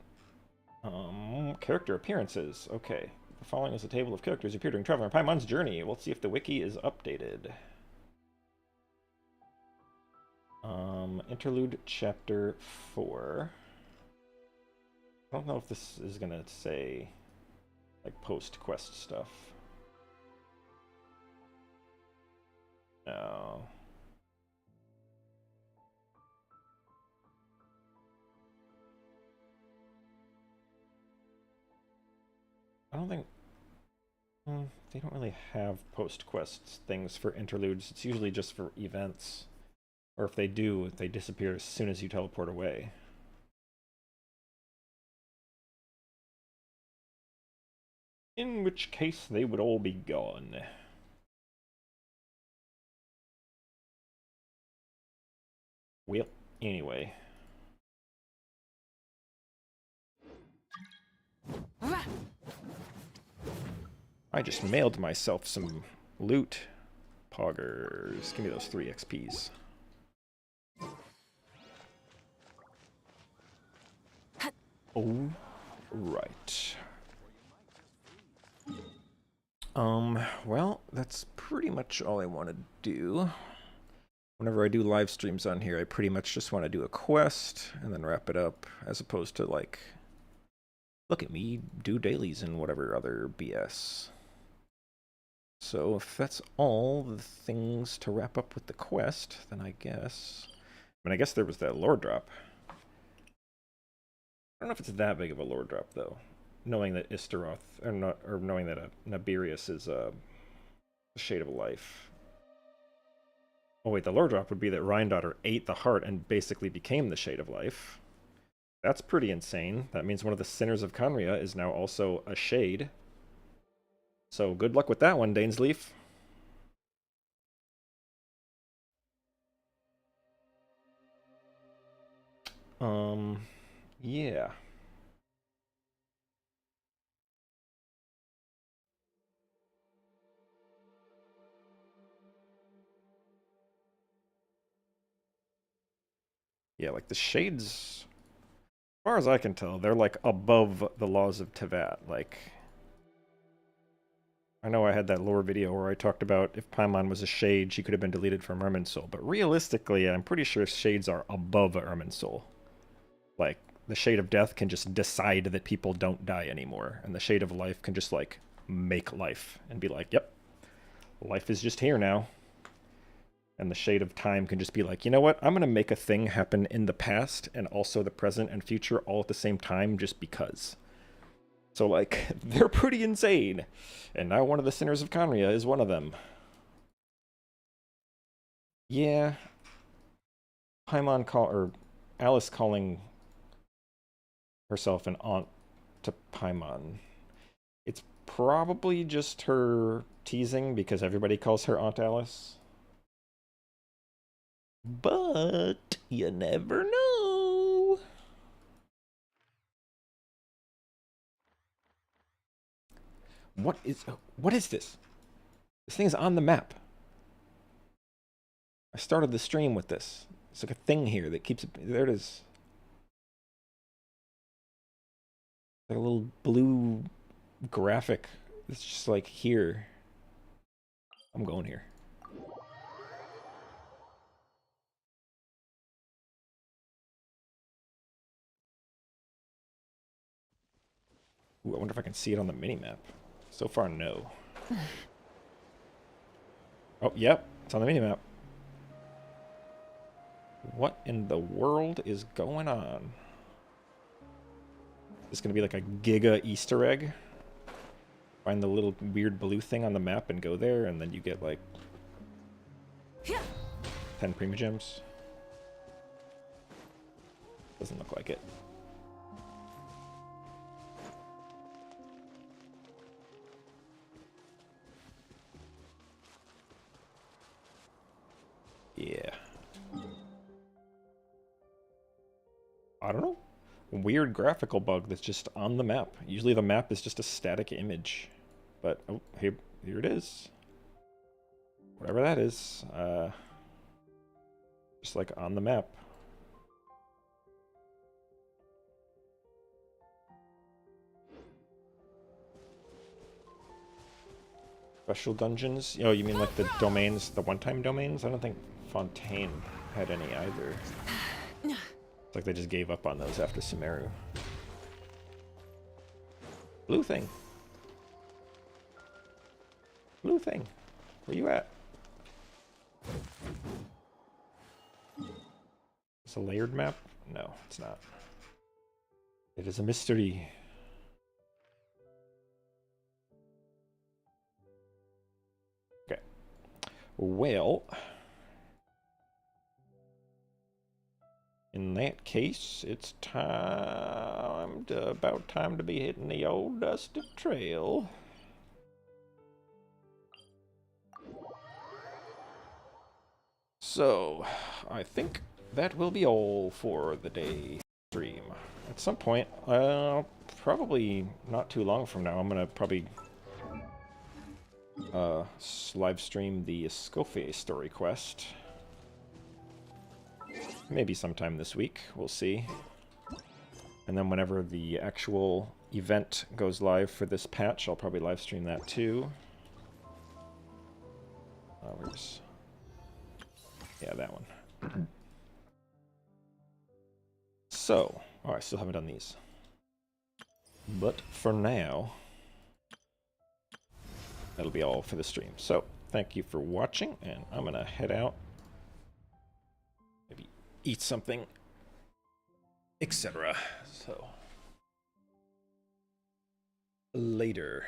Speaker 1: Character appearances. Okay. The following is a table of characters who appear during Traveler Paimon's journey. We'll see if the wiki is updated. Interlude Chapter 4. I don't know if this is gonna say, like, post-quest stuff. No. I don't think... They don't really have post-quest things for interludes. It's usually just for events. Or if they do, they disappear as soon as you teleport away. In which case, they would all be gone. Well, anyway. I just mailed myself some loot. Poggers. Give me those 3 XPs. Oh, right. Well, that's pretty much all I want to do. Whenever I do live streams on here, I pretty much just want to do a quest and then wrap it up, as opposed to, like, look at me do dailies and whatever other BS. So if that's all the things to wrap up with the quest, then I guess... I mean, I guess there was that lore drop. I don't know if it's that big of a lore drop, though. Knowing that Istaroth, or knowing that Nabirius is a Shade of Life. Oh wait, the lore drop would be that Rhindaughter ate the heart and basically became the Shade of Life. That's pretty insane. That means one of the Sinners of Conria is now also a Shade. So good luck with that one, Dainsleif. Yeah. Yeah, like the Shades, as far as I can tell, they're like above the laws of Tevat. Like, I know I had that lore video where I talked about if Paimon was a Shade, she could have been deleted from Irminsul. But realistically, I'm pretty sure Shades are above Irminsul. Like, the Shade of Death can just decide that people don't die anymore. And the Shade of Life can just, like, make life. And be like, yep, life is just here now. And the Shade of Time can just be like, you know what? I'm going to make a thing happen in the past and also the present and future all at the same time just because. So, like, they're pretty insane. And now one of the Sinners of Conria is one of them. Yeah. Alice calling herself an aunt to Paimon. It's probably just her teasing because everybody calls her Aunt Alice. But you never know. What is this? This thing is on the map. I started the stream with this. It's like a thing here that keeps it. There it is. Like a little blue graphic. It's just like here. I'm going here. Ooh, I wonder if I can see it on the minimap. So far, no. Oh, yep. It's on the minimap. What in the world is going on? Is going to be like a giga Easter egg? Find the little weird blue thing on the map and go there, and then you get like 10 Primogems. Doesn't look like it. Yeah. I don't know. Weird graphical bug that's just on the map. Usually the map is just a static image. But, oh, here it is. Whatever that is. Just like on the map. Special dungeons? Oh, you mean like the domains, the one-time domains? I don't think Fontaine had any either. It's like they just gave up on those after Sumeru. Blue thing. Blue thing. Where you at? It's a layered map? No, it's not. It is a mystery. Well, in that case, it's about time to be hitting the old dusted trail. So, I think that will be all for the day stream. At some point, probably not too long from now, I'm gonna probably live stream the Escoffier story quest. Maybe sometime this week, we'll see. And then whenever the actual event goes live for this patch, I'll probably live stream that too. Where's... Yeah, that one. So, oh, I still haven't done these. But for now, that'll be all for the stream. So, thank you for watching, and I'm gonna head out. Maybe eat something, etc. So, later.